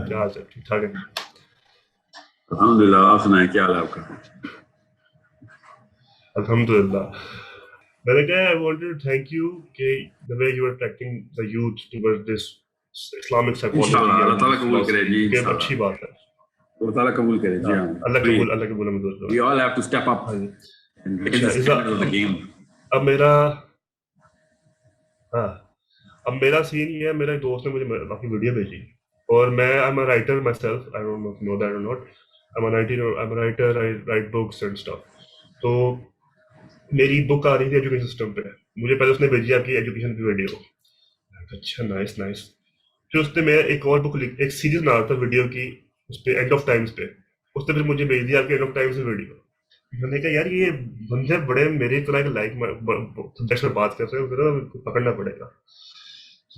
کیا حال ہے؟ ٹھیک ٹھاک ہے الحمدللہ. آپ سنائیں کیا حال ہے آپ کا؟ الحمدللہ. میں نے کہا I wanted to thank you کہ the way you are attracting the youth towards this Islamic psychology انشاءاللہ اللہ and تعالیٰ قبول کرے جی. کہ اچھی بات ہے. اللہ تعالیٰ قبول کرے جی. ہاں اللہ قبول ہمیں دوست. We all have to step up and raise the standard of the game. اب میرا سین یہ ہے, میرا ایک دوست نے مجھے کافی ویڈیو بھیجی اور میں I'm a writer myself, I don't know that or not, I'm a writer, I write books and stuff. تو میری بک آ رہی تھی ایجوکیشن سسٹم پہ, مجھے پہلے اس نے بھیجی آپ کی ایجوکیشن کی ویڈیو. اچھا نائس. پھر اس نے میں ایک اور بک ایک سیریز بنا رہا تھا ویڈیو کی اس پہ اینڈ آف ٹائمس پہ, اس نے پھر مجھے بھیج دیا آپ کی اینڈ آف ٹائمس ویڈیو. میں نے کہا یار یہ بندے بڑے میری طرح کے لائک سبجیکٹ میں بات کر رہے ہیں, پکڑنا پڑے گا.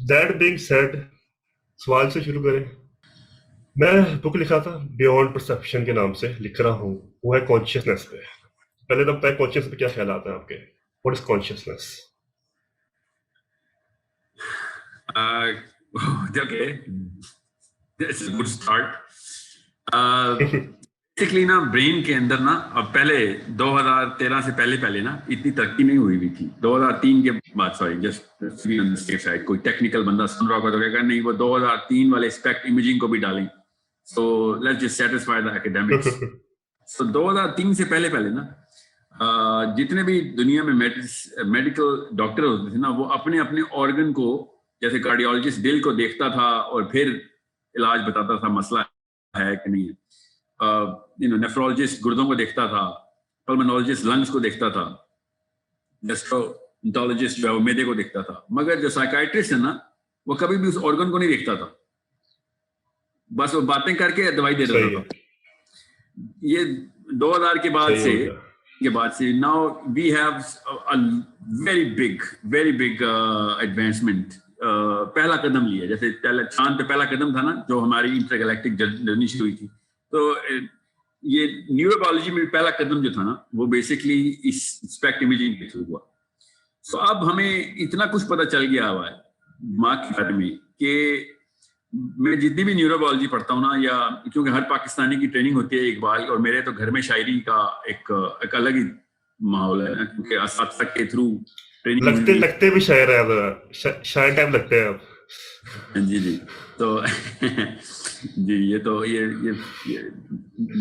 دیٹ بینگ سیڈ, سوال سے شروع کریں. میں بک لکھا تھا بیونڈ پرسپشن کے نام سے لکھ رہا ہوں, وہ ہے کانشیسنیس پہ. پہلے تو پتہ کانشیسنس پہ کیا خیالات ہیں آپ کے, what is consciousness? Okay, this is a good start. Basically نا برین کے اندر نا اب پہلے 2013 سے پہلے نا اتنی ترقی نہیں ہوئی تھی. 2003 کے بعد سوری جسٹ شاید کوئی ٹیکنیکل بندہ سن رہا ہوگا تو کہے گا نہیں وہ 2003 والے اسپیکٹ امیجنگ کو بھی ڈالیں. So let's just satisfy the academics. So 2003 سے پہلے نا جتنے بھی دنیا میں میڈیکل ڈاکٹر ہوتے تھے نا وہ اپنے آرگن کو, جیسے کارڈیولوجسٹ دل کو دیکھتا تھا اور پھر علاج بتاتا تھا مسئلہ ہے کہ نہیں ہے. نیفرولوجسٹ گردوں کو دیکھتا تھا, پلمنالوجسٹ لنگس کو دیکھتا تھا, گیسٹرونٹولوجسٹ جو ہے وہ میدے کو دیکھتا تھا. مگر جو سائیکائٹرسٹ ہے نا وہ کبھی بھی اس آرگن کو نہیں دیکھتا تھا, بس وہ باتیں کر کے دوائی دے دیتا تھا. یہ 2000 کے بعد سے now we have very big advancement. پہلا قدم لیا, جیسے چاند پہ پہلا قدم تھا نا جو ہماری انٹر گلیکٹک جرنی شروع ہوئی تھی, تو یہ نیورولوجی میں پہلا قدم جو تھا نا وہ بیسکلی اس اسپیکٹ امیجنگ کے تھرو ہوا. سو اب ہمیں اتنا کچھ پتہ چل گیا ہوا ہے دماغ کے بارے میں کہ میں جتنی بھی نیورولوجی پڑھتا ہوں نا, یا کیونکہ ہر پاکستانی کی ٹریننگ ہوتی ہے اقبال, اور میرے تو گھر میں شاعری کا ایک الگ ہی ماحول ہے نا, کیونکہ اساتذہ کے تھرو ٹریننگ لگتے بھی شاعر ہیں, شاعر ٹائپ لگتے ہیں آپ. جی تو جی یہ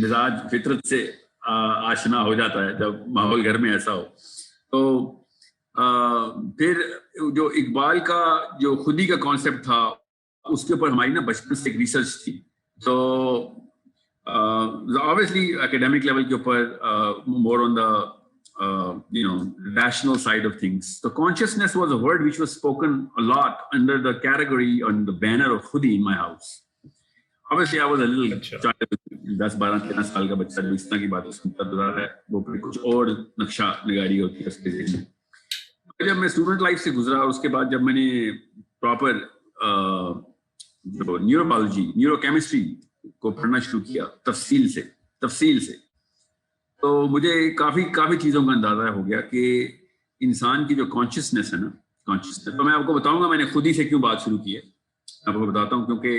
مزاج فطرت سے آشنا ہو جاتا ہے جب ماحول گھر میں ایسا ہو. تو پھر جو اقبال کا جو خودی کا کانسیپٹ تھا اس کے اوپر ہماری نا بچپن سے ایک ریسرچ تھی. تو obviously academic level کے اوپر more on the rational side of things. So consciousness was a word which was spoken a lot under the category on the banner of Khudi in my house. Obviously I was a little child, 10-12-13 سال کا بچہ جو اس طرح کی باتیں سنتا رہا ہے, وہ پھر کچھ اور نقشہ نگاری ہوتی ہے اس کے ذہن میں. جب میں اسٹوڈنٹ لائف سے گزرا, اس کے بعد جب میں نے پراپر جو نیورو کیمسٹری کو پڑھنا شروع کیا تفصیل سے, تو مجھے کافی چیزوں کا اندازہ ہو گیا کہ انسان کی جو کانشیسنیس ہے نا, کانشیسنیس, تو میں آپ کو بتاؤں گا میں نے خود ہی سے کیوں بات شروع کی ہے. آپ کو بتاتا ہوں کیونکہ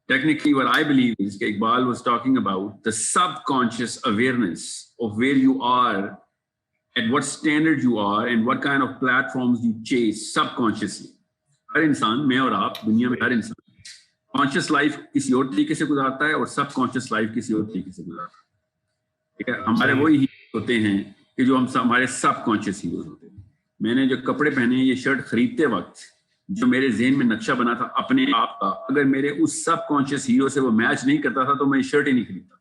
technically what I believe is کہ Iqbal was talking about the subconscious awareness of where you are, at what standard you are and what kind of platforms you chase subconsciously. ہر انسان, میں اور آپ, دنیا میں ہر انسان کانشیس لائف کسی اور طریقے سے گزارتا ہے اور سب کانشیس لائف کسی اور طریقے سے گزارتا ہے. ٹھیک ہے, ہمارے وہی ہوتے ہیں کہ جو ہمارے سب کانشیس ہیروز ہوتے ہیں. میں نے جو کپڑے پہنے ہیں, یہ شرٹ خریدتے وقت جو میرے ذہن میں نقشہ بنا تھا اپنے آپ کا, اگر میرے اس سب کانشیس ہیرو سے وہ میچ نہیں کرتا تھا تو میں شرٹ ہی نہیں خریدتا.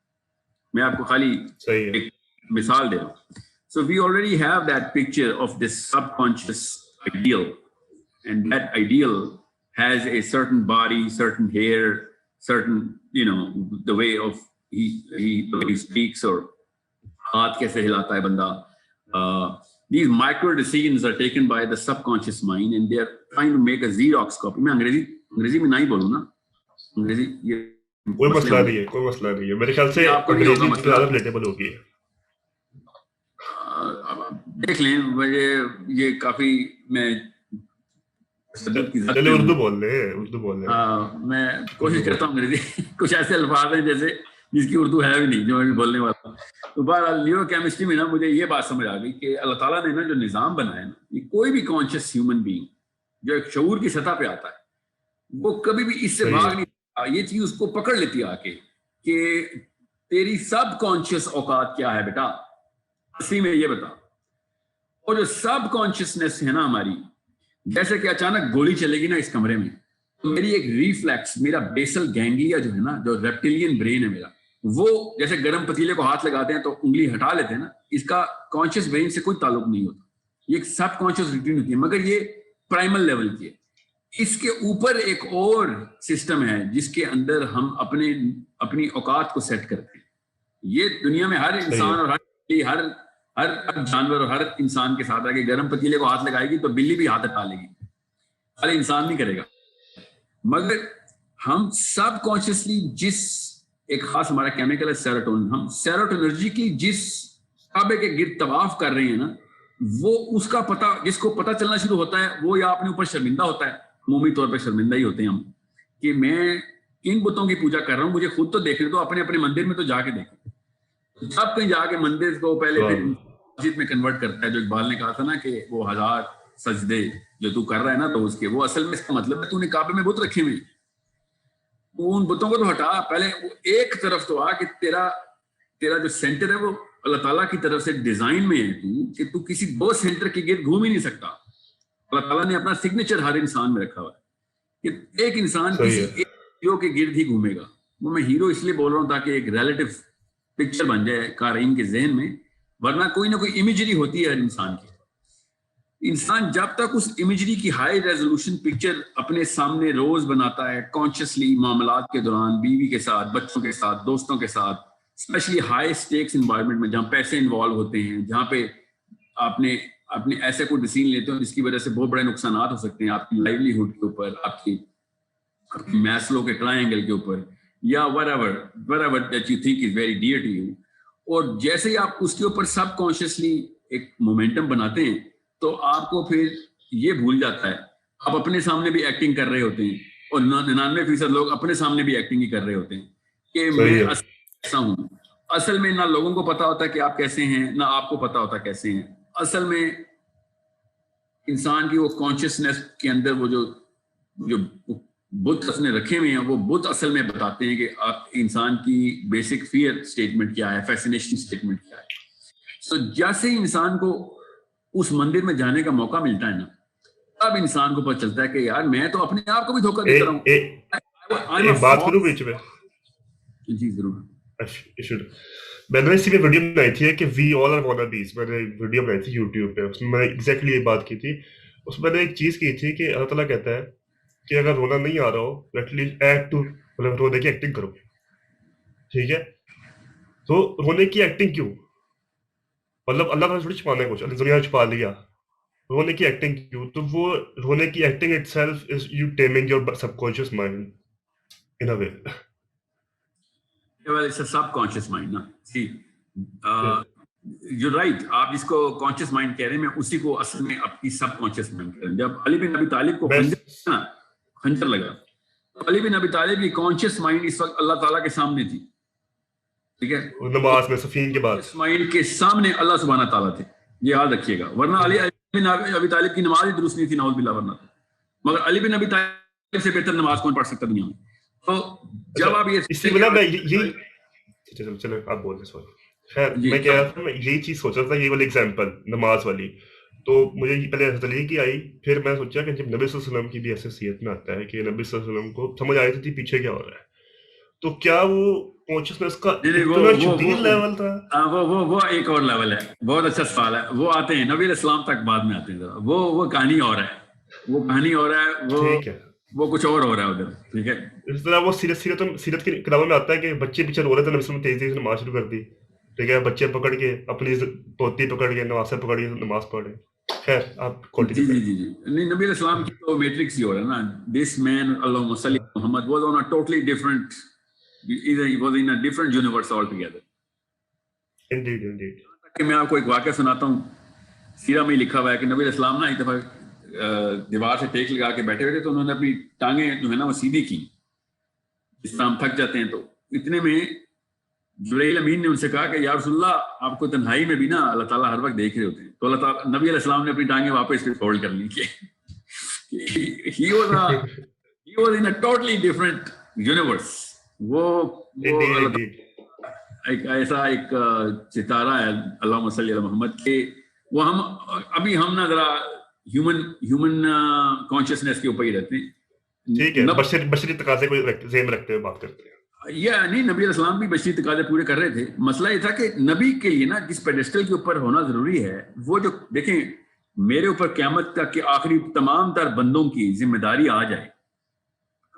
میں آپ کو خالی ایک مثال دے رہا ہوں. So we already have that picture of this subconscious ideal, and that ideal has a certain body, certain hair, certain the way of the way he speaks, or ہاتھ کیسے ہلاتا ہے بندہ. These micro decisions are taken by the subconscious mind and they are trying to make a Xerox copy. میں انگریزی میں نہیں بولوں نا, انگریزی یہ کوئی مسئلہ نہیں ہے, میرے خیال سے انگریزی زیادہ ریلیٹیبل ہوگی. دیکھ لیں, یہ کافی میں چلے اردو بول رہے میں کوشش کرتا ہوں انگریزی کچھ ایسے الفاظ ہیں جیسے جس کی اردو ہے بھی نہیں جو میں بھی بولنے والا ہوں. تو بہرحال نیورو کیمسٹری میں نا مجھے یہ بات سمجھ آ گئی کہ اللہ تعالیٰ نے نا جو نظام بنایا نا, یہ کوئی بھی کانشیس ہیومن بینگ جو ایک شعور کی سطح پہ آتا ہے وہ کبھی بھی اس سے بھاگ نہیں سکتا. یہ چیز اس کو پکڑ لیتی آ کے کہ تیری سب کانشیس اوقات کیا ہے بیٹا, اصلی میں یہ بتا. اور جو سب کانشیسنیس ہے نا ہماری, جیسے کہ اچانک گولی چلے گی نا اس کمرے میں, تو میری ایک ریفلیکس, میرا بیسل گینگلیا جو ہے نا, جو ریپٹیلین برین ہے میرا, وہ جیسے گرم پتیلے کو ہاتھ لگاتے ہیں تو انگلی ہٹا لیتے ہیں نا, اس کا کانشیس برین سے کوئی تعلق نہیں ہوتا. یہ ایک سب کانشیس روٹین ہوتی ہے, مگر یہ پرائمل لیول کی ہے. اس کے اوپر ایک اور سسٹم ہے جس کے اندر ہم اپنی اوقات کو سیٹ کرتے ہیں. یہ دنیا میں ہر انسان اور ہر جانور اور ہر انسان کے ساتھ ہے کہ گرم پتیلے کو ہاتھ لگائے گی تو بلی بھی ہاتھ ہٹا لے گی, ہر انسان نہیں کرے گا. مگر ہم سب کانشیسلی جس ایک خاص ہمارا کیمیکل ہے سیروٹونن, ہم سیروٹونرجی کی جس کعبے کے گرد طواف کر رہے ہیں نا, وہ اس کا پتہ جس کو پتہ چلنا شروع ہوتا ہے وہ یا اپنے اوپر شرمندہ ہوتا ہے, عمومی طور پہ شرمندہ ہی ہوتے ہیں ہم, کہ میں کن بتوں کی پوجا کر رہا ہوں, مجھے خود تو دیکھنے دو, اپنے مندر میں تو جا کے دیکھیں. سب کہیں جا کے مندر کو پہلے پھر مسجد میں کنورٹ کرتا ہے. جو اقبال نے کہا تھا نا کہ وہ 1000 سجدے جو تو کر رہا ہے نا, تو اس کے وہ اصل میں اس کا مطلب ہے تو نے کعبے میں بت رکھے ہوئے, تو ان بتوں کو تو ہٹا, پہلے وہ ایک طرف تو آ کہ تیرا جو سینٹر ہے وہ اللہ تعالیٰ کی طرف سے ڈیزائن میں ہے کہ تو کسی دو سینٹر کے گرد گھوم ہی نہیں سکتا. اللہ تعالیٰ نے اپنا سگنیچر ہر انسان میں رکھا ہوا ہے کہ ایک انسان کسی ایک ہیرو کے گرد ہی گھومے گا. وہ میں ہیرو اس لیے بول رہا ہوں تاکہ ایک ریلیٹو پکچر بن جائے قارئین کے ذہن میں, ورنہ کوئی نہ کوئی امیجری ہوتی ہے ہر انسان کی. انسان جب تک اس امیجری کی ہائی ریزولوشن پکچر اپنے سامنے روز بناتا ہے کانشیسلی, معاملات کے دوران, بیوی کے ساتھ, بچوں کے ساتھ, دوستوں کے ساتھ, اسپیشلی ہائی سٹیکس انوائرمنٹ میں جہاں پیسے انوالو ہوتے ہیں, جہاں پہ اپنے ایسے کوئی ڈیسیژن لیتے ہو جس کی وجہ سے بہت بڑے نقصانات ہو سکتے ہیں آپ کی لائیولیہڈ کے اوپر, آپ کی میسلو کے ٹرائنگل کے اوپر, یا whatever that you think is very dear to you. اور جیسے ہی آپ اس کے اوپر سب کانشیسلی ایک مومنٹم بناتے ہیں تو آپ کو پھر یہ بھول جاتا ہے, آپ اپنے سامنے بھی ایکٹنگ کر رہے ہوتے ہیں, اور 99% لوگ اپنے سامنے بھی ایکٹنگ ہی کر رہے ہوتے ہیں کہ میں ایسا ہوں. اصل میں نہ لوگوں کو پتا ہوتا کہ آپ کیسے ہیں, نہ آپ کو پتا ہوتا کیسے ہیں. اصل میں انسان کی وہ کانشیسنیس کے اندر وہ جو بت اس نے رکھے ہوئے ہیں, وہ بت اصل میں بتاتے ہیں کہ آپ انسان کی بیسک فیئر اسٹیٹمنٹ کیا ہے, فیسینیشن اسٹیٹمنٹ کیا ہے. تو جیسے ہی انسان کو اس مندر میں جانے کا موقع ملتا ہے نا, تب انسان کو پتہ چلتا ہے کہ یار میں تو اپنے آپ کو بھی دھوکہ دیتا رہا ہوں. بات کروں بیچ میں؟ جی ضرور. میں نے اسی پہ ویڈیو بنائی تھی کہ وی آل آر وانا بیز, میں نے ویڈیو بنائی تھی یوٹیوب پہ, اس میں میں نے ایگزیکٹلی یہ بات کی تھی. اس میں نے ایک چیز کی تھی کہ اللہ تعالیٰ کہتا ہے کہ اگر رونا نہیں آ رہا ہو ایٹ لیسٹ ایکٹ ٹو, مطلب رونے کی ایکٹنگ کرو. ٹھیک ہے, تو رونے کی ایکٹنگ کیوں؟ مطلب اللہ تعالیٰ تھوڑی چھپانا ہے کچھ, اللہ دنیا چھپا لیا, رونے کی ایکٹنگ کیوں؟ تو وہ رونے کی acting it self is you timing your sub conscious mind in a way. Well, it's a subconscious mind, na. See, you're right. آپ جس کو conscious mind کہہ رہے ہیں, میں اسی کو اصل میں اپنی subconscious mind کہہ رہا ہوں. جب علی بن ابی طالب کو خنجر لگا, علی بن ابی طالب کی conscious mind اس وقت اللہ تعالیٰ کے سامنے تھی. ٹھیک ہے, نماز میں صفین کے بعد مائنڈ کے سامنے اللہ سبحانہ تعالیٰ تھے, یہ یاد رکھیے گا. ورنہ علی بن ابی طالب کی نماز ہی درست نہیں تھی, نعوذ باللہ, ورنہ تھا. مگر علی بن ابی طالب سے بہتر نماز کون پڑھ سکتا دنیا میں. تو جب آپ یہ چلو آپ بول دیں, سوری. خیر, میں کہہ رہا تھا, میں یہی چیز سوچ رہا تھا, یہ والی ایگزامپل نماز والی, تو مجھے پہلے حضرت علی کی آئی, پھر میں سوچا کہ جب نبی صلی اللہ علیہ وسلم کی بھی حیثیت میں آتا ہے کہ نبی صلی اللہ علیہ وسلم کو سمجھ آئی تھی پیچھے کیا ہو رہا ہے, تو کیا وہ کانشیسنس کا اتنا شدید لیول تھا؟ وہ ایک اور لیول ہے. بہت اچھا سوال ہے. وہ آتے ہیں نبی علیہ السلام تک بعد میں آتے ہیں, وہ کہانی اور ہے, وہ کہانی اور ہے, ٹھیک ہے, وہ کچھ اور ہو رہا ہے ادھر. ٹھیک ہے, اس طرح وہ سیرت کی کتابوں میں آتا ہے کہ بچے پیچھے رو رہے تھے, نبی صلی اللہ علیہ وسلم تیزی سے نماز شروع کر دی. ٹھیک ہے, بچے پکڑ کے اپنی پوتی پکڑ کے نواسے پکڑ کے نماز پڑھے. خیر آپ جی نہیں, نبی علیہ السلام کی تو میٹرکس ہی ہو رہا ہے نا. دس مین اللہم صلی محمد was on a totally different, he was in a different universe altogether. Indeed. کہ میں آپ کو ایک واقعہ سناتا ہوں, سیرہ میں لکھا ہوا ہے کہ نبی علیہ السلام نا ایک دفعہ دیوار سے ٹیک لگا کے بیٹھے ہوئے تھے, تو انہوں نے اپنی ٹانگیں جو ہے نا وہ سیدھی کی, جس طرح ہم تھک جاتے ہیں. تو اتنے میں جبرائیل امین نے ان سے کہا کہ یا رسول اللہ, آپ کو تنہائی میں بھی نا اللہ تعالیٰ ہر وقت دیکھ رہے ہوتے ہیں. تو اللہ تعالیٰ, نبی علیہ السلام نے اپنی ٹانگیں واپس پہ فولڈ کر لی. he was in a totally different universe. وہ ایک ایسا ایک ستارہ ہے, اللہم صلی علی محمد, کہ وہ ہم ابھی ہم نا ذرا ہیومن کانشیسنیس کے اوپر ہی رہتے ہیں. ٹھیک ہے, بشری تقاضے کو ذہن رکھتے ہوئے بات کرتے ہیں. یا نہیں, نبی علیہ السلام بھی بشری تقاضے پورے کر رہے تھے. مسئلہ یہ تھا کہ نبی کے لیے نا جس پیڈسٹل کے اوپر ہونا ضروری ہے, وہ جو دیکھیں میرے اوپر قیامت تک کے آخری تمام تر بندوں کی ذمہ داری آ جائے,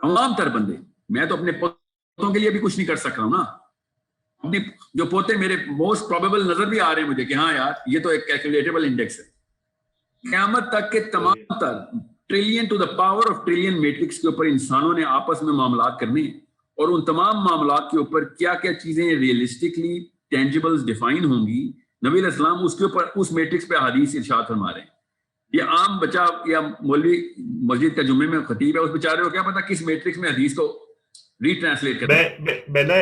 تمام تر بندے. میں تو اپنے پوتوں کے لیے بھی کچھ نہیں کر سک رہا ہوں نا. اپنی جو پوتے میرے موسٹ پروبیبل نظر بھی آ رہے ہیں مجھے کہ ہاں یار یہ تو ایک کیلکولیٹیبل انڈیکس ہے. قیامت تک کے تمام تر trillion to the power of trillion matrix کے اوپر انسانوں نے آپس میں معاملات کرنے, اور ان تمام معاملات کے اوپر کیا کیا چیزیں ریئلسٹکلی ٹینجیبلز ڈیفائن ہوں گی. نبی علیہ السلام اس کے اوپر اس میٹرکس پہ حدیث ارشاد فرما رہے ہیں. یہ عام بچہ یا مولوی مسجد کا جمعے میں خطیب ہے, اس بیچارے کو کیا پتا کس میٹرکس میں حدیث کو ری ٹرانسلیٹ کرنا ہے. میں نا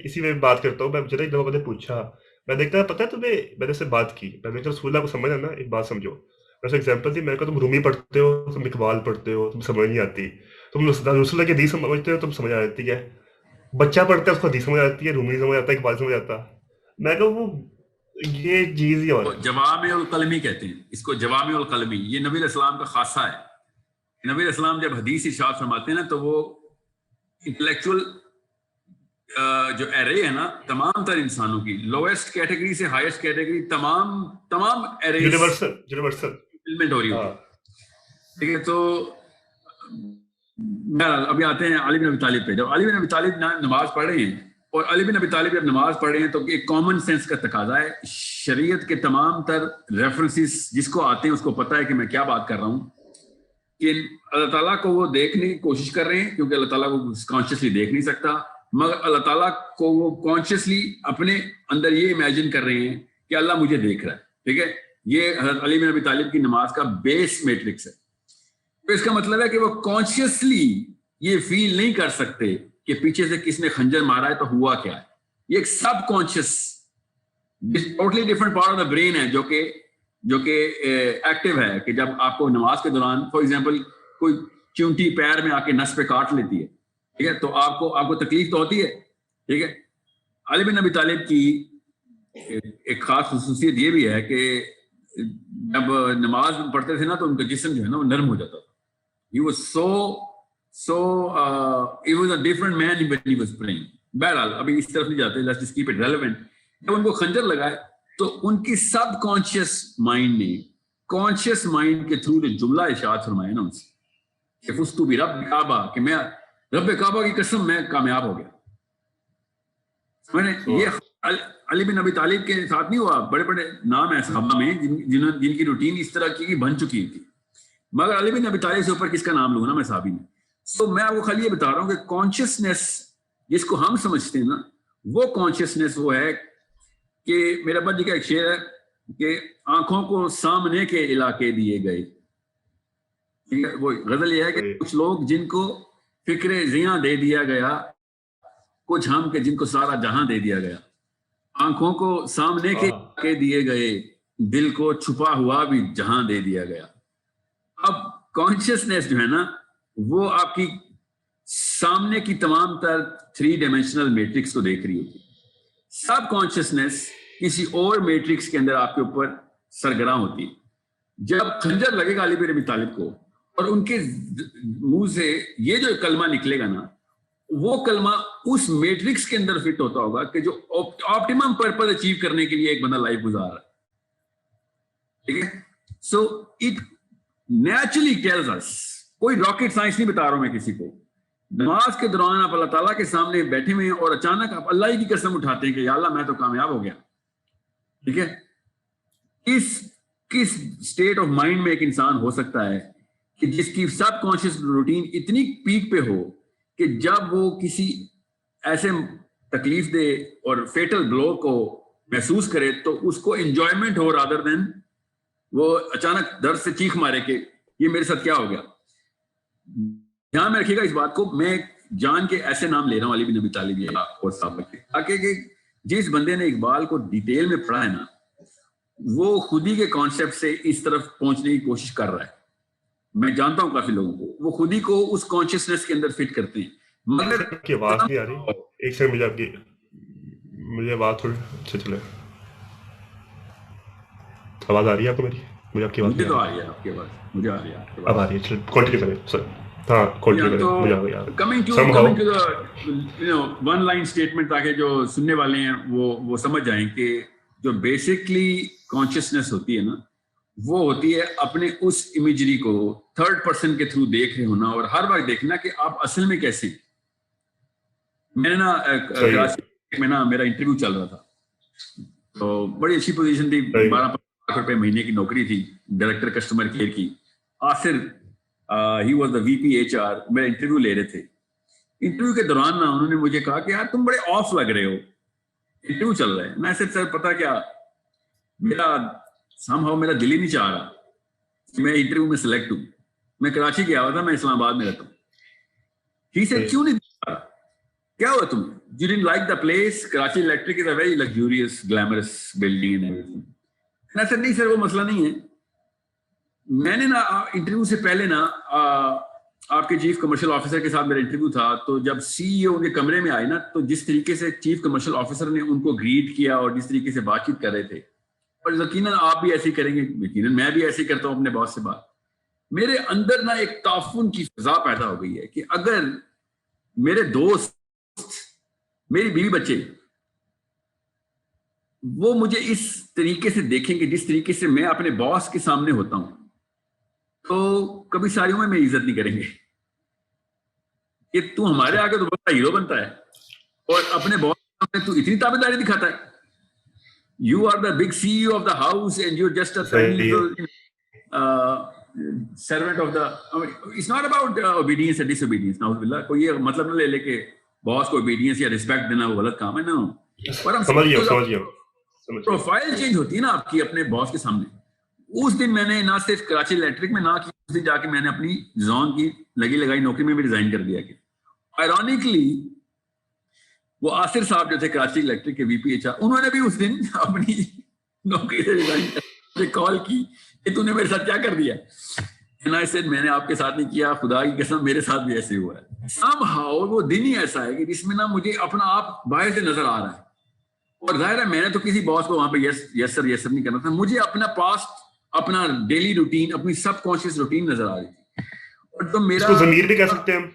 اسی میں بات کرتا ہوں. میں مجھے ایک دفعہ پوچھا, میں دیکھتا پتا ہے تمہیں, میں نے اس سے بات کی, میں نے کہا رسول اللہ کو سمجھنا نا, ایک بات سمجھو. ویسے ایگزامپل دی, میں نے کہا تم رومی پڑھتے ہو, تم اقبال پڑھتے ہو, تم سمجھ نہیں آتی. تم رسول اللہ کی حدیث سمجھتے ہو, تم سمجھ آ جاتی ہے. بچہ پڑھتا ہے اس کو حدیث سمجھ آتی ہے, رومی سمجھ آتا ہے, اقبال سمجھ آتا. میں کہا وہ یہ چیز ہی اور جوامع القلمی کہتے ہیں اس کو, جوامع القلمی. یہ نبی علیہ السلام کا خاصہ ہے. نبی علیہ السلام جب حدیث ارشاد فرماتے ہیں نا, تو وہ انٹلیکچوئل جو ایرے ہے نا تمام تر انسانوں کی, لویسٹ کیٹیگری سے ہائیسٹ کیٹیگری, تمام ایرے یونیورسل ہو رہی ہوتی. ٹھیک ہے, تو ابھی آتے ہیں علی بن ابی طالب پہ. جب علی بن ابی طالب نماز پڑھ رہے ہیں, اور علی بن ابی طالب جب نماز پڑھ رہے ہیں, تو ایک کامن سینس کا تقاضا ہے. شریعت کے تمام تر ریفرنسز جس کو آتے ہیں اس کو پتہ ہے کہ میں کیا بات کر رہا ہوں, کہ اللہ تعالیٰ کو وہ دیکھنے کی کوشش کر رہے ہیں, کیونکہ اللہ تعالیٰ کو کانشیسلی دیکھ نہیں سکتا, مگر اللہ تعالیٰ کو وہ کانشیسلی اپنے اندر یہ امیجن کر رہے ہیں کہ اللہ مجھے دیکھ رہا ہے. ٹھیک ہے, یہ حضرت علی بن ابی طالب کی نماز کا بیس میٹرکس ہے. تو اس کا مطلب ہے کہ وہ کانشیسلی یہ فیل نہیں کر سکتے کہ پیچھے سے کس نے خنجر مارا ہے تو ہوا کیا ہے. یہ ایک subconscious totally different part of the brain ہے, جو کہ ایکٹیو ہے, کہ جب آپ کو نماز کے دوران فار ایگزامپل کوئی چونٹی پیر میں آ کے نس پہ کاٹ لیتی ہے, ٹھیک ہے, تو آپ کو تکلیف تو ہوتی ہے. ٹھیک ہے, علی بن ابی طالب کی ایک خاص خصوصیت یہ بھی ہے کہ جب نماز پڑھتے تھے نا, تو ان کا جسم جو ہے نا وہ نرم ہو جاتا تھا. He was he was a different man when he was praying. بہرحال ابھی اس طرف نہیں جاتے, let's just keep it relevant. جب ان کو خنجر لگائے تو ان کی سب کانشیس مائنڈ نے کانشیس مائنڈ کے تھرو جو جملہ ارشاد فرمایا نا ان سے کہ فزت برب کعبہ, کہ میں رب کعبہ کی قسم میں کامیاب ہو گیا. میں نے یہ علی بن ابی طالب کے ساتھ نہیں ہوا, بڑے بڑے نام ہیں صحابہ میں جن کی روٹین اس طرح کی بن چکی تھی, مگر علی بن ابی طالب سے اوپر کس کا نام لوں نا میں صحابی میں. سو میں آپ کو خالی یہ بتا رہا ہوں کہ کانشیسنیس جس کو ہم سمجھتے ہیں نا, وہ کانشیسنیس وہ ہے کہ میرا ابا جی کا ایک شعر ہے کہ آنکھوں کو سامنے کے علاقے دیے گئے. وہ غزل یہ ہے کہ کچھ لوگ جن کو فکر زیاں دے دیا گیا, کچھ ہم کہ جن کو سارا جہاں دے دیا گیا. آنکھوں کو سامنے کے علاقے دیے گئے, دل کو چھپا ہوا بھی جہاں دے دیا گیا. اب کانشیسنیس جو ہے نا وہ آپ کی سامنے کی تمام تر 3 ڈائمینشنل میٹرکس کو دیکھ رہی ہوتی ہے. سب کانشیسنیس کسی اور میٹرکس کے اندر آپ کے اوپر سرگراں ہوتی ہے. جب خنجر لگے گا علی بن ابی طالب کو, اور ان کے منہ سے یہ جو کلمہ نکلے گا نا, وہ کلمہ اس میٹرکس کے اندر فٹ ہوتا ہوگا کہ جو آپٹیمم پرپز اچیو کرنے کے لیے ایک بندہ لائف گزار رہا ہے. ٹھیک ہے, so it naturally tells us, کوئی راکٹ سائنس نہیں بتا رہا ہوں میں کسی کو. نماز کے دوران آپ اللہ تعالیٰ کے سامنے بیٹھے ہوئے ہیں اور اچانک آپ اللہ ہی کی قسم اٹھاتے ہیں کہ یا اللہ میں تو کامیاب ہو گیا. ٹھیک ہے, کس اسٹیٹ آف مائنڈ میں ایک انسان ہو سکتا ہے کہ جس کی سب کانشیس روٹین اتنی پیک پہ ہو کہ جب وہ کسی ایسے تکلیف دہ اور فیٹل بلو کو محسوس کرے تو اس کو انجوائمنٹ ہو رادر دین وہ اچانک درد سے چیخ مارے کہ یہ میرے ساتھ کیا ہو گیا. دھیان میں رکھیے گا اس بات کو, میں جان کے ایسے نام لے رہا ہوں علی بن ابی طالب یہ اور صاحب کے, تاکہ کہ جس بندے نے اقبال کو ڈیٹیل میں پڑھا ہے نا, وہ خود ہی کے کانسیپٹ سے اس طرف پہنچنے کی کوشش کر رہا ہے. میں جانتا ہوں کافی لوگوں کو, وہ خود ہی کو اس کانشیسنس کے اندر فٹ کرتے ہیں. مگر کی آواز نہیں آ رہی, ایک سیکنڈ مجھے آپ کی, مجھے آواز تھوڑی اچھا چلے. آواز آ رہی ہے آپ کو میری؟ مجھے آپ کی آواز مجھے تو آ رہی ہے آپ کی آواز, مجھے آ رہی ہے. اب آ رہی ہے, چلو کنٹینیو کریں سر. ہاں کنٹینیو کریں, مجھے آ گئی یار. Coming to one line statement, تاکہ جو سننے والے ہیں وہ سمجھ جائیں کہ جو بیسکلی کانشیسنیس ہوتی ہے نا, وہ ہوتی ہے اپنے اس امیجری کو تھرڈ پرسن کے تھرو دیکھ رہے ہونا, اور ہر وقت دیکھنا کہ آپ اصل میں کیسے. میں نے نا کراچی میں نا میرا انٹرویو چل رہا تھا, تو بڑی اچھی پوزیشن تھی, 12 لاکھ روپے مہینے کی نوکری تھی, ڈائریکٹر کسٹمر کیئر کی. Asir he was the V P H R, میرا انٹرویو لے رہے تھے. انٹرویو کے دوران نا انہوں نے مجھے کہا کہ یار تم بڑے آف لگ رہے ہو, انٹرویو چل رہا ہے. میں سر پتا کیا, میرا دل ہی نہیں چاہ رہا کہ میں انٹرویو میں سلیکٹ ہوں. میں کراچی گیا ہوا تھا, میں اسلام آباد میں رہتا ہوں. ہی سیڈ کیوں نہیں چاہ رہا, کیا ہوا تم, you didn't like the place. Karachi electric is a very luxurious glamorous building and everything. میں سر نہیں سر وہ مسئلہ نہیں ہے. میں نے نا انٹرویو سے پہلے نا آپ کے چیف کمرشل آفیسر کے ساتھ میرا انٹرویو تھا, تو جب سی ای او ان کے کمرے میں آئے نا, تو جس طریقے سے چیف کمرشل آفیسر نے ان کو گریٹ کیا اور جس طریقے سے بات چیت کر رہے تھے, اور یقیناً آپ بھی ایسے ہی کریں گے, یقیناً میں بھی ایسے ہی کرتا ہوں اپنے باس سے بات. میرے اندر نا ایک تعفن کی فضا پیدا ہو گئی ہے کہ اگر میرے دوست, میری بیوی بچے, وہ مجھے اس طریقے سے دیکھیں گے جس طریقے سے میں اپنے باس کے سامنے ہوتا ہوں, تو کبھی ساری عمر میں عزت نہیں کریں گے کہ تو ہمارے آگے تو بڑا ہیرو بنتا ہے اور اپنے باس کے سامنے تو اتنی تابعداری دکھاتا ہے. You are the big CEO of the house and you're just a tiny little servant of the. I mean, it's not about obedience and disobedience. Now, کوئی یہ مطلب نہ لے لے کہ باس کو obedience یا respect دینا وہ غلط کام ہے. No. پروفائل چینج ہوتی ہے نا آپ کی اپنے باس کے سامنے. اس دن میں نے نہ صرف کراچی الیکٹرک میں نہ کی, اس دن جا کے میں نے اپنی زون کی لگی لگائی نوکری میں بھی ریزائن کر دیا. کہ آئرونیکلی وہ آصر صاحب جو تھے کراچی الیکٹرک کے وی پی ایچ آر, انہوں نے بھی اس دن اپنی نوکری سے ریزائن کر کال کی کہ تو نے میرے ساتھ کیا کر دیا. میں نے آپ کے ساتھ نہیں کیا, خدا کی قسم میرے ساتھ بھی ایسے ہوا ہے. somehow وہ دن ہی ایسا ہے کہ جس میں نا مجھے اپنا آپ باہر سے نظر آ رہا ہے, اور ظاہر ہے میں نے تو کسی باس کو وہاں پہ یس سر نہیں کرنا تھا. مجھے اپنا پاسٹ, اپنا ڈیلی روٹین, اپنی سب کانشیس روٹین نظر آ رہی تھی. اور تو میرا ضمیر بھی کہہ سکتے ہیں ہم,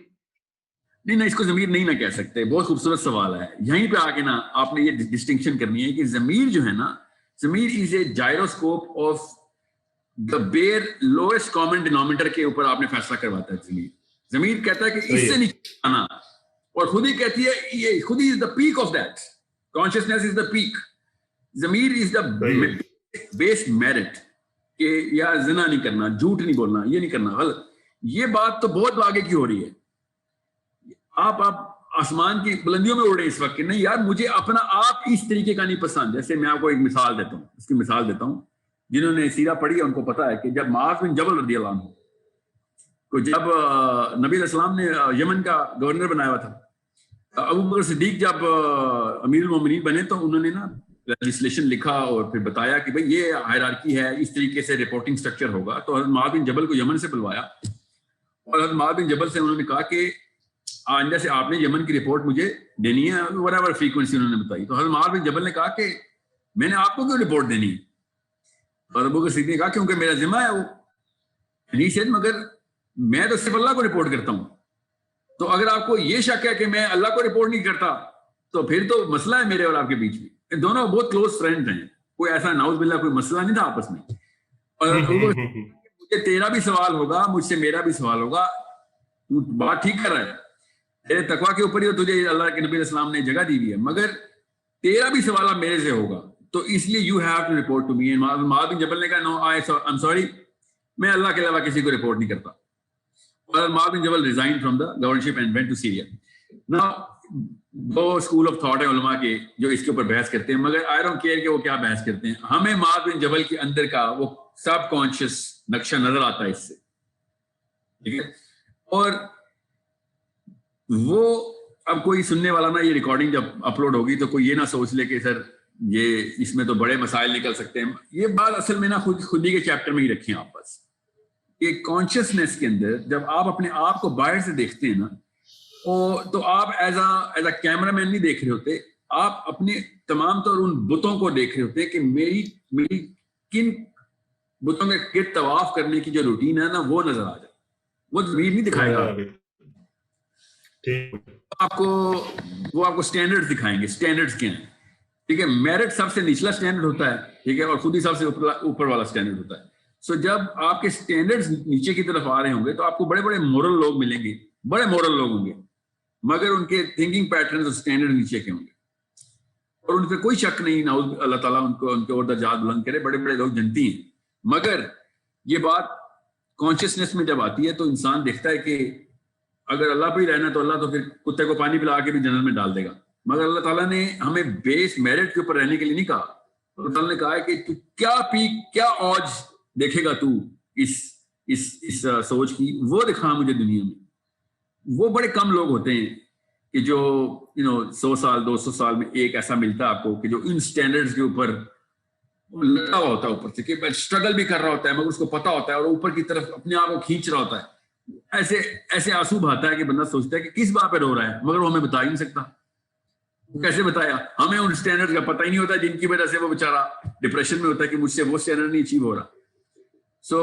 نہیں اس کو ضمیر نہیں نہ کہہ سکتے. بہت خوبصورت سوال ہے. یہیں پہ آ کے نا آپ نے یہ ڈسٹنکشن کرنی ہے کہ ضمیر جو ہے نا, ضمیر is a gyroscope of the bare lowest common denominator کے اوپر آپ نے فیصلہ کرواتا ہے. ضمیر کہتا ہے کہ اس سے نہیں آنا, اور خود ہی کہتی ہے یہ خود ہی is the peak of that. Consciousness is the peak. ضمیر از دا بیس میرٹ کہ یا زنا نہیں کرنا, جھوٹ نہیں بولنا, یہ نہیں کرنا, غلط. یہ بات تو بہت آگے کی ہو رہی ہے. آپ آسمان کی بلندیوں میں اڑ رہے اس وقت کہ نہیں یار مجھے اپنا آپ اس طریقے کا نہیں پسند. جیسے میں آپ کو ایک مثال دیتا ہوں, اس کی مثال دیتا ہوں. جنہوں نے سیرہ پڑھی ہے ان کو پتا ہے کہ جب معاذ بن جبل رضی اللہ عنہ کو جب نبی علیہ السلام نے یمن کا گورنر بنایا ہوا تھا, ابو بکر صدیق جب امیر المومنین بنے تو انہوں نے نا لیجسلیشن لکھا اور پھر بتایا کہ بھئی یہ ہائرارکی ہے, اس طریقے سے رپورٹنگ سٹرکچر ہوگا. تو حضرت معاذ بن جبل کو یمن سے بلوایا, اور حضرت معاذ بن جبل سے انہوں نے کہا کہ آئندہ سے آپ نے یمن کی رپورٹ مجھے دینی ہے, whatever فریکوینسی انہوں نے بتائی. تو حضرت معاذ بن جبل نے کہا کہ میں نے آپ کو کیوں رپورٹ دینی ہے؟ اور ابو بکر صدیق نے کہا کیونکہ میرا ذمہ ہے وہ. مگر میں تو صرف اللہ کو رپورٹ کرتا ہوں. تو اگر آپ کو یہ شک ہے کہ میں اللہ کو رپورٹ نہیں کرتا تو پھر تو مسئلہ ہے میرے اور آپ کے بیچ میں. دونوں بہت کلوز فرینڈ ہیں, کوئی ایسا نعوذ باللہ کوئی مسئلہ نہیں تھا آپس میں. اور مجھے تیرا بھی سوال ہوگا, مجھ سے میرا بھی سوال ہوگا. تو بات ٹھیک کر رہا ہے, تیرے تقویٰ کے اوپر ہی تجھے اللہ کے نبی علیہ السلام نے جگہ دی ہوئی ہے, مگر تیرا بھی سوال اب میرے سے ہوگا, تو اس لیے you have to report to me. معاذ بن جبل نے کہا نو آئی ایم سوری, میں اللہ کے علاوہ کسی کو رپورٹ نہیں کرتا. اور Muadh bin Jabal resign from the governorship and went to Syria. نا دو اسکول آف تھاٹ ہیں علماء کے جو اس کے اوپر بحث کرتے ہیں, مگر آئی ڈونٹ کیئر کہ وہ کیا بحث کرتے ہیں. ہمیں معاذ بن جبل کے اندر کا وہ سب کانشیس نقشہ نظر آتا ہے اس سے ٹھیک ہے. اور وہ اب کوئی سننے والا نا یہ ریکارڈنگ جب اپلوڈ ہوگی تو کوئی یہ نہ سوچ لے کہ سر یہ اس میں تو بڑے مسائل نکل سکتے ہیں. یہ بات اصل میں نا خودی کے چیپٹر میں ہی رکھیں آپ. بس یہ کانشیسنیس کے اندر جب آپ اپنے آپ کو باہر سے دیکھتے ہیں نا تو آپ ایز اے کیمرہ مین نہیں دیکھ رہے ہوتے, آپ اپنے تمام طور ان بتوں کو دیکھ رہے ہوتے ہیں کہ میری کن بتوں کے گرد طواف کرنے کی جو روٹین ہے نا وہ نظر آ جائے. وہ ضمیر نہیں دکھائے گا آپ کو, وہ آپ کو سٹینڈرڈ دکھائیں گے. سٹینڈرڈز کیا ہیں؟ ٹھیک ہے, میرٹ سب سے نچلا سٹینڈرڈ ہوتا ہے, ٹھیک ہے, اور خود ہی سب سے اوپر والا سٹینڈرڈ ہوتا ہے. سو جب آپ کے سٹینڈرڈز نیچے کی طرف آ رہے ہوں گے تو آپ کو بڑے بڑے مورل لوگ ملیں گے, بڑے مورل لوگ ہوں گے, مگر ان کے تھنکنگ پیٹرنز اور سٹینڈرڈ نیچے کے ہوں گے. اور ان پہ کوئی شک نہیں, اللہ تعالیٰ ان کے اور درجات بلند کرے, بڑے بڑے لوگ جنتی ہیں. مگر یہ بات کانشیسنیس میں جب آتی ہے تو انسان دیکھتا ہے کہ اگر اللہ پہ ہی رہنا تو اللہ تو پھر کتے کو پانی پلا کے بھی جنت میں ڈال دے گا. مگر اللہ تعالیٰ نے ہمیں بیس میرٹ کے اوپر رہنے کے لیے نہیں کہا. اللہ تعالیٰ نے کہا ہے کہ تو کیا پیک کیا اوج دیکھے گا تو اس سوچ کی, وہ دکھا مجھے دنیا میں. وہ بڑے کم لوگ ہوتے ہیں کہ جو 100 سال 200 سال میں ایک ایسا ملتا ہے آپ کو کہ جو ان سٹینڈرڈز کے اوپر لٹا ہوا ہوتا ہے اوپر سے, کہ اسٹرگل بھی کر رہا ہوتا ہے مگر اس کو پتا ہوتا ہے اور اوپر کی طرف اپنے آپ کو کھینچ رہا ہوتا ہے. ایسے آنسو بہاتا ہے کہ بندہ سوچتا ہے کہ کس بات پہ رو رہا ہے, مگر وہ ہمیں بتا ہی نہیں سکتا. کیسے بتایا؟ ہمیں ان سٹینڈرڈ کا پتہ ہی نہیں ہوتا جن کی وجہ سے وہ بیچارہ ڈپریشن میں ہوتا ہے کہ مجھ سے وہ سٹینڈرڈ نہیں اچیو ہو رہا. So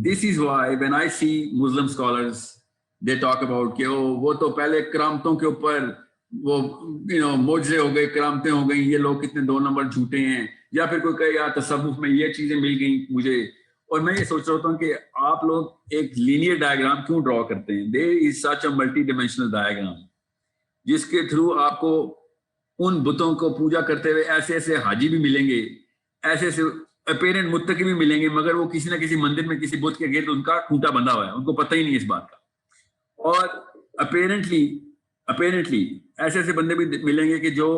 this is why when I see Muslim scholars they talk about کہ وہ تو پہلے کرامتوں کے اوپر وہ معجزے ہو گئے, کرامتیں ہو گئیں, یہ لوگ کتنے 2 نمبر جھوٹے ہیں, یا پھر کوئی کہے یار تصوف میں یہ چیزیں مل گئیں مجھے. اور میں یہ سوچ رہا ہوتا ہوں کہ آپ لوگ ایک لینئر ڈائیگرام کیوں ڈرا کرتے ہیں؟ دیر از سچ اے ملٹی ڈائمینشنل ڈائیگرام جس کے تھرو آپ کو ان بتوں کو پوجا کرتے ہوئے ایسے ایسے حاجی بھی ملیں گے, ایسے ایسے اپیرنٹ متقی بھی ملیں گے, مگر وہ کسی نہ کسی مندر میں کسی بت کے گرد ان کا ٹوٹا بندھا ہوا ہے, ان کو پتہ ہی نہیں اس بات کا. اور اپیرنٹلی ایسے ایسے بندے بھی ملیں گے کہ جو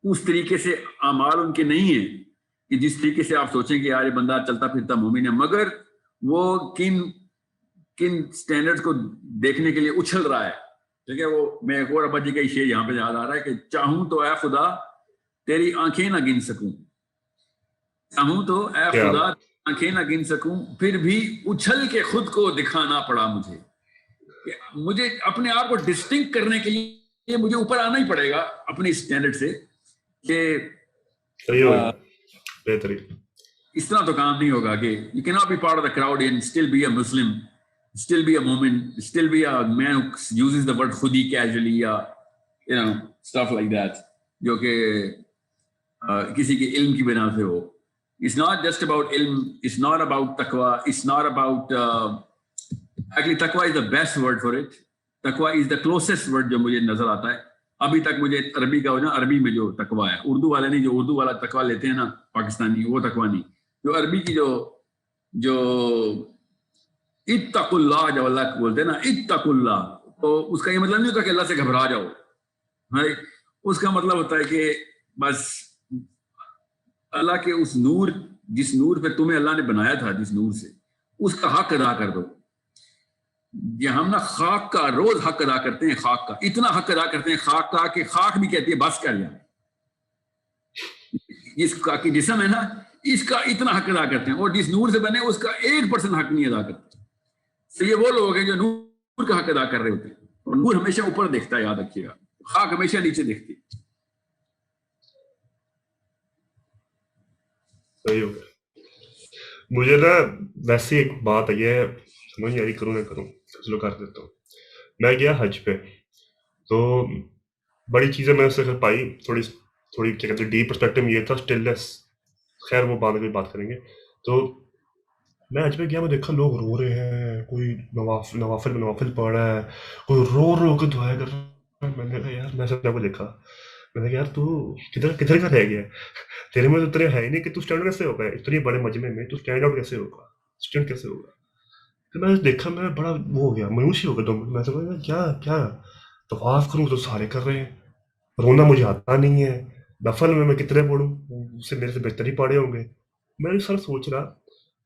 اس طریقے سے اعمال ان کے نہیں ہیں کہ جس طریقے سے آپ سوچیں کہ یار یہ بندہ چلتا پھرتا مومن ہے, مگر وہ کن سٹینڈرڈز کو دیکھنے کے لیے اچھل رہا ہے. ٹھیک ہے, وہ میں ایک اور ابا جی کا شعر یہاں پہ یاد آ رہا ہے کہ چاہوں تو اے خدا تیری آنکھیں نہ گن سکوں, چاہوں تو اے خدا آنکھیں نہ گن سکوں, پھر بھی اچھل کے خود کو دکھانا پڑا مجھے. مجھے اپنے آپ کو ڈسٹنکٹ کرنے کے لیے مجھے اوپر آنا ہی پڑے گا اپنے اسٹینڈرڈ سے کہ اس طرح تو کام نہیں ہوگا کہ you cannot be part of the crowd and still be a Muslim, still be a Mu'min, still be a man who uses the word khudi casually یا stuff like that جو کہ کسی کے علم کی بنا سے ہو. It's not just about علم, it's not about taqwa, it's not about actually taqwa is the best word for it. Taqwa is the closest word جو مجھے نظر آتا ہے ابھی تک. مجھے عربی کا نا عربی میں جو تقوی ہے, اردو والے نہیں, جو اردو والا تقوی لیتے ہیں نا پاکستانی, وہ تقوی نہیں. جو عربی کی جو اتقوا اللہ جو اللہ بولتے ہیں نا اتقوا اللہ, تو اس کا یہ مطلب نہیں ہوتا کہ اللہ سے گھبرا جاؤ. اس کا مطلب ہوتا ہے کہ بس اللہ کے اس نور, جس نور پہ تمہیں اللہ نے بنایا تھا, جس نور سے, اس کا حق ادا کر دو. یہ ہم نا خاک کا روز حق ادا کرتے ہیں, خاک کا اتنا حق ادا کرتے ہیں خاک کا کہ خاک بھی کہتی ہے بس کر یار, جس کا کہ جسم ہے نا اس کا اتنا حق ادا کرتے ہیں, اور جس نور سے بنے اس کا 1% حق نہیں ادا کرتے. تو یہ وہ لوگ ہیں جو نور کا حق ادا کر رہے ہوتے ہیں, اور نور ہمیشہ اوپر دیکھتا ہے, یاد رکھیے گا, خاک ہمیشہ نیچے دیکھتی ہے. صحیح ہو گیا. مجھے نا ویسے ایک بات ہے, یہ سمجھ نہیں آ رہی کروں نہ کروں, چلو کر دیتا ہوں. میں گیا حج پہ, تو بڑی چیزیں میں اس سے پائی, تھوڑی کیا کہتے ہیں ڈیپ پرسپیکٹو یہ تھا, اسٹلنس. خیر وہ بعد میں بات کریں گے. تو میں حج پہ گیا, میں دیکھا لوگ رو رہے ہیں, کوئی نوافل پڑھ رہا ہے, کوئی رو کے دعائیں کر رہا ہے. میں نے کہا یار, میں سب کو دیکھا, میں نے کہا یار تو کدھر کا رہ گیا, تیرے میں تو اتنے ہے ہی نہیں کہ تو اسٹینڈ کیسے ہوگا, اتنے بڑے مجمع میں تو اسٹینڈ آؤٹ کیسے ہوگا, اسٹینڈ کیسے ہوگا. تو میں دیکھا, میں بڑا وہ ہو گیا, مایوس ہی ہو گیا. میں سمجھا کیا طواف کروں تو سارے کر رہے ہیں, رونا مجھے آتا نہیں ہے, نفل میں کتنے پڑھوں, اس سے میرے سے بہتر ہی پڑھے ہوں گے. میں سر سوچ رہا,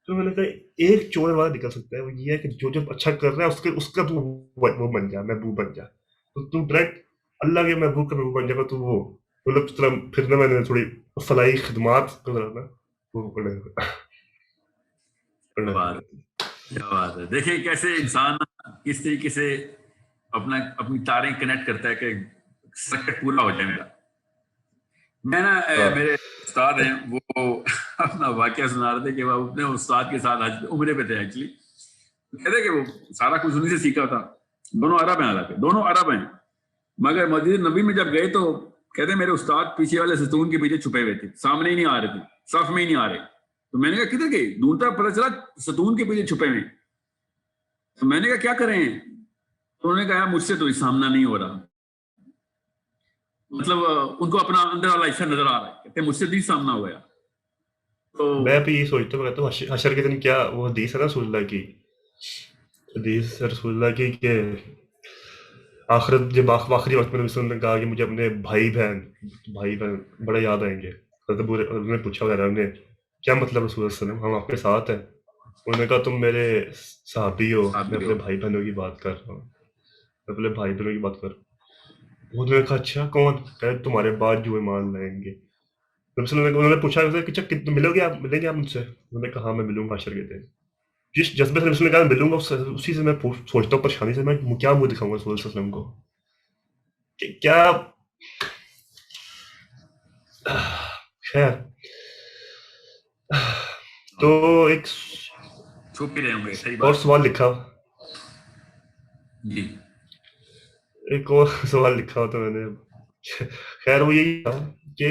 تو میں نے کہا ایک چور والا نکل سکتا ہے, وہ یہ ہے کہ جو جو اچھا کر رہا ہے اس کا تو وہ بن جا, محبوب بن جا. تو تم ڈائریکٹ اللہ کے محبوب کا محبوب بن جائے گا. تو وہ مطلب اس طرح پھر نہ میں نے تھوڑی فلاحی خدمات کو ذرا نا وہ پڑھنے. کیا بات ہے. دیکھیں کیسے انسان کس طریقے سے اپنی تاریں کنیکٹ کرتا ہے کہ سرکٹ پورا ہو جائے گا. میں نا میرے استاد ہیں وہ اپنا واقعہ سنا رہے تھے کہ وہ اپنے استاد کے ساتھ عمرے پہ تھے. ایکچولی کہتے کہ وہ سارا کچھ انہیں سے سیکھا تھا. دونوں عرب ہیں, حالانکہ دونوں عرب ہیں, مگر مسجد نبی میں جب گئے تو کہتے میرے استاد پیچھے والے ستون کے پیچھے چھپے ہوئے تھے, سامنے ہی نہیں آ رہے تھے, صف میں ہی نہیں آ رہے. تو میں نے کہا کدھر گئے؟ ڈھونڈتا پتہ چلا ستون کے پیچھے چھپے ہوئے. تو میں نے کہا کیا کریں؟ تو انہوں نے کہا مجھ سے تو سامنا نہیں ہو رہا. مطلب ان کو اپنا اندر والا حصہ نظر آ رہا ہے, کہتے مجھ سے بھی سامنا ہوا. تو میں بھی یہ سوچتا ہوں, کہتا ہوں حشر کے دن کیا وہ حدیث ہے نا رسول اللہ کی, حدیث رسول اللہ کی کہ آخرت جب آخری وقت میں رسول نے کہا کہ مجھے اپنے بھائی بہن بڑے یاد آئیں گے. انہوں نے پوچھا وغیرہ نے کیا مطلب رسول اللہ علیہ وسلم, ہم آپ کے ساتھ ہیں. انہوں نے کہا تم میرے صحابی ہو, میں اپنے بھائی بہنوں کی بات کر رہا ہوں, انہوں نے کہا اچھا کون؟ کہ تمہارے بعد جو ایمان لائیں گے. انہوں نے پوچھا کہ ملیں گے آپ مجھ سے؟ انہوں نے کہا ہاں میں ملوں گا حشر کے دن. جس جذبے سے رسول نے کہا ملوں گا, اسی سے میں سوچتا ہوں پریشانی سے, میں کیا منہ دکھاؤں گا رسول اللہ علیہ وسلم کو کہ کیا. خیر تو ایک چھپ ہی رہے ہوں گے. اور سوال لکھا جی, ایک اور سوال لکھا ہوا تھا میں نے. خیر وہ یہی تھا کہ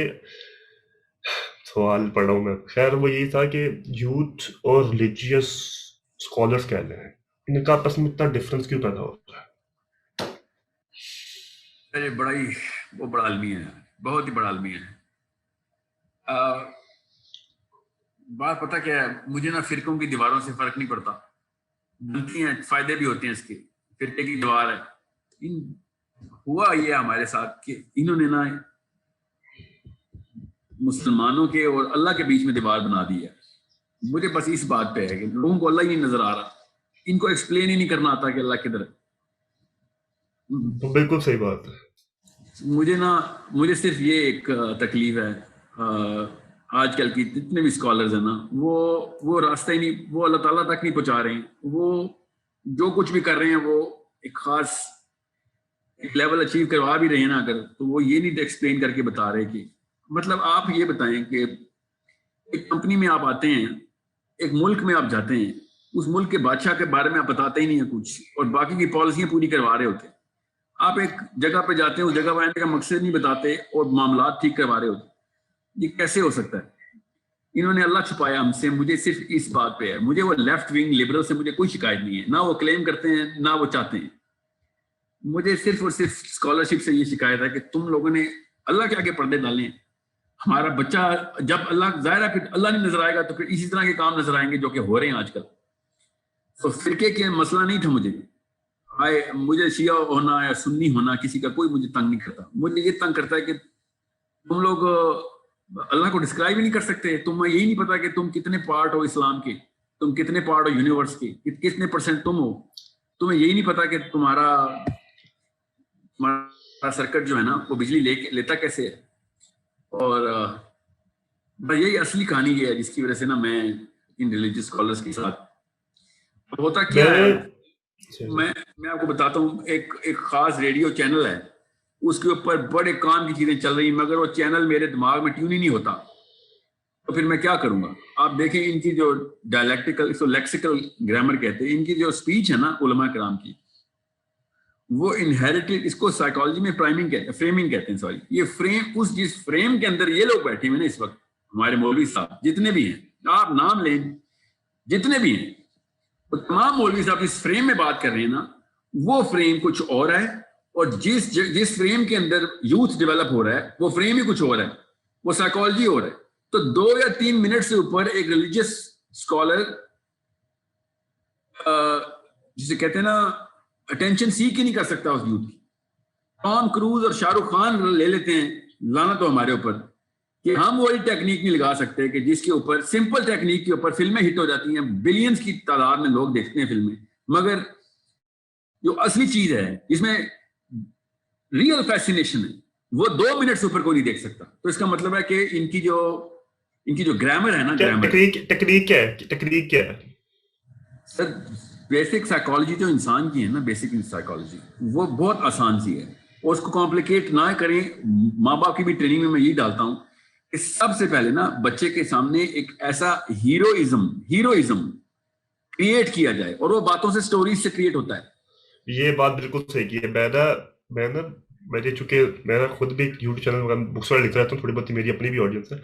سوال پڑھ رہا ہوں میں. خیر وہ یہی تھا کہ یوتھ اور ریلیجیس اسکالرس کہہ لیں, ان کا آپس میں اتنا ڈفرینس کیوں پیدا ہوتا ہے؟ وہ بڑا عالمی ہے, بہت ہی بڑا عالمی ہے. بات پتہ کیا ہے, مجھے نا فرقوں کی دیواروں سے فرق نہیں پڑتا. بنتی ہیں, فائدے بھی ہوتے ہیں اس کے. فرقے کی دیوار ہے, ہوا یہ ہمارے ساتھ کہ انہوں نے نا مسلمانوں کے اور اللہ کے بیچ میں دیوار بنا دی ہے. مجھے بس اس بات پہ ہے کہ لوگوں کو اللہ ہی نہیں نظر آ رہا, ان کو ایکسپلین ہی نہیں کرنا آتا کہ اللہ کدھر ہے. بالکل صحیح بات ہے. مجھے صرف یہ ایک تکلیف ہے, آج کل کی جتنے بھی اسکالرز ہیں نا وہ راستہ ہی نہیں, وہ اللہ تعالیٰ تک نہیں پہنچا رہے ہیں. وہ جو کچھ بھی کر رہے ہیں وہ ایک خاص ایک لیول اچیو کروا بھی رہے ہیں نا اگر, تو وہ یہ نہیں ایکسپلین کر کے بتا رہے کہ مطلب آپ یہ بتائیں کہ ایک کمپنی میں آپ آتے ہیں, ایک ملک میں آپ جاتے ہیں, اس ملک کے بادشاہ کے بارے میں آپ بتاتے ہی نہیں ہیں کچھ, اور باقی کی پالیسیاں پوری کروا رہے ہوتے ہیں. آپ ایک جگہ پہ جاتے ہیں, اس جگہ پہ آنے کا مقصد نہیں بتاتے اور معاملات ٹھیک کروا رہے ہوتے. یہ کیسے ہو سکتا ہے؟ انہوں نے اللہ چھپایا ہم سے. مجھے صرف اس بات پہ ہے, مجھے وہ لیفٹ ونگ لبرل سے مجھے کوئی شکایت نہیں ہے, نہ وہ کلیم کرتے ہیں نہ وہ چاہتے ہیں. مجھے صرف اور صرف اسکالرشپ سے یہ شکایت ہے کہ تم لوگوں نے اللہ کے آگے پردے ڈالے ہیں. ہمارا بچہ جب اللہ ظاہر ہے کہ اللہ نہیں نظر آئے گا تو پھر اسی طرح کے کام نظر آئیں گے جو کہ ہو رہے ہیں آج کل. تو فرقے کے مسئلہ نہیں تھا مجھے شیعہ ہونا یا سنی ہونا کسی کا کوئی مجھے تنگ نہیں کرتا. مجھے یہ تنگ کرتا ہے کہ تم لوگ اللہ کو ڈسکرائب ہی نہیں کر سکتے. تمہیں یہی نہیں پتا کہ تم کتنے پارٹ ہو اسلام کے, تم کتنے پارٹ ہو یونیورس کے, کتنے پرسنٹ تم ہو. تمہیں یہی نہیں پتا کہ تمہارا سرکٹ جو ہے نا وہ بجلی لیتا کیسے ہے. اور یہی اصلی کہانی یہ ہے جس کی وجہ سے نا میں ان ریلیجیس اسکالرس کے ساتھ ہوتا کیا ہے. میں آپ کو بتاتا ہوں, ایک خاص ریڈیو چینل ہے, اس کے اوپر بڑے کام کی چیزیں چل رہی ہیں, مگر وہ چینل میرے دماغ میں ٹیون ہی نہیں ہوتا. تو پھر میں کیا کروں گا؟ آپ دیکھیں ان کی جو ڈائلیکٹیکل لیکسیکل گرامر کہتے ہیں, ان کی جو اسپیچ ہے نا علماء کرام کی, وہ انہیریٹڈ, اس کو سائیکالوجی میں فریمنگ کہتے ہیں. سوری, یہ فریم, جس فریم کے اندر یہ لوگ بیٹھے ہوئے نا اس وقت, ہمارے مولوی صاحب جتنے بھی ہیں, آپ نام لیں جتنے بھی ہیں, وہ تمام مولوی صاحب اس فریم میں بات کر رہے ہیں نا, وہ فریم کچھ اور ہے, اور جس فریم کے اندر یوتھ ڈیولپ ہو رہا ہے وہ فریم ہی کچھ اور ہے, وہ سائیکالوجی اور ہے. تو 2 یا 3 منٹ سے اوپر ایک ریلیجیس اسکالر جسے کہتے ہیں نا اٹینشن سیک ہی نہیں کر سکتا اس یوتھ کی. ٹام کروز اور شاہ رخ خان لے لیتے ہیں لعنت ہو ہمارے اوپر کہ ہم وہی ٹیکنیک نہیں لگا سکتے کہ جس کے اوپر سمپل ٹیکنیک کے اوپر فلمیں ہٹ ہو جاتی ہیں, بلینز کی تعداد میں لوگ دیکھتے ہیں فلمیں, مگر جو اصلی چیز ہے جس میں ریئل فیسینیشن ہے وہ 2 منٹ سے اوپر کوئی نہیں دیکھ سکتا. تو اس کا مطلب ہے کہ ان کی جو گرامر ہے نا, گرامر ٹیکنیک کیا ہے سر, بیسک سائیکالوجی جو انسان کی ہے نا, بیسک سائیکالوجی وہ بہت آسان سی ہے, اور اس کو کمپلیکیٹ نہ کریں. ماں باپ کی بھی ٹریننگ میں یہی ڈالتا ہوں کہ سب سے پہلے نا بچے کے سامنے ایک ایسا ہیروئزم کریٹ کیا جائے, اور وہ باتوں سے سٹوریز سے کریٹ ہوتا ہے. یہ بات بالکل صحیح کی ہے. میں چونکہ میرا خود بھی یوٹیوب چینل بکس وغیرہ لکھ رہتا ہوں, تھوڑی بہت میری اپنی بھی آڈینس ہے,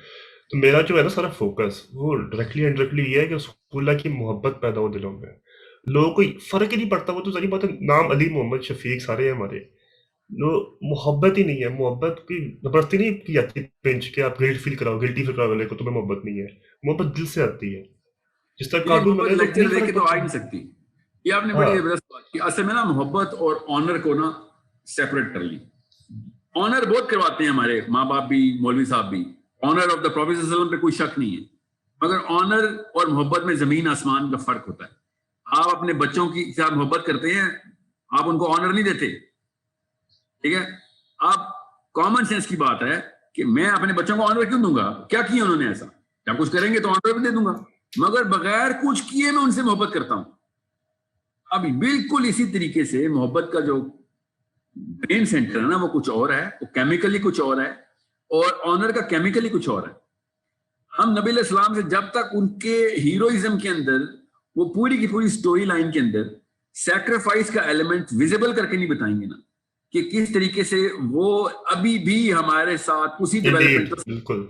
تو میرا جو ہے نا سارا فوکس وہ ڈائریکٹلی انڈائریکٹلی یہ ہے کہ رسول اللہ کی محبت پیدا ہو دلوں میں. لوگوں کو فرق ہی نہیں پڑتا, وہ تو ظاہر بات ہے نام علی محمد شفیق سارے ہیں ہمارے, محبت ہی نہیں ہے. محبت کی زبردستی نہیں کی جاتی پنچ کہ آپ گلٹی فیل کراؤ لے کو تمہیں محبت نہیں ہے. محبت دل سے آتی ہے. جس طرح کارٹون میں لیکچر دے کے تو آ ہی نہیں سکتی. یہ آپ نے بڑی زبردست بات کی. اصل میں نا محبت اور آنر کو نا سیپریٹ کر لی. آنر بہت کرواتے ہیں ہمارے ماں باپ بھی, مولوی صاحب بھی. آنر آف دا پروفیٹ صلی اللہ علیہ وسلم پہ کوئی شک نہیں ہے, مگر آنر اور محبت میں زمین آسمان کا فرق ہوتا ہے. آپ اپنے بچوں کی ساتھ محبت کرتے ہیں, آپ ان کو آنر نہیں دیتے, ٹھیک ہے. آپ کامن سینس کی بات ہے کہ میں اپنے بچوں کو آنر کیوں دوں گا, کیا کیا انہوں نے ایسا, جب کچھ کریں گے تو آنر بھی دے دوں گا, مگر بغیر کچھ کیے میں ان سے محبت کرتا ہوں. اب بالکل اسی طریقے سے محبت کا جو برین سینٹر ہے نا وہ کچھ اور ہے, وہ کیمیکلی کچھ اور ہے, اور آنر کا کیمیکلی کچھ اور ہے. ہم نبی علیہ السلام سے جب تک ان کے ہیروئزم کے اندر وہ پوری کی پوری سٹوری لائن کے اندر سیکریفائس کا ایلیمنٹ ویزیبل کر کے نہیں بتائیں گے نا کہ کس طریقے سے وہ ابھی بھی ہمارے ساتھ اسی ڈیولپمنٹ, بالکل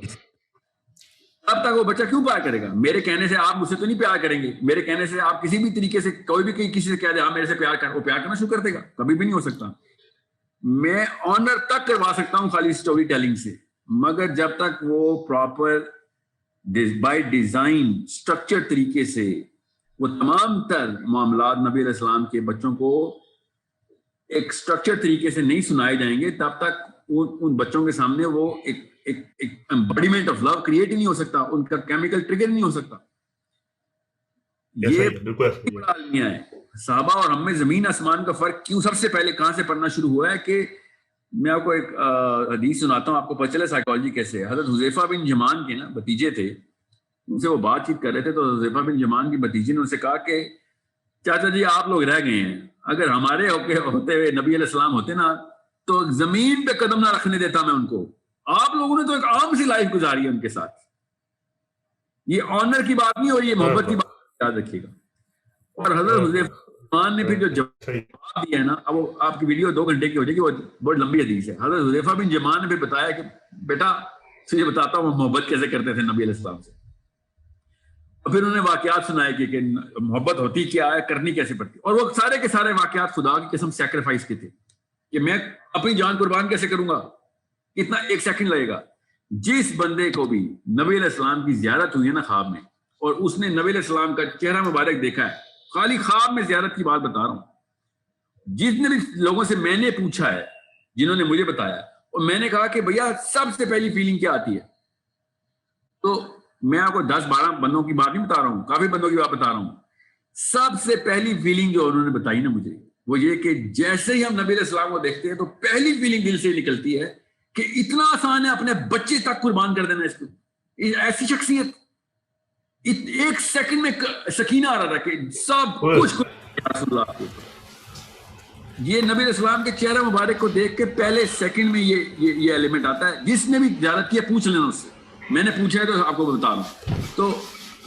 اب تک وہ بچہ کیوں پیار کرے گا؟ میرے کہنے سے آپ مجھ سے تو نہیں پیار کریں گے, میرے کہنے سے آپ کسی بھی طریقے سے کوئی بھی کسی سے کہہ دے ہاں میرے سے پیار کر, وہ پیار کرنا شروع کر دے گا؟ کبھی بھی نہیں ہو سکتا. میں آنر تک کروا سکتا ہوں خالی سٹوری ٹیلنگ سے, مگر جب تک وہ پراپر بائی ڈیزائن اسٹرکچر طریقے سے وہ تمام تر معاملات نبی علیہ السلام کے بچوں کو ایک اسٹرکچر طریقے سے نہیں سنائے جائیں گے, تب تک ان بچوں کے سامنے وہ ایک ایمبڈیمنٹ آف لو کریٹ ہی نہیں ہو سکتا, ان کا کیمیکل ٹریگر نہیں ہو سکتا. یہ بڑا المیہ ہے. صحابہ اور ہم میں زمین آسمان کا فرق کیوں سب سے پہلے کہاں سے پڑھنا شروع ہوا ہے کہ میں آپ کو ایک حدیث سناتا ہوں, آپ کو پتہ چلے سائیکالوجی کیسے ہے. حضرت حذیفہ بن یمان کے نا بھتیجے تھے, ان سے وہ بات چیت کر رہے تھے, تو حذیفہ بن یمان کی بھتیجے نے ان سے کہا کہ چاچا جی آپ لوگ رہ گئے ہیں, اگر ہمارے ہوتے ہوئے نبی علیہ السلام ہوتے نا تو زمین پہ قدم نہ رکھنے دیتا میں ان کو. آپ لوگوں نے تو ایک عام سی لائف گزاری ہے ان کے ساتھ. یہ آنر کی بات نہیں ہو رہی ہے, محبت کی بات یاد رکھیے گا. اور حضرت حذیفہ نے پھر جو جواب دیا ہے نا, اب وہ آپ کی ویڈیو 2 گھنٹے کی ہو جائے گی, وہ بہت لمبی حدیث ہے. حضرت حذیفہ بن یمان نے پھر بتایا کہ بیٹا تجھے بتاتا ہوں محبت کیسے کرتے تھے نبی علیہ السلام سے. اور پھر انہوں نے واقعات سنائے کہ محبت ہوتی کیا ہے, کرنی کیسے پڑتی, اور وہ سارے کے سارے واقعات خدا کی قسم سیکریفائس کے تھے کہ میں اپنی جان قربان کیسے کروں گا, اتنا 1 سیکنڈ لگے گا. جس بندے کو بھی نبی علیہ السلام کی زیارت ہوئی ہے نا خواب میں, اور اس نے نبی علیہ السلام کا چہرہ مبارک دیکھا ہے, خالی خواب میں زیارت کی بات بتا رہا ہوں, جتنے بھی لوگوں سے میں نے پوچھا ہے جنہوں نے مجھے بتایا, اور میں نے کہا کہ بھیا سب سے پہلی فیلنگ کیا آتی ہے, تو میں آپ کو 10-12 بندوں کی بات نہیں بتا رہا ہوں, کافی بندوں کی بات بتا رہا ہوں. سب سے پہلی فیلنگ جو انہوں نے بتائی نا مجھے, وہ یہ کہ جیسے ہی ہم نبی علیہ السلام کو دیکھتے ہیں تو پہلی فیلنگ دل سے نکلتی ہے کہ اتنا آسان ہے اپنے بچے تک قربان کر دینا اس کو. ایسی شخصیت 1 سیکنڈ میں سکینہ آ رہا تھا کہ سب کچھ رسول اللہ کے. یہ نبی علیہ السلام کے چہرہ مبارک کو دیکھ کے پہلے سیکنڈ میں یہ ایلیمنٹ آتا ہے. جس نے بھی زیارت کیا پوچھ لینا اس سے, میں نے پوچھا ہے تو آپ کو بتا رہا ہوں. تو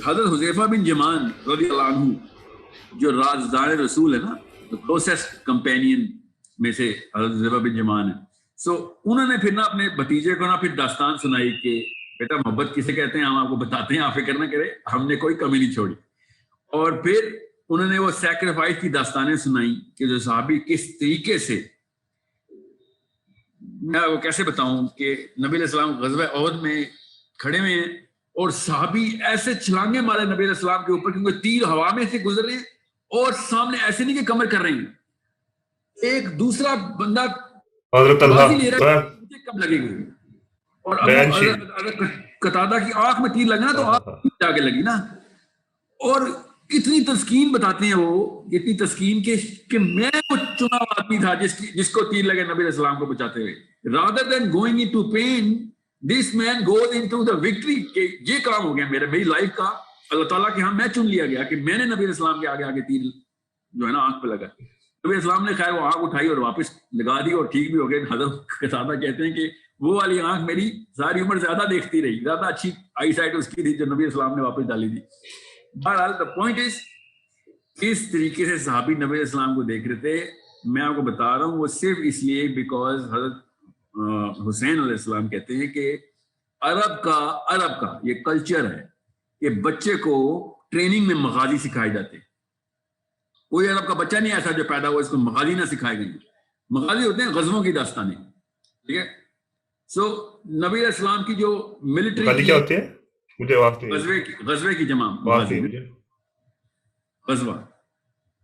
حضرت حذیفہ بن یمان رضی اللہ عنہ جو رازدار رسول ہے نا, کلوزسٹ کمپینین میں سے حضرت حذیفہ بن یمان ہے. سو انہوں نے پھر نا اپنے بھتیجے کو نا پھر داستان سنائی کہ بیٹا محبت کسے کہتے ہیں, ہم آپ کو بتاتے ہیں, آپ فکر نہ کرے, ہم نے کوئی کمی نہیں چھوڑی. اور پھر انہوں نے وہ سیکریفائس کی داستانیں سنائی کہ جو صحابی کس طریقے سے, میں وہ کیسے بتاؤں کہ نبی علیہ السلام غزوہ احد میں کھڑے ہوئے ہیں اور صحابی ایسے چھلانگے مارے نبی علیہ السلام کے اوپر کیونکہ تیر ہوا میں سے گزر رہے ہیں, اور سامنے ایسے نہیں کہ کمر کر رہے ہیں, ایک دوسرا بندہ حضرت کب لگے گی, اور اگر قتادہ کی آنکھ میں تیر لگنا تو آنکھ جا کے لگی نا. اور اتنی تسکین بتاتے ہیں وہ, اتنی تسکین کہ میں وہ چنا ہوا آدمی تھا جس کو تیر لگے نبی علیہ السلام کو بچاتے ہوئے. rather than going into pain, this man goes into the victory. کہ یہ کام ہو گیا میری لائف کا, اللہ تعالیٰ کے ہاں میں چن لیا گیا کہ میں نے نبی علیہ السلام کے آگے تیر جو ہے نا آنکھ پہ لگا. نبی علیہ السلام نے خیر وہ آنکھ اٹھائی اور واپس لگا دی اور ٹھیک بھی ہو گئے. حضرت قتادہ کہتے ہیں کہ وہ والی آنکھ میری ساری عمر زیادہ دیکھتی رہی, زیادہ اچھی آئی سائٹ اس کی تھی جو نبی علیہ السلام نے واپس ڈالی تھی. بہرحال دا پوائنٹ از کس طریقے سے صحابی نبی علیہ السلام کو دیکھ رہے تھے. میں آپ کو بتا رہا ہوں وہ صرف اس لیے بیکاز حضرت حسین علیہ السلام کہتے ہیں کہ عرب کا یہ کلچر ہے کہ بچے کو ٹریننگ میں مغازی سکھائے جاتے. کوئی عرب کا بچہ نہیں ایسا جو پیدا ہوا اس کو مغازی نہ سکھائے گئے. مغازی ہوتے ہیں غزووں کی داستانیں, ٹھیک ہے. سو نبی علیہ السلام کی جو ملٹری کیا ہوتی ہے مجھے غزوے کی جمع غزوہ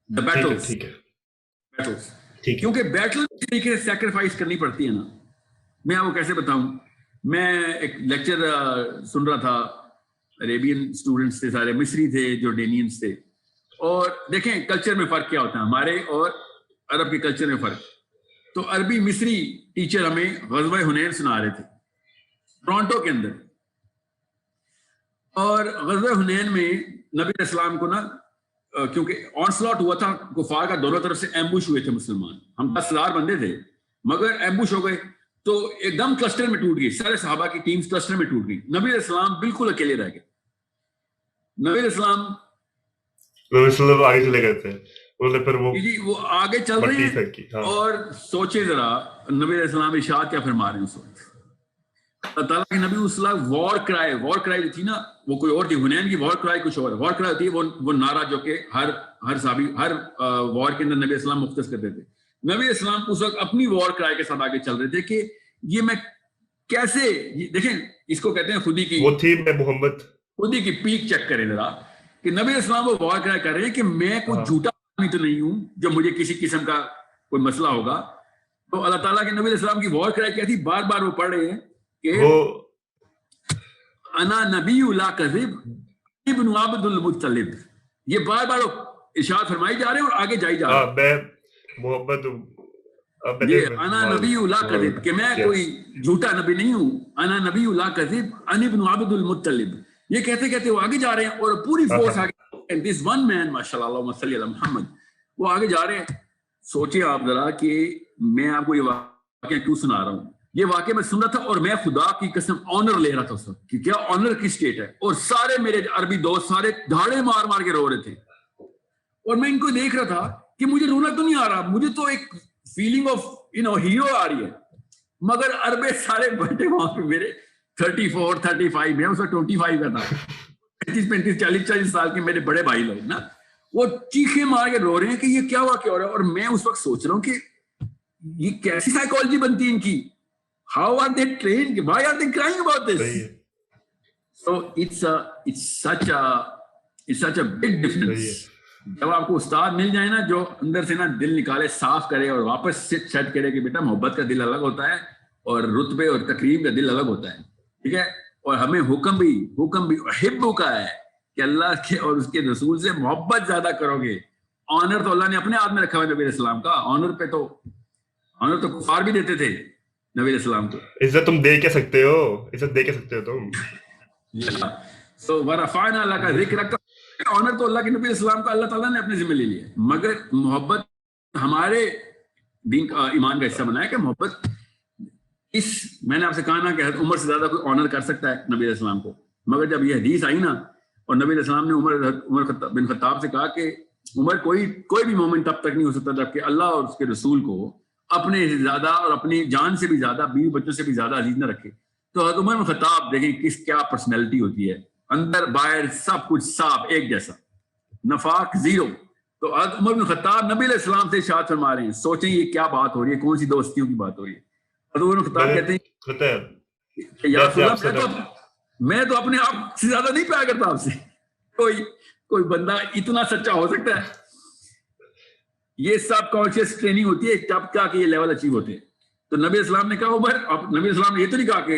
دا بیٹلز, کیونکہ بیٹل اس طریقے سے سیکریفائس کرنی پڑتی ہے نا. میں آپ کو کیسے بتاؤں, میں ایک لیکچر سن رہا تھا, عربین اسٹوڈنٹس تھے سارے, مصری تھے, جورڈینینس تھے. اور دیکھیں کلچر میں فرق کیا ہوتا ہے ہمارے اور عرب کے کلچر میں فرق. تو عربی مصری ٹیچر ہمیں غزوہ حنین سنا رہے تھے ٹورانٹو کے اندر. اور غزوہ حنین میں نبی علیہ السلام کو نا کیونکہ آنسلاٹ ہوا تھا کفار کا, دونوں طرف سے ایمبوش ہوئے تھے مسلمان, ہم 10,000 بندے تھے مگر ایمبوش ہو گئے تو ایک دم کلسٹر میں ٹوٹ گئی, سارے صحابہ کی ٹیمز کلسٹر میں ٹوٹ گئی. نبی علیہ السلام بالکل اکیلے رہ گئے. نبی علیہ السلام آگے چلے گئے تھے, وہ آگے چل رہے ہیں. اور سوچے ذرا نبی علیہ السلام ارشاد کیا فرما رہے ہیں اس وقت. اللہ تعالیٰ کے نبی اس وقت وار کرائی جو تھی نا وہ کوئی اور تھی. حنین کی وار کرائی کچھ اور ہے. وار کرائی ہوتی ہے وہ نعرہ جو کہ ہر صحابی ہر وار کے اندر نبی علیہ السلام مختص کرتے تھے. نبی علیہ السلام اس وقت اپنی وار کرائی کے ساتھ آگے چل رہے تھے کہ یہ میں کیسے, دیکھیں اس کو کہتے ہیں خودی کی, وہ تھی میں محمد خودی کی پیک چیک کریں ذرا کہ نبی علیہ السلام وہ وار کرائی کر رہے ہیں کہ میں کوئی جھوٹا آدمی تو نہیں ہوں جو مجھے کسی قسم کا کوئی مسئلہ ہوگا. تو اللہ تعالیٰ کے نبی علیہ السلام کی وار کرائی کیا تھی, بار بار وہ پڑھ رہے ہیں کہ انا نبی لا کذب ابن عبد المطلب. یہ بار بار ارشاد فرمائی جا رہے ہیں اور آگے جائی جا رہے ہیں محمد یہ انا نبی لا کذب کہ میں کوئی جھوٹا نبی نہیں ہوں. انا نبی لا کذب ان ابن عبد المطلب. یہ کہتے کہتے وہ آگے جا رہے ہیں اور پوری فورس آگے, and this one man ماشاءاللہ اللہم صلی علی محمد, وہ آگے جا رہے ہیں. سوچیں آپ ذرا کہ میں آپ کو یہ واقعہ کیوں سنا رہا ہوں. یہ واقعہ میں سن رہا تھا اور میں خدا کی قسم آنر لے رہا تھا اس وقت کہ کیا آنر کی اسٹیٹ ہے. اور سارے میرے عربی دوست سارے دھاڑے مار مار کے رو رہے تھے اور میں ان کو دیکھ رہا تھا کہ مجھے رونا تو نہیں آ رہا, مجھے تو ایک فیلنگ آف ہیرو آ رہی ہے. مگر عربے سارے بیٹھے وہاں پہ میرے 34 35 میں اس وقت 25 کا تھا, 35 40 سال کے میرے بڑے بھائی لوگ نا, وہ چیخے مار کے رو رہے ہیں کہ یہ کیا واقعہ ہو رہا ہے. اور میں اس وقت سوچ رہا ہوں کہ یہ کیسی سائیکالوجی بنتی ہے ان کی. How are they trained? Why are they crying about this? So it's such a big difference. جب آپ کو استاد مل جائے نا جو اندر سے نا دل نکالے, صاف کرے اور واپس سیٹ کرے کہ بیٹا محبت کا دل الگ ہوتا ہے اور رتبے اور تکریم کا دل الگ ہوتا ہے, ٹھیک ہے. اور ہمیں حکم بھی حب کا ہے کہ اللہ کے اور اس کے رسول سے محبت زیادہ کرو گے. آنر تو اللہ نے اپنے ہاتھ میں رکھا ہوا نبی علیہ السلام کا. آنر تو کفار بھی دیتے تھے نبی علیہ السلام کو. عزت تم دے کے سکتے ہو تم. سو ورفعنا لک ذکرک, آنر تو اللہ کے نبی علیہ السلام کا اللہ تعالیٰ نے اپنے ذمہ لے لیا. مگر محبت ہمارے دین کا ایمان کا حصہ بنایا کہ محبت میں نے آپ سے کہا نا کہ عمر سے زیادہ کوئی آنر کر سکتا ہے نبی علیہ السلام کو. مگر جب یہ حدیث آئی نا اور نبی علیہ السلام نے عمر بن خطاب سے کہا کہ عمر کوئی بھی مومنٹ تب تک نہیں ہو سکتا جب کہ اللہ اور اس کے رسول کو اپنے سے زیادہ اور اپنی جان سے بھی زیادہ, بیوی بچوں سے بھی زیادہ عزیز نہ رکھے. تو حضرت عمر بن خطاب دیکھیں کیا پرسنالٹی ہوتی ہے, اندر باہر سب کچھ صاف ایک جیسا, نفاق زیرو. تو حضرت عمر بن خطاب نبی علیہ السلام سے ارشاد فرما رہے ہیں. سوچیں یہ کیا بات ہو رہی ہے, کون سی دوستیوں کی بات ہو رہی ہے. حضرت عمر بن خطاب کہتے ہیں یا رسول اللہ میں تو اپنے آپ سے زیادہ نہیں پیار کرتا آپ سے. کوئی بندہ اتنا سچا ہو سکتا ہے؟ یہ سب کانشیس ٹریننگ ہوتی ہے تب کیا کہ یہ لیول اچیو ہوتے ہیں. تو نبی اسلام نے کہا عمر, نبی اسلام نے یہ تو نہیں کہا کہ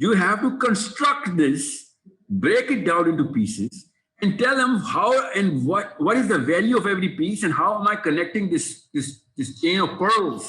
You have to construct this, break it down into pieces and tell them how and what is the value of every piece and how am I connecting this chain of pearls.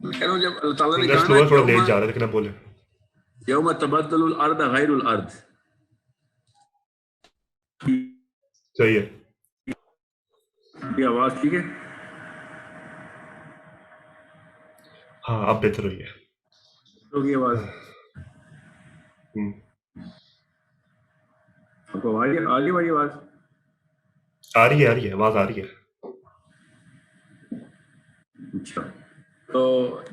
کہہ رہا ہوں جب اللہ تعالیٰ نے تھوڑا کہا تھوڑا late جا رہا ہے لیکن آپ بولے. یوم تبدل الارض غیر الارض. صحیح ہے. یہ آواز ٹھیک ہے؟ ہاں اب بہتر ہوئی ہے. ہوگی آواز. آپ کو آ رہی ہے آواز؟ آ رہی ہے آواز آ رہی ہے. اچھا. تو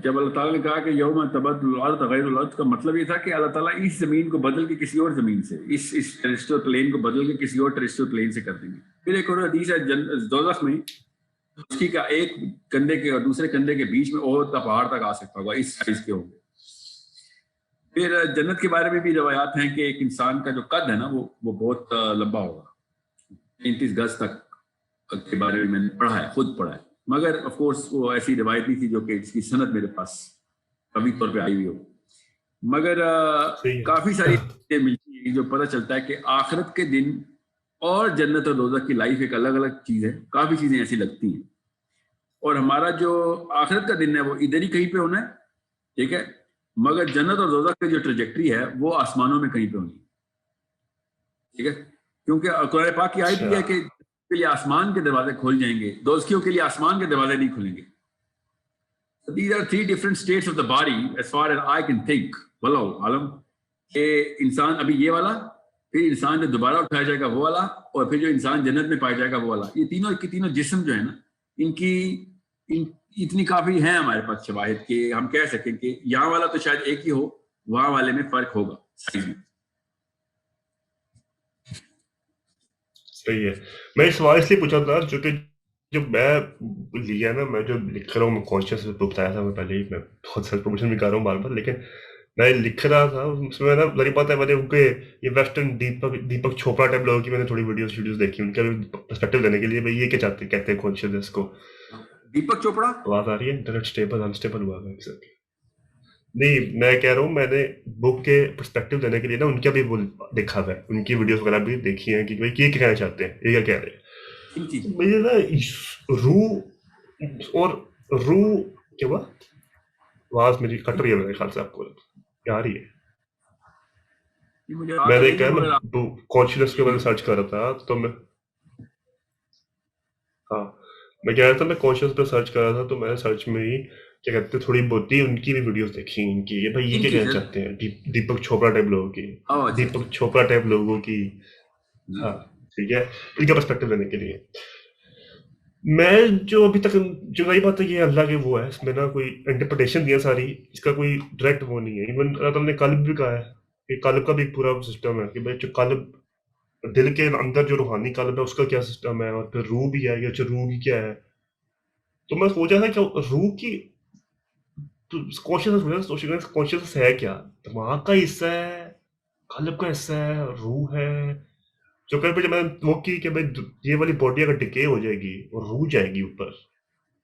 جب اللہ تعالیٰ نے کہا کہ یوم تبدل الارض غیر الارض کا مطلب یہ تھا کہ اللہ تعالیٰ اس زمین کو بدل کے کسی اور زمین سے, اس ٹیریسٹریل پلین کو بدل کے کسی اور ٹیریسٹریل پلین سے کر دیں گے. پھر ایک اور حدیث ہے دوزخ میں, اس کی کا ایک کندھے کے اور دوسرے کندھے کے بیچ میں احد کا پہاڑ تک آ سکتا ہوگا, اس سائز کے ہوں گے. پھر جنت کے بارے میں بھی روایات ہیں کہ ایک انسان کا جو قد ہے نا وہ بہت لمبا ہوگا, 33 گز تک کے بارے میں نے پڑھا ہے, خود پڑھا ہے, مگر آف کورس وہ ایسی روایت نہیں تھی جو کہ اس کی سند میرے پاس کبھی طور پہ آئی ہوئی ہو. مگر کافی ساری چیزیں ملتی ہیں جو پتہ چلتا ہے کہ آخرت کے دن اور جنت اور دوزخ کی لائف ایک الگ الگ چیز ہے. کافی چیزیں ایسی لگتی ہیں, اور ہمارا جو آخرت کا دن ہے وہ ادھر ہی کہیں پہ ہونا ہے, ٹھیک ہے, مگر جنت اور دوزخ کی جو ٹریجیکٹری ہے وہ آسمانوں میں کہیں پہ ہونی ہے, ٹھیک ہے, کیونکہ قرآن پاک کی آیت بھی ہے کہ کے لیے آسمان کے دروازے کھول جائیں گے, دوزخیوں کے لیے آسمان کے دروازے نہیں کھلیں گے. These are 3 different states of the body as far as I can think. واللہ عالم کہ انسان ابھی یہ والا, پھر انسان جو دوبارہ اٹھایا جائے گا وہ والا, اور پھر جو انسان جنت میں پایا جائے گا وہ والا. یہ تینوں کی تینوں جسم جو ہے نا, ان کی اتنی کافی ہیں ہمارے پاس شواہد کہ ہم کہہ سکیں کہ یہاں والا تو شاید ایک ہی ہو, وہاں والے میں فرق ہوگا سائز میں. صحیح ہے. میں سوال اس لیے پوچھا تھا جو کہ جب میں لیا نا, میں جو لکھ رہا ہوں, میں کانشیس بتایا تھا میں پہلے ہی, میں بہت سیلف پروموشن بھی کر رہا ہوں بار بار, لیکن میں لکھ رہا تھا اس میں نا ذری بات ہے, میں نے ان کے یہ ویسٹرن دیپک چوپڑا ٹائپ لوگوں کی میں نے تھوڑی ویڈیوز دیکھی, ان کا پرسپیکٹیو دینے کے لیے بھائی یہ کیا کہتے ہیں کانشیسنس کو. دیپک چوپڑا آواز آ رہی ہے, انٹرنیٹ اسٹیبل انسٹیبل ہوا ہے نہیں, میں کہہ رہا ہوں میں نے بک کے پرسپیکٹیو دینے کے لیے نا ان کا بھی وہ دیکھا ہوا ہے, ان کی ویڈیوز وغیرہ بھی دیکھی ہیں کہ بھائی یہ کیا کہنا چاہتے ہیں, یہ کیا کہہ رہے ہیں. مجھے نا روح کیا ہوا, آواز میری کٹ رہی ہے میرے خیال سے, آپ کو کیا آ رہی ہے؟ میں نے کہا میں کانشیسنس کے بارے میں سرچ کر رہا تھا, تو میں میں کہہ رہا تھا میں کانشیس پہ سرچ کر رہا تھا, تو میں نے سرچ میں ہی کیا کہتے ہیں تھوڑی بہت ہی ان کی بھی ویڈیوز دیکھی, ان کی یہ بھائی یہ کیا کہنا چاہتے ہیں دیپک چوپڑا ٹائپ لوگوں کی, دیپک چوپڑا ٹائپ لوگوں کی. ہاں ٹھیک ہے, ان کا پرسپیکٹیو لینے کے لیے میں جو ابھی تک جو نئی بات ہے یہ اللہ کے وہ ہے, اس میں نا کوئی انٹرپریٹیشن دیا ساری, اس کا کوئی ڈائریکٹ وہ نہیں ہے. ایون اللہ تعالیٰ نے قلب بھی کہا ہے کہ قلب کا بھی پورا سسٹم ہے کہ بھائی جو قلب دل کے اندر جو روحانی قلب ہے اس کا کیا سسٹم ہے, اور پھر روح بھی ہے, یا روح کی کیا ہے. تو میں سوچا تھا کہ روح کی کانشیسنس ہے کیا, دماغ کا حصہ ہے, قلب کا حصہ ہے, روح ہے. جو کہ جب میں نے وہ کی کہ بھائی یہ والی باڈی اگر ڈکے ہو جائے گی اور روح جائے گی اوپر,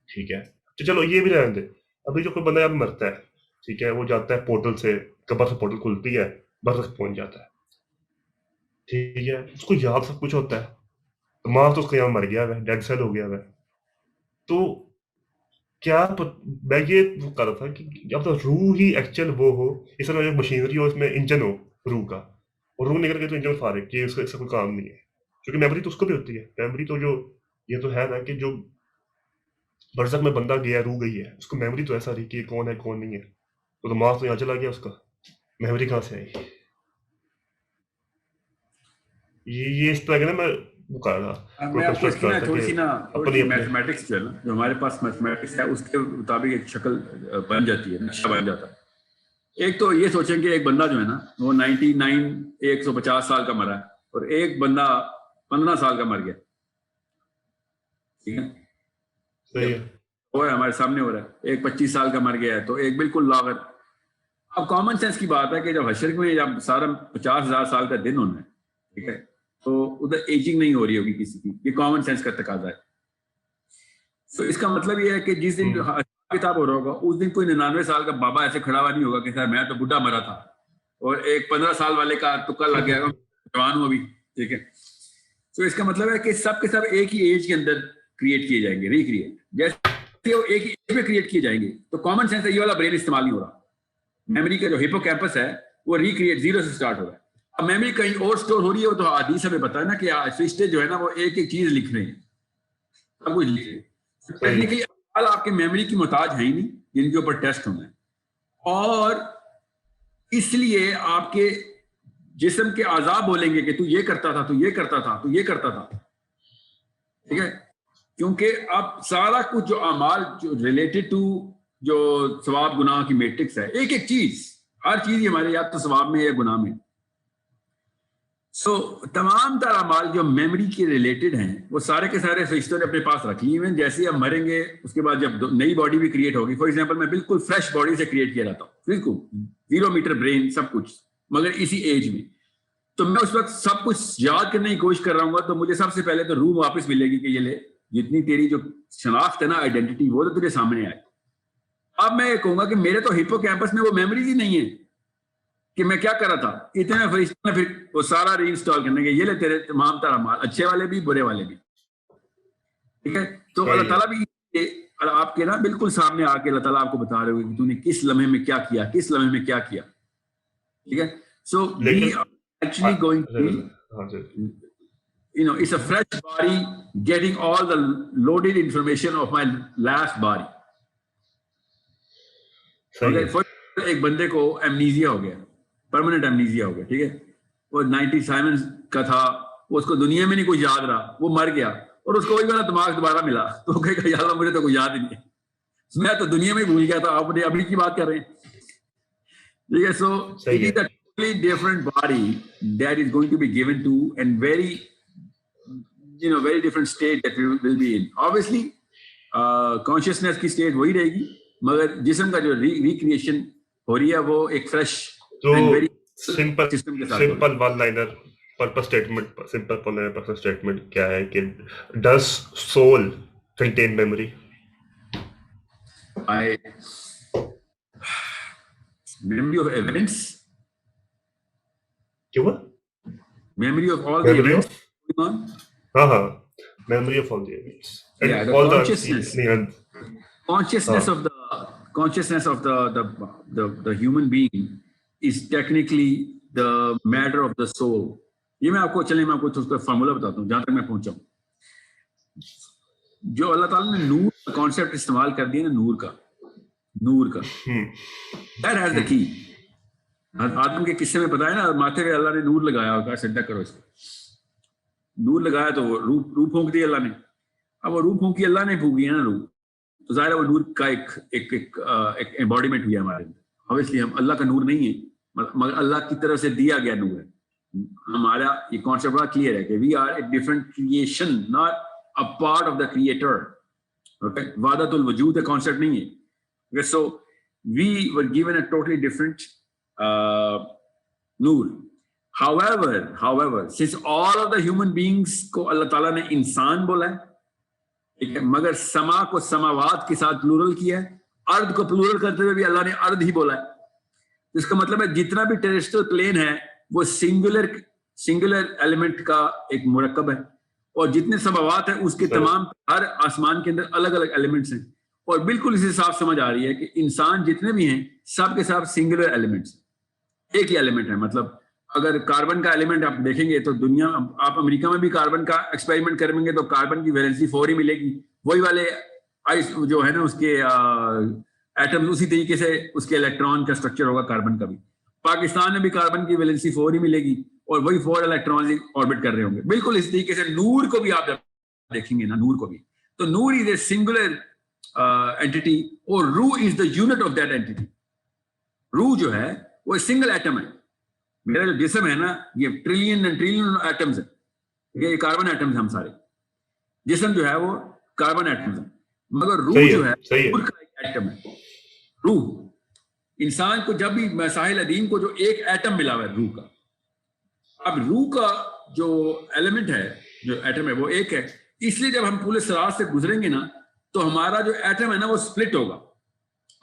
ٹھیک ہے, تو چلو یہ بھی رہنے دے. ابھی جو کوئی بندہ یہاں مرتا ہے, ٹھیک ہے, وہ جاتا ہے پورٹل سے, قبر سے پورٹل کھلتی ہے, برزخ پہنچ جاتا ہے, ٹھیک ہے, اس کو یاد سب کچھ ہوتا ہے, دماغ تو اس کا یہاں مر گیا ہے, ڈیڈ سیل ہو گیا ہے. تو کیا میں یہ کر رہا تھا کہ جب تو روح ہی ایکچوئل وہ ہو, اس طرح ایک مشینری ہو, اس میں انجن ہو روح کا, اور روح نکل کے تو انجن فارغ کہ اس کا کوئی کام نہیں ہے, کیونکہ میموری تو اس کو بھی ہوتی ہے. میموری تو جو یہ تو ہے نا کہ جو برزخ میں بندہ گیا, روح گئی ہے, اس کو میموری تو ایسا رہی کہ کون ہے کون نہیں ہے, تو دماغ تو یہاں چلا گیا, اس کا میموری کہاں سے آئی. یہ اس طرح کے نا میں وہ کر رہا تھا تھوڑی سی نا میتھمیٹکس جو ہے نا, جو ہمارے پاس میتھمیٹکس ہے اس کے مطابق ایک شکل بن جاتی ہے, نقشہ بن جاتا ہے. ایک تو یہ سوچیں کہ ایک بندہ جو ہے نا وہ 150 سال کا مرا ہے, اور ایک بندہ 15 سال کا مر گیا, ٹھیک ہے, صحیح ہے, وہ ہمارے سامنے ہو رہا ہے. ایک 25 سال کا مر گیا ہے, تو ایک بالکل لاغر. اب کامن سینس کی بات ہے کہ جب حشر میں جب سارا 50,000 سال کا دن ہونا ہے, ٹھیک ہے, تو ادھر ایجنگ نہیں ہو رہی ہوگی کسی کی, یہ کامن سینس کا تقاضا ہے. تو اس کا مطلب یہ ہے کہ جس دن کتاب ہو رہا ہوگا اس دن کوئی 99 سال کا بابا ایسے کھڑا ہوا نہیں ہوگا کہ سر میں تو بڈھا مرا تھا, اور ایک 15 سال والے کا تکا لگ گیا جوان ہوں ابھی, ٹھیک ہے. تو اس کا مطلب ہے کہ سب کے سب ایک ہی ایج کے اندر کریٹ کیے جائیں گے, ریکریٹ. جیسے ایک ایج میں کریٹ کیے جائیں گے تو کامن سینس ہے یہ والا برین استعمال نہیں ہو رہا. میموری کا جو ہپو کیمپس ہے وہ ریکریٹ زیرو سے سٹارٹ ہو رہا ہے. اب میموری کہیں اور اسٹور ہو رہی ہے وہ تو حدیث ہمیں پتا ہے نا کہ فرشتے جو ہے نا وہ ایک ایک چیز لکھ رہے ہیں, سب کچھ لکھ رہے ہیں. ٹیکنیکلی آپ کے میموری کی محتاج ہیں ہی نہیں جن کے اوپر ٹیسٹ ہونا ہے, اور اس لیے آپ کے جسم کے اعضاء بولیں گے کہ تو یہ کرتا تھا, تو یہ کرتا تھا, تو یہ کرتا تھا, ٹھیک ہے, کیونکہ اب سارا کچھ جو اعمال جو ریلیٹڈ ٹو جو ثواب گناہ کی میٹرکس ہے, ایک ایک چیز, ہر چیز ہمارے یا تو ثواب میں یا گناہ میں. سو تمام تر اعمال جو میموری کے ریلیٹڈ ہیں وہ سارے کے سارے فرشتوں نے اپنے پاس رکھ لیے ہیں. جیسے ہم مریں گے اس کے بعد جب نئی باڈی بھی کریٹ ہوگی, فار ایگزامپل میں بالکل فریش باڈی سے کریٹ کیا جاتا ہوں, بالکل 0 میٹر برین سب کچھ, مگر اسی ایج میں, تو میں اس وقت سب کچھ یاد کرنے کی کوشش کر رہا ہوں گا, تو مجھے سب سے پہلے تو روح واپس ملے گی کہ یہ لے, جتنی تیری جو شناخت ہے نا, آئیڈینٹی, وہ تو تیرے سامنے آئے. اب میں یہ کہوں گا کہ میرے تو ہپو کیمپس میں وہ میموریز ہی نہیں ہے کہ میں کیا کر رہا تھا. اتنے فرشتوں نے پھر وہ سارا ری انسٹال کرنے کے یہ لے تیرے تمام تر اعمال, اچھے والے بھی برے والے بھی, ٹھیک ہے. تو اللہ تعالیٰ بھی آپ کے نا بالکل سامنے آ کے اللہ تعالیٰ آپ کو بتا رہے ہوئے کہ تو نے کس لمحے میں کیا کیا, کس لمحے میں کیا کیا, ٹھیک ہے. So we are actually going to, you know, it's a fresh body getting all the loaded information of my last body. Okay, for ایک بندے کو ایمنیزیا ہو گیا, پرماننٹ ایمنیزیا ہو گیا, ٹھیک ہے, وہ 90 سائمن کا تھا, وہ اس کو دنیا میں نہیں کچھ یاد رہا, وہ مر گیا, اور اس کو وہی والا دماغ دوبارہ ملا, تو وہ کہے گا یا اللہ مجھے تو کوئی یاد ہی نہیں ہے, میں تو دنیا میں بھول گیا تھا, آپ نے ابھی کی بات کر رہے ہیں, ٹھیک ہے. سو it is a totally different body that is going to be given to, and very very different state that we will be in. Obviously consciousness کی state وہی رہے گی, مگر جسم کا جو ریکریشن ہو رہی ہے وہ ایک fresh and very simple one liner purpose statement, simple one liner purpose statement کیا ہے کہ does soul contain memory? memory of evidence, کیا ہوا؟ memory of all the events going on. Memory of all the events. Yeah, the consciousness of the human being is technically the matter of the soul. یہ میں آپ کو چلیں, میں آپ کو اس کا فارمولا بتاتا ہوں جہاں تک میں پہنچا ہوں. جو اللہ تعالیٰ نے نور کا کانسیپٹ استعمال کر دیا نا, نور کا that has the key. آدم کے قصے میں بتایا نا, ماتھے پہ اللہ نے نور لگایا ہوگا, سجدہ کرو اس کو, نور لگایا تو وہ روح پھونک دی اللہ نے. اب وہ روح پھونکی اللہ نے پھونکی ہے نا روح, تو ظاہر ہے وہ نور کا ایک ایمبوڈیمنٹ ہوئی ہے ہمارے اندر. obviously ہم اللہ کا نور نہیں ہے, مگر اللہ کی طرف سے دیا گیا نور ہے. ہمارا یہ کانسیپٹ بڑا کلیئر ہے کہ we are a different creation, not a part of the creator. وحدت الوجود کا کانسیپٹ نہیں ہے. So we were given a totally different نور. However, since all of the human beings کو اللہ تعالیٰ نے انسان بولا ہے, مگر سما کو سماوات کے ساتھ پلورل کیا ہے, ارض کو پلورل کرتے ہوئے بھی اللہ نے ارض ہی بولا ہے. اس کا مطلب ہے جتنا بھی ٹیریسٹرل پلین ہے وہ سنگولر ایلیمنٹ کا ایک مرکب ہے, اور جتنے سماوات ہیں اس کے تمام ہر آسمان کے اندر الگ الگ ایلیمنٹس ہیں. اور بالکل اسے صاف سمجھ آ رہی ہے کہ انسان جتنے بھی ہیں سب کے ساتھ سنگولر ایلیمنٹس, ایک ہی ایلیمنٹ ہے. مطلب اگر کاربن کا ایلیمنٹ آپ دیکھیں گے تو دنیا, آپ امریکہ میں بھی کاربن کا ایکسپیریمنٹ کریں گے تو کاربن کی ویلنسی 4 ہی ملے گی, وہی والے جو ہے نا اس کے ایٹم, اسی طریقے سے اس کے الیکٹران کا اسٹرکچر ہوگا کاربن کا بھی. پاکستان میں بھی کاربن کی ویلنسی 4 ہی ملے گی, اور وہی 4 الیکٹران آربٹ کر رہے ہوں گے. بالکل اس طریقے سے نور کو بھی آپ دیکھیں گے نا, نور کو بھی, تو نور از اے سنگولر اینٹی, اور روح is the unit of that entity. روح جو ہے وہ سنگل ایٹم ہے. میرا جو جسم ہے نا یہ ٹریلین ایٹمز ہے, یہ کاربن ایٹمز ہم سارے. جسم جو ہے وہ کاربن ایٹمز ہے, مگر روح جو ہے نور کا ایک ایٹم ہے. روح انسان کو جب بھی مسائل ادیم کو جو ایک ایٹم ملا ہوا ہے روح کا, اب روح کا جو ایلیمنٹ ہے, جو ایٹم ہے وہ ایک ہے. اس لیے جب ہم پورے سراج سے گزریں گے نا تو ہمارا جو ایٹم ہے نا وہ سپلٹ ہوگا.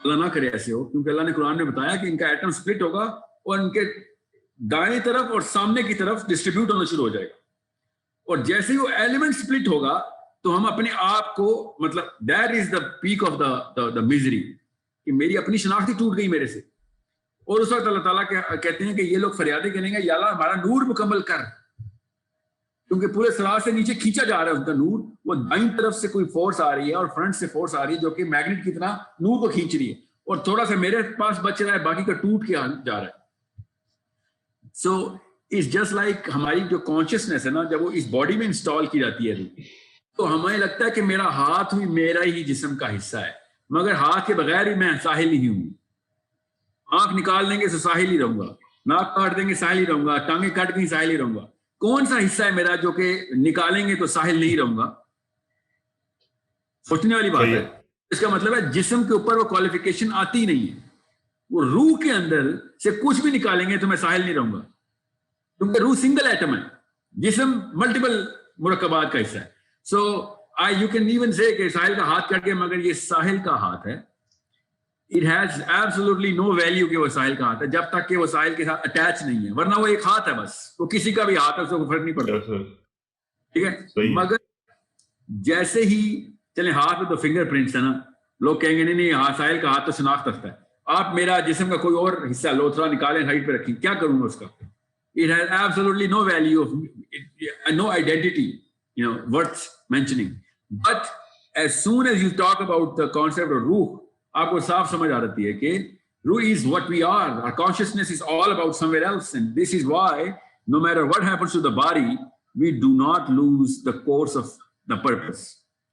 اللہ نہ کرے ایسے ہو, کیونکہ اللہ نے قرآن میں بتایا کہ ان کا ایٹم سپلٹ ہوگا اور ان کے دائیں طرف اور سامنے کی طرف ڈسٹریبیوٹ ہونا شروع ہو جائے گا. اور جیسے ہی وہ ایلیمنٹ سپلٹ ہوگا تو ہم اپنے آپ کو مطلب that is the peak of the میزری کہ میری اپنی شناخت ہی ٹوٹ گئی میرے سے. اور اس وقت اللہ تعالیٰ کہتے ہیں کہ یہ لوگ فریادیں کریں گے یا اللہ ہمارا نور مکمل کر, کیونکہ پورے صراط سے نیچے کھینچا جا رہا ہے ان کا نور. وہ دائیں طرف سے کوئی فورس آ رہی ہے اور فرنٹ سے فورس آ رہی ہے جو کہ میگنیٹ کی طرح نور کو کھینچ رہی ہے, اور تھوڑا سا میرے پاس بچ رہا ہے, باقی کا ٹوٹ کے جا رہا ہے. سو اٹس جسٹ لائک ہماری جو کانشیسنیس ہے نا, جب وہ اس باڈی میں انسٹال کی جاتی ہے تو ہمیں لگتا ہے کہ میرا ہاتھ بھی میرا ہی جسم کا حصہ ہے, مگر ہاتھ کے بغیر ہی میں ساحل ہی ہوں. آنکھ نکال دیں گے تو ساحل ہی رہوں گا, ناک کاٹ دیں گے ساحل ہی رہوں گا, ٹانگیں کاٹ دیں گے ساحل ہی رہوں گا. کون سا حصہ ہے میرا جو کہ نکالیں گے تو ساحل نہیں رہوں گا؟ سوچنے والی بات ہے. اس کا مطلب ہے جسم کے اوپر وہ کوالیفیکیشن آتی نہیں ہے. وہ روح کے اندر سے کچھ بھی نکالیں گے تو میں ساحل نہیں رہوں گا, کیونکہ روح سنگل ایٹم ہے, جسم ملٹیپل مرکبات کا حصہ ہے. سو یو کین ایون سے کہ ساحل کا ہاتھ کٹ گیا, مگر یہ ساحل کا ہاتھ ہے. It has absolutely no value کہ وہ ساحل کا ہاتھ ہے جب تک کہ وہ ساحل کے ساتھ اٹیچ نہیں ہے, ورنہ وہ ایک ہاتھ ہے بس, وہ کسی کا بھی ہاتھ ہے, اس کو فرق نہیں پڑتا. ٹھیک ہے, مگر جیسے ہی چلیں ہاتھ میں تو فنگر پرنٹس ہے نا, لوگ کہیں گے نہیں ہاں ساحل کا ہاتھ تو شناخت رکھتا ہے. آپ میرا جسم کا کوئی اور حصہ لو, تھوڑا نکالیں ہائٹ پہ رکھیں, کیا کروں گا اس کا؟ It has absolutely no value of no identity, worth mentioning. But as soon as you talk about the concept of ruh, آپ کو صاف سمجھ آ رہتی ہے کہ روح is what we are. Our consciousness is all about somewhere else, and this is why no matter what happens to the body, we do not lose the course of the purpose.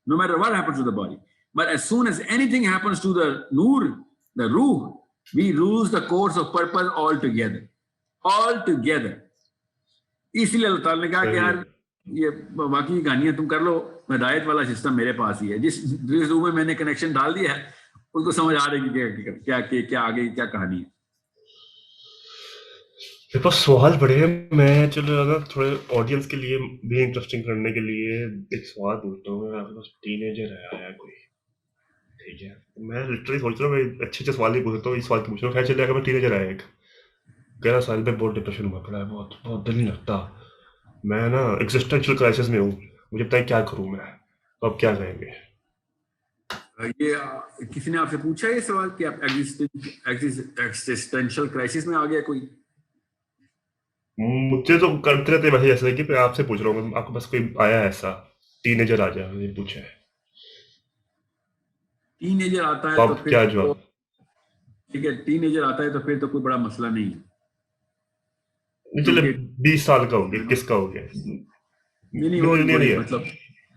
No matter what happens to the body. But as soon as anything happens to the nur, the ruh, we lose the course of purpose altogether. Altogether. اس لیے اللہ تعالیٰ نے کہا کہ یار یہ واقعی کہانی ہے, تم کر لو, ہدایت والا سسٹم میرے پاس ہی ہے. جس روح میں میں نے کنیکشن ڈال دیا ہے اس کو سمجھ آ رہی ہے کہ کیا آگے کیا کہانی ہے. میرے پاس سوال پڑے ہیں, میں چلو اگر تھوڑے آڈینس کے لیے بھی انٹرسٹنگ کرنے کے لیے ایک سوال پوچھتا ہوں. آپ کے پاس ٹین ایجر ہے کوئی, ٹھیک ہے, میں لٹرلی سوچ رہا ہوں میں اچھے سوال نہیں پوچھ سکتا ہوں, اس سوال پوچھ رہا ہوں. خیر چلے اگر میں ٹین ایجر آیا ایک 11 سال پہ بہت ڈپریشن ہوا پڑا ہے, بہت دل نہیں لگتا, میں نا ایگزسٹینشیل کرائسس میں ہوں, مجھے بتائیں کیا کروں میں, تو آپ کیا کہیں گے؟ یہ کسی نے آپ سے پوچھا یہ سوال کہ آپ ایگزسٹینشیل کرائسس میں آ گیا کوئی؟ مجھے تو کرتے رہتے ویسے ایسا ہے کہ میں آپ سے پوچھ رہا ہوں, آپ کے پاس کوئی آیا ایسا ٹین ایجر آ جائے مجھے پوچھا ہے, ٹین ایجر آتا ہے تو کیا جواب؟ ٹھیک ہے, ٹین ایجر آتا ہے تو پھر تو کوئی بڑا مسئلہ نہیں ہے. چلے 20 سال کا ہو گیا, کس کا ہو گیا, نہیں مطلب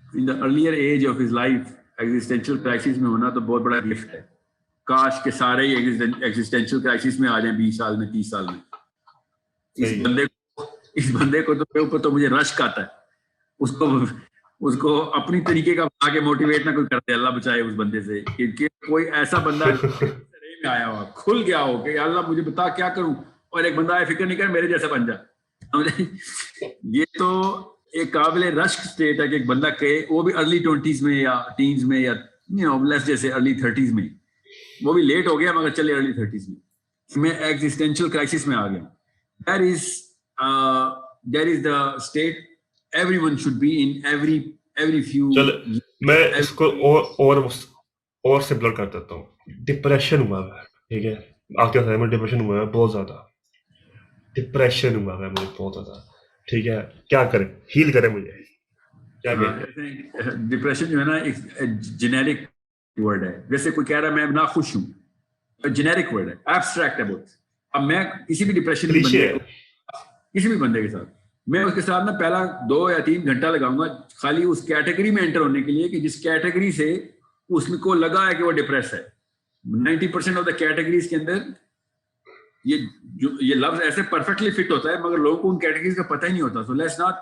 in the earlier age of his life existential crisis میں ہونا تو بہت بڑا گفٹ ہے. کاش کے سارے ہی ایگزسٹینشیل کرائسس میں آ جائیں 20 سال میں 30 سال میں. اس بندے کو تو اوپر تو مجھے رشک آتا ہے, اس کو اپنی طریقے کا بنا کے موٹیویٹ نہ کوئی کرتے, اللہ بچائے اس بندے سے کہ کوئی ایسا بندہ میں آیا ہوا کھل گیا ہو کہ اللہ مجھے بتا کیا کروں, اور ایک بندہ فکر نہیں کر میرے جیسا بن جا. یہ تو ایک قابل رشک اسٹیٹ ہے کہ ایک بندہ کہے, وہ بھی ارلی 20s میں یا ٹینز میں یا لیس جیسے ارلی 30s میں, وہ بھی لیٹ ہو گیا مگر چلے ارلی 30s میں ایگزسٹینشیل کرائسس میں آ گیا. That is the state everyone should be in every few. چل میں اس کو اور سمپلر کر دیتا ہوں. ڈپریشن ہوا ہے, ٹھیک ہے, آپ کیا میں ڈپریشن ہوا ہے, بہت زیادہ ڈپریشن ہوا ہے مجھے, بہت زیادہ, ٹھیک ہے, کیا کریں, ہیل کریں مجھے, کیا کریں؟ ڈپریشن جو ہے نا ایک جینیرک ورڈ ہے, جیسے کوئی کہہ رہا ہے میں ناخوش ہوں, جینیرک ورڈ ہے, ایبسٹریکٹ ہے بہت. اب میں کسی بھی ڈپریشن کسی بھی بندے کے ساتھ میں اس کے ساتھ نا پہلا 2 یا 3 گھنٹہ لگاؤں گا خالی اس کیٹیگری میں انٹر ہونے کے لیے کہ جس کیٹیگری سے اس میں کو لگا ہے کہ وہ ڈپریس ہے. 90% آف دا کیٹیگریز کے اندر یہ لفظ ایسے پرفیکٹلی فٹ ہوتا ہے, مگر لوگوں کو ان کیٹیگریز کا پتہ ہی نہیں ہوتا. So let's not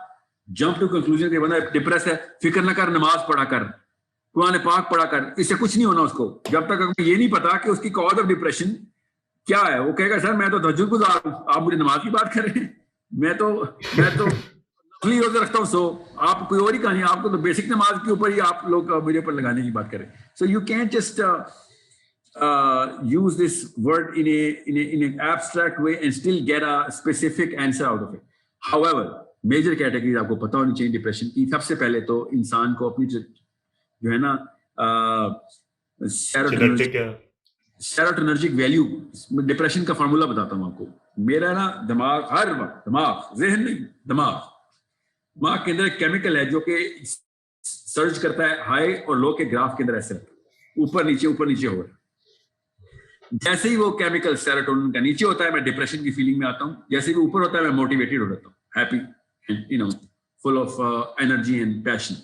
jump to conclusion کہ بندہ ڈپریس ہے, فکر نہ کر, نماز پڑھا کر, قرآن پاک پڑھا کر, اس سے کچھ نہیں ہونا اس کو جب تک یہ نہیں پتا کہ اس کی کاز آف ڈپریشن کیا ہے. وہ کہے گا سر میں تو تہجد گزار ہوں, آپ مجھے نماز کی بات کر رہے ہیں, میں تو نفلی روزے رکھتا ہوں. سو آپ کوئی اور ہی کہانی, آپ کو تو بیسک نماز کے اوپر ہی آپ لوگ مجھے پر لگانے کی بات کریں. So you can't just use this word in an abstract way and still get a specific answer out of it. However, major categories آپ کو پتہ ہونی چاہیے ڈپریشن کی. سب سے پہلے تو انسان کو اپنی جو ہے نا سیروٹونرجک ویلیو, ڈپریشن کا فارمولا بتاتا ہوں آپ کو. میرا نا دماغ ہر وقت, دماغ ذہن نہیں, دماغ کے اندر ایک کیمیکل ہے جو کہ سرچ کرتا ہے ہائی اور لو کے گراف کے اندر, ایسے اوپر نیچے ہو رہا ہے. جیسے ہی وہ کیمیکل سیروٹونن کا نیچے ہوتا ہے میں ڈپریشن کی فیلنگ میں آتا ہوں, جیسے ہی اوپر ہوتا ہے میں موٹیویٹڈ ہو جاتا ہوں, happy, full of energy and passion.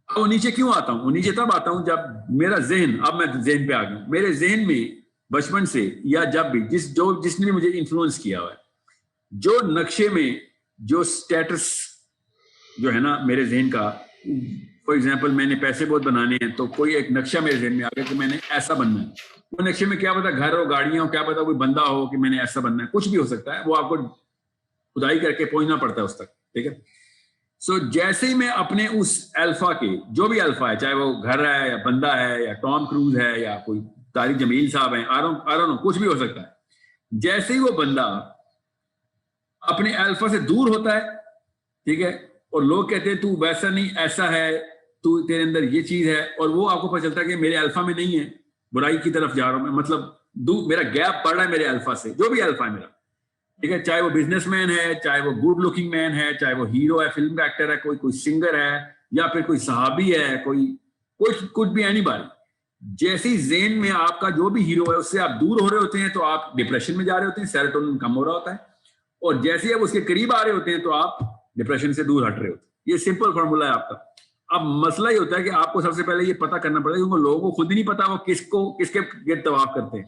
اب وہ نیچے کیوں آتا ہوں؟ وہ نیچے تب آتا ہوں جب میرا ذہن, اب میں ذہن پہ آ گیا ہوں, میرے ذہن میں بچپن سے یا جب بھی جس نے بھی مجھے انفلوئنس کیا ہوا ہے, جو نقشے میں جو اسٹیٹس جو ہے نا میرے ذہن کا, فار ایگزامپل میں نے پیسے بہت بنانے ہیں تو کوئی ایک نقشہ میرے ذہن میں آ گیا کہ میں نے ایسا بننا ہے. وہ نقشے میں کیا پتا گھر ہو, گاڑیاں ہو, کیا پتا کوئی بندہ ہو کہ میں نے ایسا بننا ہے, کچھ بھی ہو سکتا ہے, وہ آپ کو کھدائی کر کے پہنچنا پڑتا ہے اس تک, ٹھیک ہے. سو جیسے ہی میں اپنے اس الفا کے, جو بھی الفا ہے, چاہے وہ گھر ہے یا بندہ ہے یا ٹام کروز ہے یا کوئی طارق جمیل صاحب ہیں, آرون کچھ بھی ہو سکتا ہے, جیسے ہی وہ بندہ اپنے الفا سے دور ہوتا ہے, ٹھیک ہے, اور لوگ کہتے ہیں تو ویسا نہیں ایسا ہے, تو تیرے اندر یہ چیز ہے, اور وہ آپ کو پتہ چلتا ہے کہ میرے الفا میں نہیں ہے, برائی کی طرف جا رہا ہوں میں, مطلب میرا گیپ پڑ رہا ہے میرے الفا سے, جو بھی الفا ہے میرا, ٹھیک ہے, چاہے وہ بزنس مین ہے, چاہے وہ گڈ لکنگ مین ہے, چاہے وہ ہیرو ہے, فلم کا ایکٹر ہے, کوئی سنگر ہے, یا پھر کوئی صحابی ہے, کوئی کچھ بھی اینی باڈی. جیسے ہی ذہن میں آپ کا جو بھی ہیرو ہے اس سے آپ دور ہو رہے ہوتے ہیں تو آپ ڈپریشن میں جا رہے ہوتے ہیں, سیروٹونن کم ہو رہا ہوتا ہے, اور جیسے ہی آپ اس کے قریب آ رہے ہوتے ہیں تو آپ ڈپریشن سے دور ہٹ رہے ہوتے ہیں. یہ سمپل فارمولا ہے آپ کا. اب مسئلہ یہ ہوتا ہے کہ آپ کو سب سے پہلے یہ پتا کرنا پڑتا ہے, کیونکہ لوگوں کو خود ہی نہیں پتا وہ کس کے گرد طواف کرتے ہیں.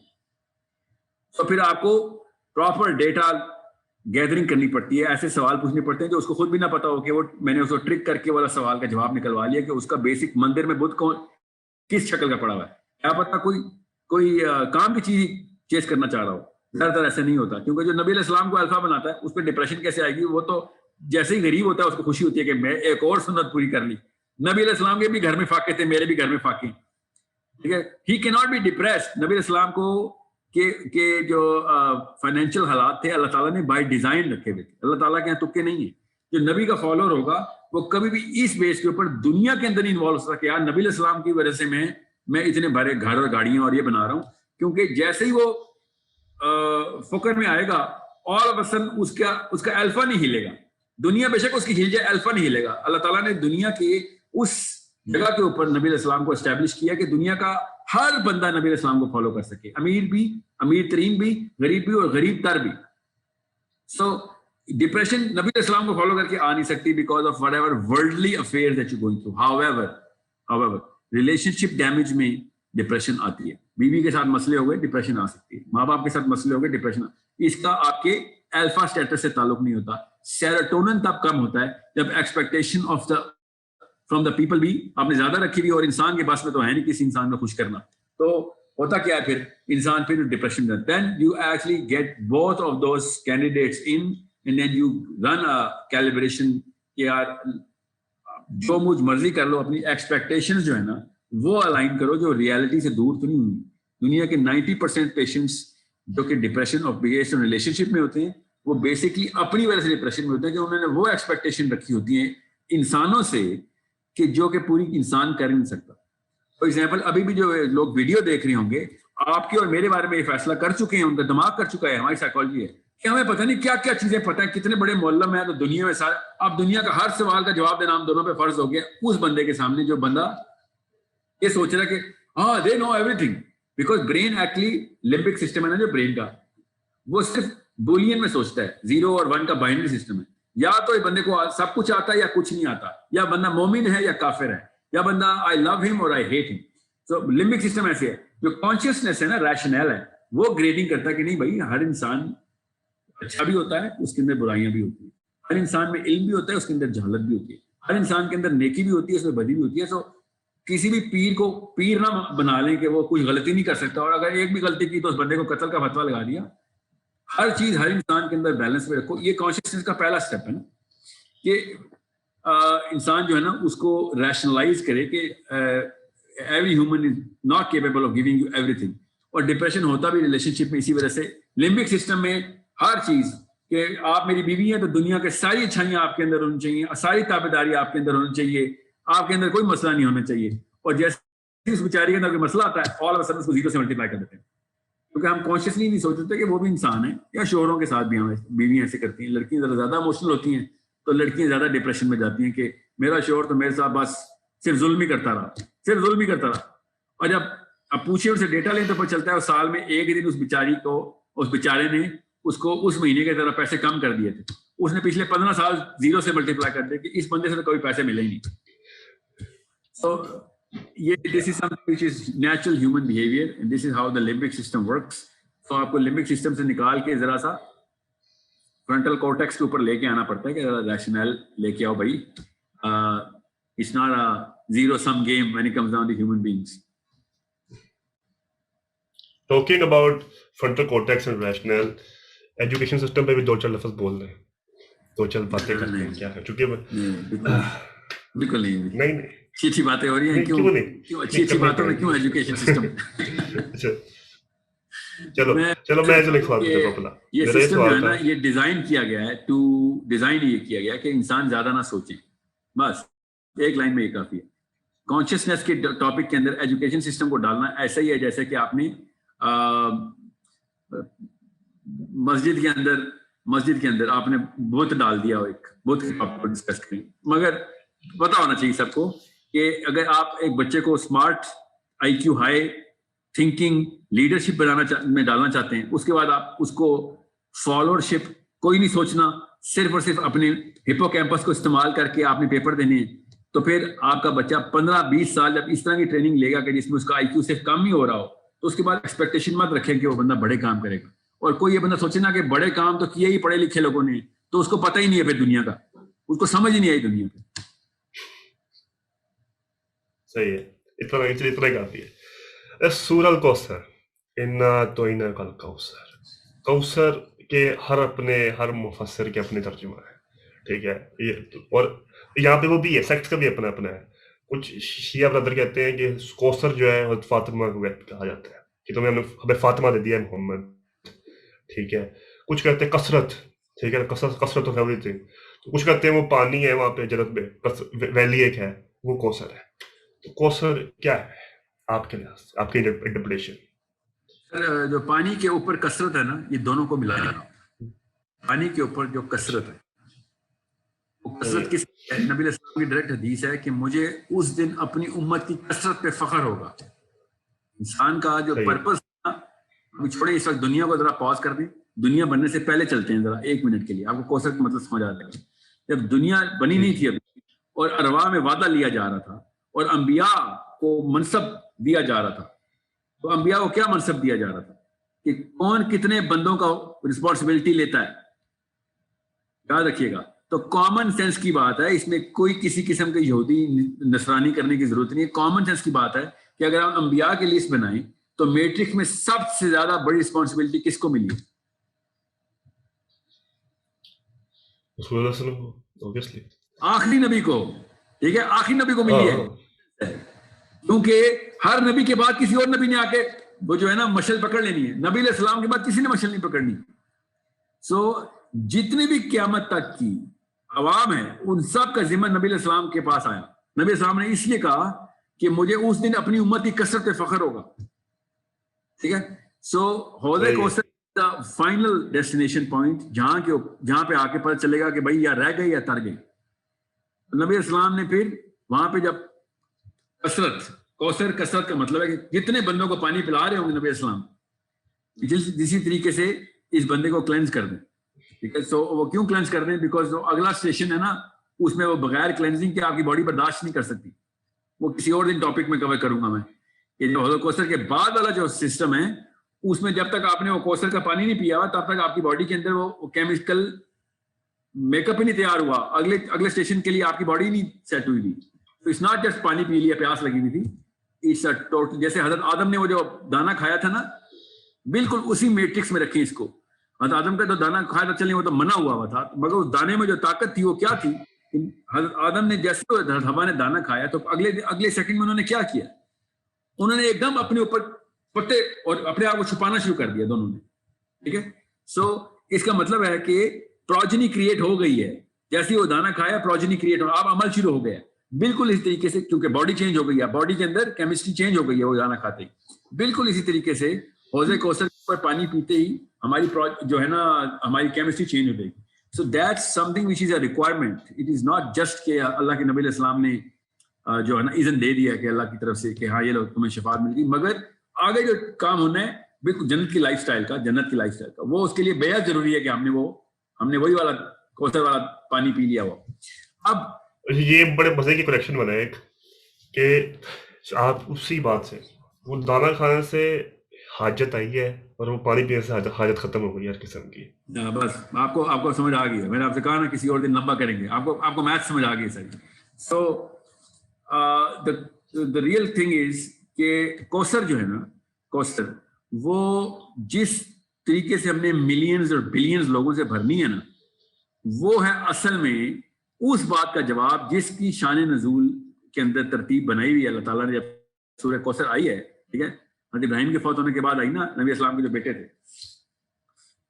تو پھر آپ کو پراپر ڈیٹا گیدرنگ کرنی پڑتی ہے, ایسے سوال پوچھنے پڑتے ہیں جو اس کو خود بھی نہ پتا ہو, کہ وہ میں نے اس کو ٹرک کر کے والا سوال کا جواب نکلوا لیا کہ اس کا بیسک مندر میں بدھ کس شکل کا پڑا ہوا ہے, کیا پتا کوئی کام کی چیز چیز کرنا چاہ رہا ہو. زیادہ تر ایسا نہیں ہوتا, کیونکہ جو نبی علیہ السلام کو الفا بناتا ہے اس پہ ڈپریشن کیسے آئے گی؟ وہ تو جیسے ہی غریب ہوتا ہے اس کو خوشی ہوتی ہے کہ میں ایک اور سنت پوری کر لی. نبی علیہ السلام کے بھی گھر میں فاقے تھے, میرے بھی گھر میں فاقے, ٹھیک ہے. ہی کی ناٹ بی ڈپریسڈ. نبی علیہ السلام کو کہ جو فائنینشیل حالات تھے اللہ تعالیٰ نے بائی ڈیزائن رکھے ہوئے تھے. اللہ تعالیٰ کے یہاں تکے نہیں ہیں. جو نبی کا فالوور ہوگا وہ کبھی بھی اس بیس کے اوپر دنیا کے اندر نہیں انوالو ہو سکتا کہ یار نبی علیہ السلام کی وجہ سے میں اتنے بڑے گھر اور گاڑیاں اور یہ بنا رہا ہوں. کیونکہ جیسے ہی وہ فقر میں آئے گا آل آف اے سڈن اس کا الفا نہیں ہلے گا. دنیا بے شک اس کی ہل جائے, الفا نہیں ہلے گا. اللہ تعالیٰ نے دنیا کے اس جگہ کے اوپر نبی علیہ السلام کو اسٹیبلش کیا کہ دنیا کا ہر بندہ نبی علیہ السلام کو فالو کر سکے, امیر بھی, امیر ترین بھی, غریب بھی اور غریب تر بھی. سو ڈپریشن نبی علیہ السلام کو فالو کر کے آ نہیں سکتی because of what ever worldly affair that you going through. however relation ship damage میں ڈپریشن آتی ہے. بیوی کے ساتھ مسئلے ہو گئے ڈپریشن آ سکتی ہے, ماں باپ کے ساتھ مسئلے ہو گئے ڈپریشن. اس کا آپ کے الفا اسٹیٹس سے تعلق نہیں ہوتا. سیروٹونن تب کم ہوتا ہے جب expectation of the from the people بھی آپ نے زیادہ رکھی ہوئی, اور انسان کے پاس میں تو ہے نہیں کسی انسان کو خوش کرنا. تو ہوتا کیا ہے پھر انسان پھر ڈپریشن میں, then you actually get both of those candidates in and then you run a calibration کہ یار جو مجھ مرضی کر لو, اپنی ایکسپیکٹیشنز جو ہے نا وہ الائن کرو جو ریالٹی سے دور تو نہیں ہوئی. دنیا کے 90% پیشنٹس جو کہ ڈپریشن آف بیس ریلیشن شپ میں ہوتے ہیں وہ بیسکلی اپنی وجہ سے ڈپریشن میں ہوتے ہیں کہ انہوں نے وہ ایکسپیکٹیشن رکھی ہوتی ہیں انسانوں سے کہ جو کہ پوری انسان کر نہیں سکتا. فار ایگزامپل ابھی بھی جو لوگ ویڈیو دیکھ رہے ہوں گے آپ کے اور میرے بارے میں یہ فیصلہ کر چکے ہیں, ان کا دماغ کر چکا ہے, ہماری سائیکالوجی ہے کہ ہمیں پتہ نہیں کیا کیا چیزیں پتہ ہیں, کتنے بڑے معلم ہیں. تو دنیا میں سارے اب دنیا کا ہر سوال کا جواب دینا ہم دونوں پہ فرض ہو گیا اس بندے کے سامنے جو بندہ یہ سوچ رہا ہے کہ ہاں they know everything. Because brain actually limbic system ہے نا جو برین کا, وہ صرف بولین میں سوچتا ہے, 0 اور 1 کا بائنری سسٹم ہے. یا تو یہ بندے کو سب کچھ آتا ہے یا کچھ نہیں آتا, یا بندہ مومن ہے یا کافر ہے, یا بندہ آئی لو ہم اور آئی ہیٹ ہم. سو لمبک سسٹم ایسے ہے. جو کانشیسنیس ہے نا, ریشنل ہے, وہ گریڈنگ کرتا ہے کہ نہیں بھائی ہر انسان اچھا بھی ہوتا ہے, اس کے اندر برائیاں بھی ہوتی ہیں. ہر انسان میں علم بھی ہوتا ہے, اس کے اندر جہالت بھی ہوتی ہے. ہر انسان کے اندر نیکی بھی ہوتی ہے, اس میں بدی بھی ہوتی ہے. سو کسی بھی پیر کو پیر نہ بنا لیں کہ وہ کوئی غلطی نہیں کر سکتا, اور اگر ایک بھی غلطی کی تو اس بندے کو قتل کا فتویٰ لگا دیا. ہر چیز ہر انسان کے اندر بیلنس میں رکھو. یہ کانشیسنس کا پہلا سٹیپ ہے نا کہ انسان جو ہے نا اس کو ریشنلائز کرے کہ every human is not capable of giving you every thing. اور ڈپریشن ہوتا بھی ریلیشن شپ میں اسی وجہ سے. لمبک سسٹم میں ہر چیز کہ آپ میری بیوی ہیں تو دنیا کے ساری اچھائیاں آپ کے اندر ہونی چاہیے, ساری تابعداری آپ کے اندر ہونی چاہیے, آپ کے اندر کوئی مسئلہ نہیں ہونا چاہیے. اور جیسے اس بیچاری کے اندر کوئی مسئلہ آتا ہے آل آف سڈن اس کو 0 سے ملٹیپلائی کر دیتے ہیں, کیونکہ ہم کانشیسلی نہیں سوچتے کہ وہ بھی انسان ہے. یا شوہروں کے ساتھ بھی ہمیں بیویاں ایسے کرتی ہیں, لڑکیاں ذرا زیادہ ایموشنل ہوتی ہیں تو لڑکیاں زیادہ ڈپریشن میں جاتی ہیں کہ میرا شوہر تو میرے ساتھ بس صرف ظلم ہی کرتا رہا, صرف ظلم ہی کرتا رہا. اور جب اب پوچھے ان سے ڈیٹا لیں تو پتہ چلتا ہے سال میں ایک دن اس بیچاری کو, اس بیچارے نے اس کو اس مہینے کے طرح پیسے کم کر دیے تھے. اس نے پچھلے 15 سال 0 سے ملٹیپلائی کر دے کہ اس بندے سے تو کوئی پیسے ملے ہی نہیں. So یہ this is something which is natural human behavior and this is how the limbic system works. So آپ کو limbic system سے نکال کے ذرا سا فرنٹل کورٹیکس کے اوپر لے کے آنا پڑتا ہے کہ ذرا ریشنل لے کے آؤ بھائی. It's not a zero sum game when it comes down to human beings. Talking about frontal cortex and rational, education system پہ بھی 2-4 لفظ بول رہے ہیں, 2-4 باتیں کرتے ہیں کیا ہے, چونکہ بالکل نہیں نہیں اچھی باتیں ہو رہی ہیں, کیوں اچھی باتوں میں کیوں ایجوکیشن سسٹم. چلو میں ایسے لکھوا دیتا ہوں اپنا. یہ سسٹم جو ہے نا یہ ڈیزائن کیا گیا ہے ڈیزائن یہ کیا گیا کہ انسان زیادہ نہ سوچیں, بس ایک لائن میں یہ کافی ہے. کانشیسنیس کے ٹاپک کے اندر ایجوکیشن سسٹم کو ڈالنا ایسا ہی ہے جیسے کہ آپ نے مسجد کے اندر آپ نے بت ڈال دیا ہو, ایک بت آپ کو ڈسکس کریں. مگر پتا ہونا چاہیے سب کو کہ اگر آپ ایک بچے کو اسمارٹ آئی کیو ہائی تھنکنگ لیڈرشپ میں ڈالنا چاہتے ہیں, اس کے بعد آپ اس کو فالوورشپ کوئی نہیں سوچنا, صرف اور صرف اپنے ہپو کیمپس کو استعمال کر کے آپ نے پیپر دینے ہیں, تو پھر آپ کا بچہ 15-20 سال جب اس طرح کی ٹریننگ لے گا کہ جس میں اس کا آئی کیو صرف کم ہی ہو رہا ہو, تو اس کے بعد ایکسپیکٹیشن مت رکھیں کہ وہ بندہ بڑے کام کرے گا. اور کوئی یہ بندہ سوچے نا کہ بڑے کام تو کیے ہی پڑھے لکھے لوگوں نے, تو اس کو پتہ ہی نہیں ہے پھر دنیا کا, اس کو سمجھ ہی نہیں آئی دنیا پہ. صحیح ہے, اتنا کافی ہے. سورہ الکوثر انا اعطیناک الکوثر, کوثر کے ہر مفسر کے اپنے ترجمہ ہے, ٹھیک ہے. اور یہاں پہ وہ بھی ہے, سیکٹ کا بھی اپنا ہے. کچھ شیعہ برادر کہتے ہیں کہ کوثر جو ہے حضرت فاطمہ کو کہا جاتا ہے کہ تمہیں ہمیں فاطمہ دے دیا ہے محمد, ٹھیک ہے. کچھ کہتے ہیں کثرت, ٹھیک ہے, کثرت آف ایوری تھنگ. کچھ کہتے ہیں وہ پانی ہے وہاں پہ جنت میں, ویلی ایک ہے, وہ کوثر ہے. تو کوثر کیا ہے آپ کے لحاظ سے, آپ کی انٹرپریٹیشن؟ جو پانی کے اوپر کثرت ہے نا, یہ دونوں کو ملانا. پانی کے اوپر جو کثرت ہے وہ کثرت کس ہے؟ نبی علیہ السلام کی ڈائریکٹ حدیث ہے کہ مجھے اس دن اپنی امت کی کثرت پہ فخر ہوگا. انسان کا جو پرپس چھوڑے اس وقت دنیا کو ذرا پاز کر دیں, دنیا بننے سے پہلے چلتے ہیں ذرا 1 منٹ کے لیے, آپ کو کوثر کا مطلب سمجھ آ جائے گا. جب دنیا بنی نہیں تھی ابھی اور ارواح میں وعدہ لیا جا رہا تھا اور انبیاء کو منصب دیا جا رہا تھا, تو انبیاء کو کیا منصب دیا جا رہا تھا کہ کون کتنے بندوں کا رسپانسبلٹی لیتا ہے, یاد رکھیے گا. تو کامن سینس کی بات ہے, اس میں کوئی کسی قسم کے یہودی نصرانی کرنے کی ضرورت نہیں ہے. کامن سینس کی بات ہے کہ اگر ہم انبیاء کی لسٹ بنائیں تو میٹرک میں سب سے زیادہ بڑی رسپانسبلٹی کس کو ملی ہے؟ آخری نبی کو, ٹھیک ہے, آخری نبی کو ملی ہے. کیونکہ ہر نبی کے بعد کسی اور نبی نے آ کے وہ جو ہے نا مشل پکڑ لینی ہے. نبی علیہ السلام کے بعد کسی نے مشل نہیں پکڑنی. سو جتنی بھی قیامت تک کی عوام ہے ان سب کا ذمہ نبی علیہ السلام کے پاس آیا. نبی علیہ السلام نے اس لیے کہا کہ مجھے اس دن اپنی امت کی کثرت پہ فخر ہوگا, ٹھیک ہے. سو حوض کوثر فائنل ڈیسٹینیشن پوائنٹ جہاں پہ آ کے پتہ چلے گا کہ بھائی یا رہ گئے یا تر گئے. نبی السلام نے پھر وہاں پہ جب کثرت کا مطلب ہے کہ جتنے بندوں کو پانی پلا رہے ہوں گے نبی السلام, اسی طریقے سے اس بندے کو کلینز کر دیں, ٹھیک ہے. سو وہ کیوں کلینز کر دیں؟ بیکاز جو اگلا اسٹیشن ہے نا اس میں وہ بغیر کلینزنگ کے آپ کی باڈی برداشت نہیں کر سکتی. وہ کسی اور دن ٹاپک میں کور کروں گا میں. یہ جو حوض کوثر کے بعد والا جو سسٹم ہے اس میں جب تک آپ نے وہ کوثر کا پانی نہیں پیا ہوا تب تک آپ کی باڈی کے اندر وہ کیمیکل میک اپ ہی نہیں تیار ہوا. اگلے اسٹیشن کے لیے آپ کی باڈی نہیں سیٹ ہوئی تھی. تو اٹس ناٹ جسٹ پانی پی لیا, پیاس لگی ہوئی تھی. اٹس ٹوٹل, جیسے حضرت آدم نے وہ جو دانا کھایا تھا نا, بالکل اسی میٹرکس میں رکھیں اس کو. حضرت آدم کا تو دانا کھایا تھا, چلیں وہ تو منع ہوا ہوا تھا, مگر اس دانے میں جو طاقت تھی وہ کیا تھی؟ حضرت آدم نے جیسے حضرت حوا نے دانا کھایا تو اگلے سیکنڈ میں انہوں نے کیا کیا؟ انہوں نے ایک دم اپنے اوپر پٹے اور اپنے آپ کو چھپانا شروع کر دیا دونوں نے, ٹھیک ہے. سو اس کا مطلب ہے کہ پروجنی کریٹ ہو گئی ہے. جیسے وہ دانا کھایا پروجنی کریٹ ہو, اب عمل شروع ہو گیا. بالکل اس طریقے سے, کیونکہ باڈی چینج ہو گئی ہے, باڈی کے اندر کیمسٹری چینج ہو گئی ہے وہ دانا کھاتے ہی. بالکل اسی طریقے سے حوض کوثر پر پانی پیتے ہی ہماری جو ہے نا ہماری کیمسٹری چینج ہو گئی. So that's some thing which is a requirement. It is not just کہ اللہ کے نبی علیہ السلام نے جو ہے نا اذن دے دیا کہ اللہ کی طرف سے کہ ہاں یہ لو تمہیں شفاعت مل گئی, مگر آگے جو کام ہونا ہے بالکل جنت کی لائف سٹائل کا, وہ اس کے لیے بے حد ضروری ہے کہ ہم نے وہی والا کوثر والا پانی پی لیا ہوا. اب یہ بڑے مزے کی کریکشن بنا ہے ایک کہ آپ اسی بات سے وہ دانا کھانے سے حاجت آئی ہے اور وہ پانی پینے سے حاجت ختم ہو گئی ہر قسم کی. بس آپ کو سمجھ آ گئی ہے. میں نے آپ سے کہا نا کسی اور دن لمبا کریں گے, آپ کو میتھ سمجھ آ گئی سر. سو the real thing is کہ کوثر جو ہے نا, کوثر وہ جس طریقے سے ہم نے ملینز اور بلینز لوگوں سے بھرنی ہے نا, وہ ہے اصل میں اس بات کا جواب جس کی شان نزول کے اندر ترتیب بنائی ہوئی ہے اللہ تعالیٰ نے. جب سورہ کوثر آئی ہے, ٹھیک ہے, حضرت ابراہیم کے فوت ہونے کے بعد آئی نا, نبی اسلام کے جو بیٹے تھے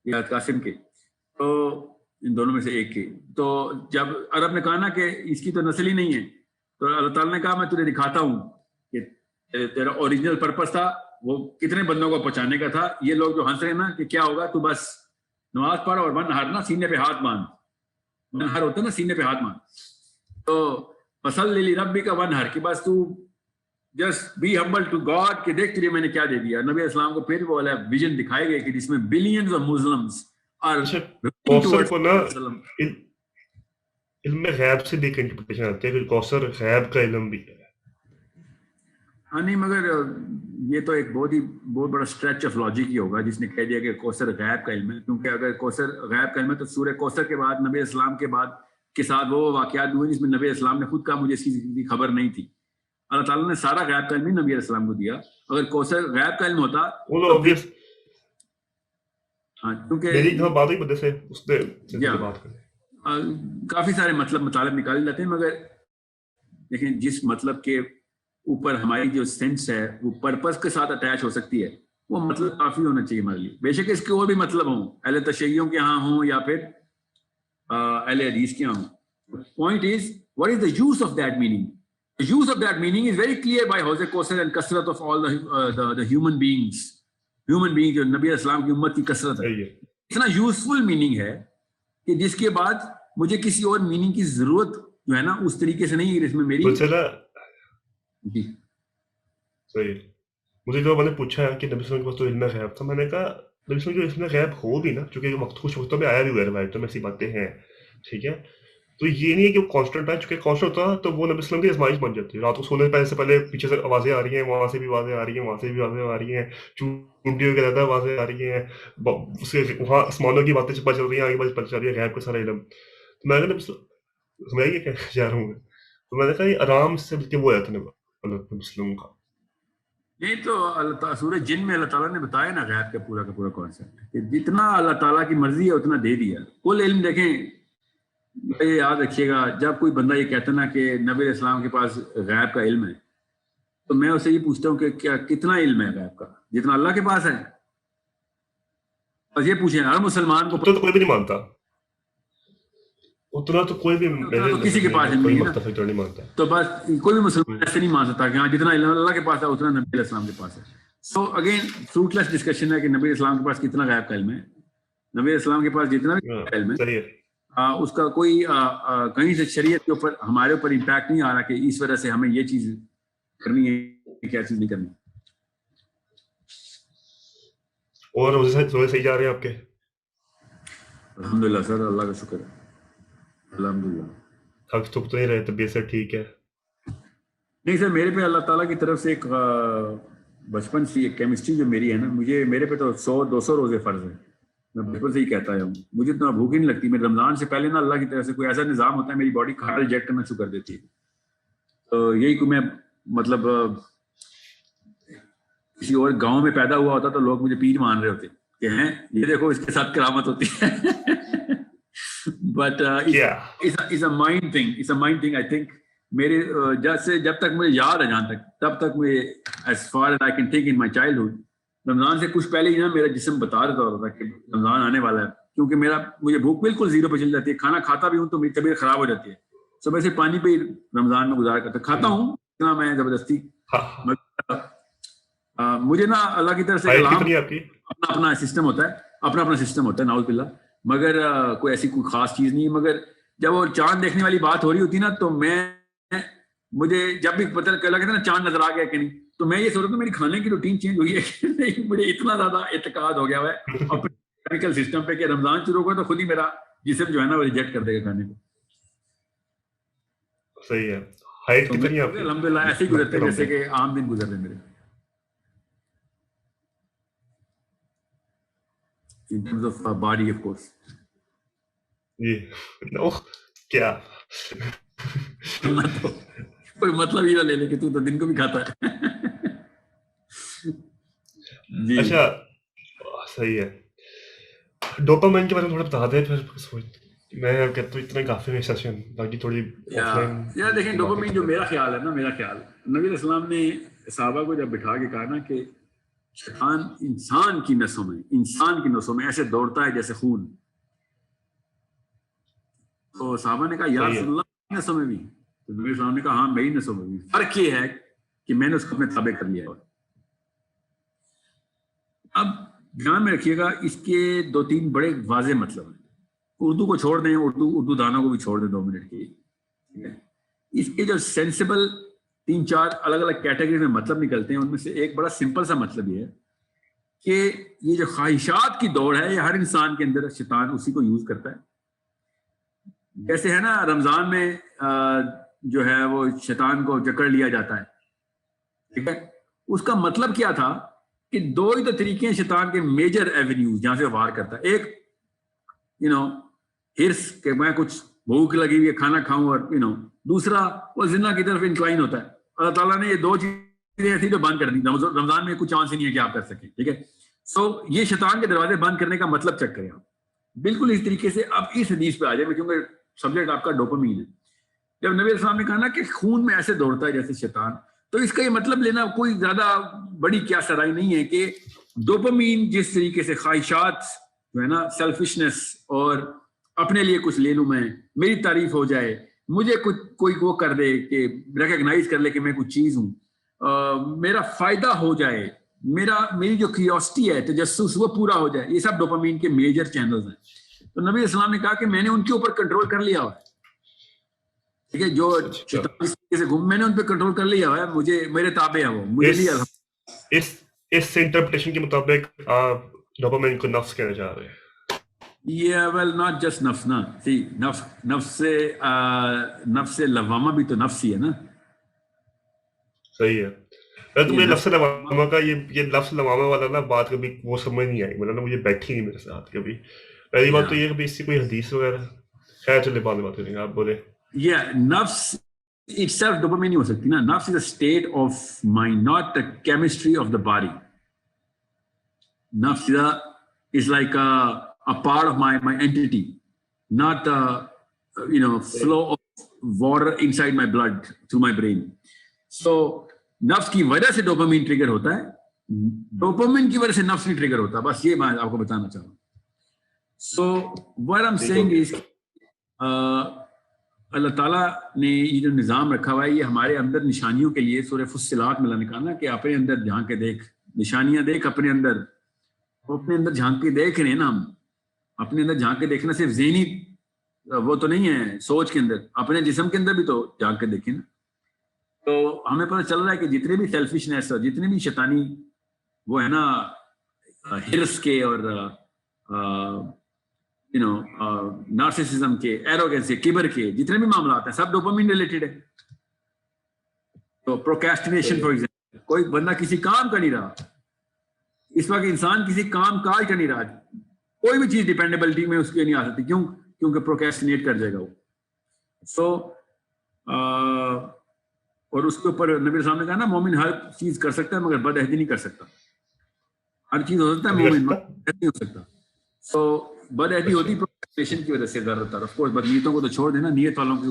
یا قاسم کے, تو ان دونوں میں سے ایک کے, تو جب عرب نے کہا نا کہ اس کی تو نسل ہی نہیں ہے, تو اللہ تعالیٰ نے کہا میں تجھے دکھاتا ہوں کہ تیرا اوریجنل پرپس تھا وہ کتنے بندوں کو پہنچانے کا تھا. یہ لوگ جو ہنس رہے ہیں نا کہ کیا ہوگا, تو بس نماز پڑھ اور ون ہر نا سینے پہ ہاتھ باندھ, ون ہر ہوتا ہے نا سینے پہ ہاتھ باندھ, تو فصل لی ربی کا ون ہر, کہ بس تو just be humble to God کہ دیکھ تجھے میں نے کیا دے دیا. نبی اسلام کو پھر وہ والا ویژن دکھائے گئے کہ جس میں بلینز آف مسلمز اور علم غیب سے بھی ایک انٹرپریٹیشن آتی ہے کہ کوثر غیب کا علم بھی ہے. ہاں نہیں, مگر یہ تو ایک بہت بڑا اسٹریچ آف لاجک ہی ہوگا جس نے کہہ دیا کہ کوثر غیب کا علم ہے. کیونکہ اگر کوثر غیب کا علم ہے تو سورہ کوثر کے بعد نبی اسلام کے بعد کے ساتھ وہ واقعات ہوئے جس میں نبی اسلام نے خود کہا مجھے اس کی خبر نہیں تھی. اللہ تعالیٰ نے سارا غیب کا علم ہی نبی علیہ السلام کو دیا. اگر کوثر غیب کا علم ہوتا کافی سارے مطالب نکالے جاتے ہیں, مگر دیکھیں جس مطلب کے اوپر ہماری جو سینس ہے وہ پرپس کے ساتھ اٹیچ ہو سکتی ہے, وہ مطلب کافی ہونا چاہیے ہمارے لیے. بے شک اس کے اور بھی مطلب ہوں, اہل تشیعوں کے ہاں ہوں یا پھر اہل حدیث کے ہاں ہوں. Point is what is the use of that meaning? The use of that meaning is very clear by Hawz Kausar and kasrat of all the human beings. Human beings جو نبی اسلام کی امت کی کثرت ہے, اتنا یوزفل میننگ ہے کہ جس کے بعد مجھے کسی اور میننگ کی ضرورت جو ہے نا اس طریقے سے نہیں ہے. اس میں میری جی صحیح. مجھے جو میں نے پوچھا ہے کہ نبی صلی اللہ علیہ وسلم کو تو علم غیب تھا, میں نے کہا نبی صلی اللہ علیہ وسلم جو علم غیب ہو بھی نا, چونکہ وقت کچھ وقتوں میں آیا بھی ہوا ہے روایتوں میں ایسی باتیں ہیں, ٹھیک ہے, تو یہ نہیں ہے کہ وہ کانسٹنٹ ہے. چونکہ کانسٹنٹ ہوتا تو وہ نبی صلی اللہ علیہ وسلم کی آزمائش بن جاتی ہے. رات کو سونے سے پہلے پیچھے سے آوازیں آ رہی ہیں, وہاں سے بھی آوازیں آ رہی ہیں, وہاں سے بھی آوازیں آ رہی ہیں, چونٹیوں کے زیادہ آوازیں آ رہی ہیں, اس کے وہاں آسمانوں کی باتیں پتہ چل رہی ہیں, آگے بات پتہ چل رہی ہے, غیب کا سارا علم. تو میں نے میں یہ کہنا چاہ رہا ہوں, تو میں نے کہا یہ آرام سے کہ وہ آیا تھا نبی وسلم کا. نہیں تو اللہ تعالیٰ سورہ جن میں اللہ تعالیٰ نے بتایا نا غیب کا پورا کانسیپٹ کہ جتنا اللہ تعالیٰ کی مرضی ہے اتنا دے دیا. کل علم دیکھیں, یہ یاد رکھیے گا, جب کوئی بندہ یہ کہتا نا کہ نبی علیہ السلام کے پاس غیب کا علم ہے, تو میں اسے یہ پوچھتا ہوں کہ کیا کتنا علم ہے غیب کا, جتنا اللہ کے پاس ہے. بس یہ پوچھیں ہر مسلمان کو, تو کوئی بھی نہیں مانتا اتنا, تو کوئی بھی کسی کے پاس نہیں مانتا. تو بس کوئی بھی مسلمان ایسے نہیں مان سکتا کہ ہاں جتنا علم اللہ کے پاس ہے اتنا نبی علیہ السلام کے پاس ہے. سو اگین فروٹ لیس ڈسکشن ہے کہ نبی علیہ السلام کے پاس کتنا غیب کا علم ہے. نبی علیہ السلام کے پاس جتنا بھی علم ہے اس کا کوئی کہیں سے شریعت کے اوپر ہمارے اوپر امپیکٹ نہیں آ رہا کہ اس وجہ سے ہمیں یہ چیز کرنی ہے, کیا چیز نہیں کرنی. اور روزے صحیح جا رہے ہیں آپ کے؟ الحمدللہ سر, اللہ کا شکر ہے, الحمدللہ. تھک تو نہیں رہے, طبیعت سے ٹھیک ہے؟ نہیں سر, میرے پہ اللہ تعالیٰ کی طرف سے ایک بچپن سے ایک کیمسٹری جو میری ہے نا, میرے پہ تو 100-200 روزے فرض ہیں. میں بچپن سے ہی کہتا ہوں, مجھے اتنا بھوک ہی نہیں لگتی. میں رمضان سے پہلے نا اللہ کی طرف سے کوئی ایسا نظام ہوتا ہے میری باڈی کھانا ریجیکٹ کرنا شروع کر دیتی ہے. تو یہی کو میں مطلب کسی اور گاؤں میں پیدا ہوا ہوتا تو لوگ مجھے پیر مان رہے ہوتے کہ ہیں یہ دیکھو اس کے ساتھ کرامت ہوتی ہے. But it's a mind thing. I think میرے جب تک مجھے یاد ہے جہاں تک, تب تک مجھے as far as I can think in my childhood, رمضان سے کچھ پہلے ہی نا میرا جسم بتا دیتا ہوتا تھا کہ رمضان آنے والا ہے. کیونکہ مجھے بھوک بالکل زیرو پہ چل جاتی ہے, کھانا کھاتا بھی ہوں تو میری طبیعت خراب ہو جاتی ہے, صبح سے پانی پہ رمضان میں گزارا کرتا, کھاتا ہوں اتنا میں زبردستی. مجھے نا اللہ کی طرف سے اپنا سسٹم ہوتا ہے, اپنا سسٹم ہوتا ہے نعوذ باللہ, مگر کوئی ایسی کوئی خاص چیز نہیں ہے. مگر جب وہ چاند دیکھنے والی بات ہو رہی ہوتی نا تو مجھے جب بھی پتہ لگتا ہے نا چاند نظر آ گیا کہ نہیں, تو میں یہ سوچ رہا ہوں میری کھانے کی روٹین چینج ہوئی ہے کہ نہیں. مجھے اتنا زیادہ اعتقاد ہو گیا ہے اپنے کیمیکل سسٹم پہ کہ رمضان شروع ہوگا تو خود ہی میرا جسم جو ہے نا وہ ریجیکٹ کر دے گا کھانے کو. صحیح ہے. ہائٹ کتنی ہے آپ کی؟ الحمدللہ ایسے ہی گزرتے ہیں جیسے کہ عام دن گزر رہے ہیں میرے. In terms of body, of course. جی نو کیا کوئی مطلب ہی نہ لے لے کہ تو دن کو بھی کھاتا ہے. جی اچھا صحیح ہے. ڈوپامائن کے بارے میں تھوڑا بتا دیں پھر میں کہتا ہوں اتنا کافی ہے سیشن, باقی تھوڑی یار دیکھیں ڈوپامائن جو میرا خیال ہے نا, میرا خیال نبی علیہ السلام نے صحابہ کو جب بٹھا کے کہا نا کہ شیطان انسان کی نسوں میں ایسے دوڑتا ہے جیسے خون, تو صحابہ نے کہا یا رسول اللہ نسوں میں بھی, تو نبی علیہ السلام نے کہا ہاں میری نسوں میں بھی, فرق یہ ہے کہ میں نے اس کو اپنے تابع کر لیا. اب دھیان میں رکھیے گا اس کے 2-3 بڑے واضح مطلب ہیں. اردو کو چھوڑ دیں, اردو دانوں کو بھی چھوڑ دیں 2 منٹ کے لیے. اس کے جو سینسیبل 3-4 الگ الگ کیٹیگری میں مطلب نکلتے ہیں, ان میں سے ایک بڑا سمپل سا مطلب یہ ہے کہ یہ جو خواہشات کی دوڑ ہے یہ ہر انسان کے اندر شیطان اسی کو یوز کرتا ہے. جیسے ہے نا رمضان میں جو ہے وہ شیطان کو جکڑ لیا جاتا ہے, ٹھیک ہے. اس کا مطلب کیا تھا کہ 2 ہی تو طریقے ہیں شیطان کے میجر ایونیوز جہاں سے وار کرتا ہے. ایک ہرس کہ میں کچھ بھوک لگی ہوئی ہے کھانا کھاؤں, اور دوسرا وہ زنا کی طرف انکلائن ہوتا ہے. اللہ تعالیٰ نے یہ 2 چیزیں ایسی جو بند کر دی. رمضان میں کچھ چانس ہی نہیں ہے کہ آپ کر سکیں, ٹھیک ہے. سو یہ شیطان کے دروازے بند کرنے کا مطلب چیک کریں آپ. بالکل اس طریقے سے اب اس حدیث پہ آ جائے, کیونکہ سبجیکٹ آپ کا ڈوپامین ہے. جب نبی علیہ السلام نے کہا نا کہ خون میں ایسے دوڑتا ہے جیسے شیطان, تو اس کا یہ مطلب لینا کوئی زیادہ بڑی کیا سرائی نہیں ہے کہ ڈوپامین جس طریقے سے خواہشات جو ہے نا, سیلفشنس اور اپنے لیے کچھ لے لوں, میں میری تعریف ہو جائے, مجھے کوئی وہ کر دے کہ ریکگنائز کر لے کہ میں کچھ چیز ہوں, میرا فائدہ ہو جائے, میری جو کیوریوسٹی ہے تجسس وہ پورا ہو جائے, یہ سب ڈوپامین کے میجر چینلز ہیں. تو نبی علیہ السلام نے کہا کہ میں نے ان کے اوپر کنٹرول کر لیا ہوا ہے, ٹھیک ہے. جو میں نے ان پہ کنٹرول کر لیا ہوا ہے, مجھے میرے تابع ہے وہ, مجھے نہیں. اس انٹرپریٹیشن کے مطابق آپ ڈوپامین کو نفس کہنا چاہ رہے ہیں. Yeah, well, not just نفس نا, نفس لوامہ بھی تو نفس ہی ہے نا. صحیح ہے. تو مجھے لفظ لوامہ کا یہ لفظ لوامہ والا نا بات کبھی وہ سمجھ نہیں آئی, مطلب مجھے بیٹھی نہیں میرے ساتھ کبھی. پہلی بات تو یہ کہ اس سے کوئی حدیث وغیرہ, خیر چلے بعد میں بات کریں گے, آپ بولے. نفس itself dopamine نہیں ہو سکتی نا. نفس is a state of mind, not the chemistry of the body. نفس is like a part of my entity, not the flow of water inside my blood through my brain. So نفس کی وجہ سے dopamine trigger ہوتا ہے, dopamine کی وجہ سے نفس نہیں ٹریگر ہوتا. بس یہ میں آپ کو بتانا چاہ رہا ہوں. So what I'm saying is اللہ تعالیٰ نے یہ جو نظام رکھا ہوا ہے یہ ہمارے اندر نشانیوں کے لیے. سورہ فصلات میں اللہ نے کہا نا کہ اپنے اندر جھانک کے دیکھ, نشانیاں دیکھ اپنے اندر. اپنے اندر جھانک کے دیکھ رہے ہیں نا ہم, اپنے اندر جھانک کے دیکھنا صرف ذہنی وہ تو نہیں ہے, سوچ کے اندر, اپنے جسم کے اندر بھی تو جھانک کے دیکھیں نا. تو ہمیں پتہ چل رہا ہے کہ جتنے بھی سیلفشنیس اور جتنے بھی شیطانی وہ ہے نا ہرس کے اور نارسسزم کے, ایروگنس کے, کبر کے جتنے بھی معاملات ہیں سب ڈوپامین ریلیٹڈ ہے. تو پروکریسٹینیشن فار ایگزامپل, کوئی بندہ کسی کام کا نہیں رہا اس وقت, انسان کسی کام کاج کا نہیں رہا, کوئی بھی چیز ڈیپینڈیبلٹی میں اس کے نہیں آ سکتی. کیوں؟ کیونکہ پروکریسٹینیٹ کر جائے گا وہ. سو اور اس کے اوپر نبی صاحب نے کہا نا مومن ہر چیز کر سکتا ہے مگر بد عہدی نہیں کر سکتا. ہر چیز ہو سکتا ہے, مومن نہیں ہو سکتا. سو بد عہدی ہوتی پروکریسٹینیشن کی وجہ سے زیادہ تر. آف کورس بدنیتوں کو تو چھوڑ دینا, نیت والوں کی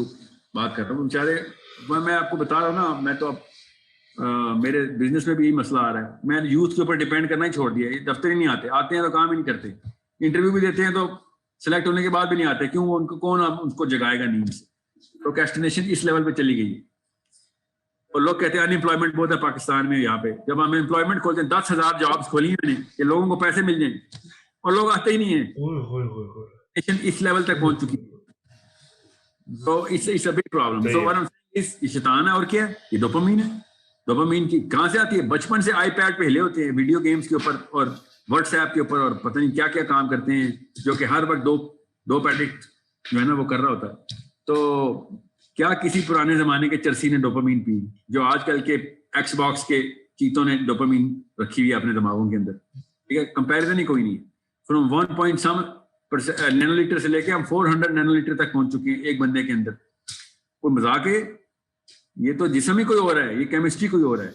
بات کرتا ہوں. بیچارے میں آپ کو بتا رہا ہوں نا, میں تو اب میرے بزنس میں بھی یہی مسئلہ آ رہا ہے. میں یوتھ کے اوپر ڈیپینڈ کرنا ہی چھوڑ دیا. یہ دفتر ہی نہیں آتے ہیں تو کام ہی نہیں کرتے. انٹرویو بھی دیتے ہیں تو سلیکٹ ہونے کے بعد بھی نہیں آتے. کیوں؟ ان کو کون ان کو جگائے گا نیند سے. پروکریسٹینیشن اس لیول پہ چلی گئی. اور لوگ کہتے ہیں ان امپلائمنٹ بہت ہے پاکستان میں. یہاں پہ جب ہم امپلائمنٹ کھولتے ہیں 10,000 جابس کھولی ہیں میں نے کہ لوگوں کو پیسے مل جائیں, اور لوگ آتے ہی نہیں ہیں. اس لیول تک پہنچ چکی. So it's a big problem. So what I'm saying is یہ شیطان ہے. اور کیا ہے؟ یہ ڈوپامین ہے. ڈوپامین کی کہاں سے آتی ہے؟ بچپن سے آئی پیڈ پہ ہلے ہوتے ہیں ویڈیو گیمز کے اوپر اور واٹس ایپ کے اوپر, اور پتہ نہیں کیا کیا کام کرتے ہیں جو کہ ہر وقت دو پیڈکٹ جو ہے نا وہ کر رہا ہوتا ہے. تو کیا کسی پرانے زمانے کے چرسی نے ڈوپامین پی جو آج کل کے ایکس باکس کے چیتوں نے ڈوپامین رکھی ہوئی ہے اپنے دماغوں کے اندر؟ ٹھیک ہے, کمپیریزن ہی کوئی نہیں ہے. From 1 point some nano litre سے لے کے ہم 400 نینو لیٹر تک پہنچ چکے ہیں ایک بندے کے اندر. کوئی مذاق ہے؟ یہ تو جسم ہی کوئی اور ہے, یہ کیمسٹری کوئی اور ہے.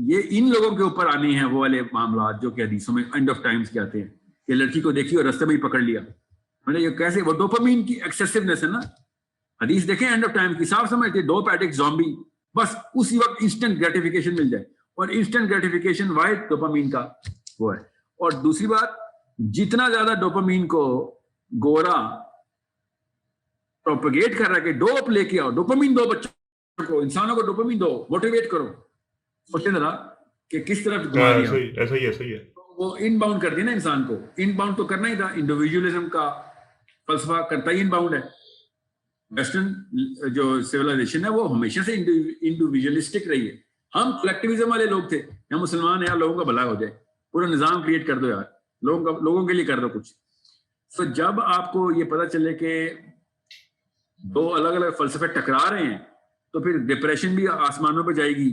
یہ ان لوگوں کے اوپر آنے ہیں وہ والے معاملات جو کہ حدیثوں میں اینڈ آف ٹائمز کے آتے ہیں کہ لڑکی کو دیکھی اور رستے میں ہی پکڑ لیا. میں نے یہ کیسے؟ وہ ڈوپامین کی ایکسیسونیس ہے نا. حدیث دیکھیں اینڈ آف ٹائم کی, صاف سمجھتے 2 پیڈک زومبی, بس اسی وقت انسٹنٹ گریٹیفیکیشن مل جائے. اور انسٹنٹ گریٹیفیکیشن وائٹ ڈوپامین کا وہ ہے. اور دوسری بات, جتنا زیادہ ڈوپامین کو گورا پروپیگیٹ کر رہا ہے کہ ڈوپ لے کے آؤ, ڈوپامین دو بچوں کو, انسانوں کو ڈوپامین دو, موٹیویٹ کرو. سوچیں ذرا کہ کس طرح ایسا ہی ہے. وہ ان باؤنڈ کر دی نا انسان کو. ان باؤنڈ تو کرنا ہی تھا. انڈیویجولزم کا فلسفہ کرتا ہی ان باؤنڈ ہے. ویسٹرن جو سویلائزیشن ہے وہ ہمیشہ سے انڈیویجولسٹک رہی ہے. ہم کلیکٹیوزم والے لوگ تھے. ہم مسلمان ہیں یار, لوگوں کا بھلا ہو جائے, پورا نظام کریٹ کر دو یار, لوگوں کے لیے کر دو کچھ. تو جب آپ کو یہ پتا چلے کہ 2 الگ الگ فلسفے ٹکرا رہے ہیں تو پھر ڈپریشن بھی آسمانوں پہ جائے گی.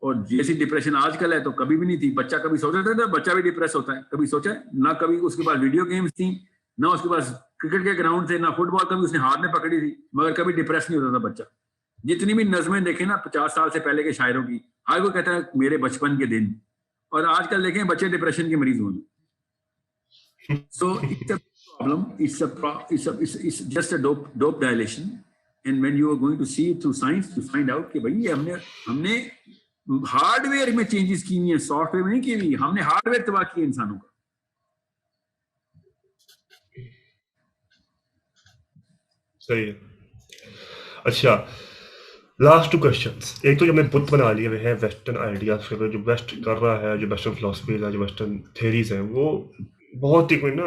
اور جیسی ڈپریشن آج کل ہے تو کبھی بھی نہیں تھی. بچہ کبھی سوچا تھا بچہ بھی ڈپریس ہوتا ہے؟ کبھی سوچا ہے؟ نہ کبھی اس کے پاس ویڈیو گیمز تھیں, نہ اس کے پاس کرکٹ کے گراؤنڈ تھے, نہ فٹ بال کبھی اس نے ہاتھ میں پکڑی تھی, مگر کبھی ڈپریس نہیں ہوتا تھا بچہ. جتنی بھی نظمیں دیکھیں نا 50 سال سے پہلے کے شاعروں کی, ہر کوئی کہتا ہے میرے بچپن کے دن, اور آج کل دیکھیں بچے ڈپریشن کے مریض ہوئے. So it's a problem. It's just a dope dilation. And when you are going to see it through science, you find out کہ بھائی ہم نے ہارڈ ویئر میں چینجز کی ہوئی ہیں, سافٹ ویئر میں نہیں کی ہوئی. ہم نے ہارڈ ویئر تباہ کیا انسانوں کا. صحیح ہے. اچھا, لاسٹ 2 questions. ایک تو جو ہم نے بت بنا لیے ہوئے ہیں ویسٹرن آئیڈیاز پہ, جو ویسٹ کر رہا ہے, جو ویسٹرن فلاسفیز ہے, جو ویسٹرن تھیریز ہیں, وہ بہت ہی کوئی نا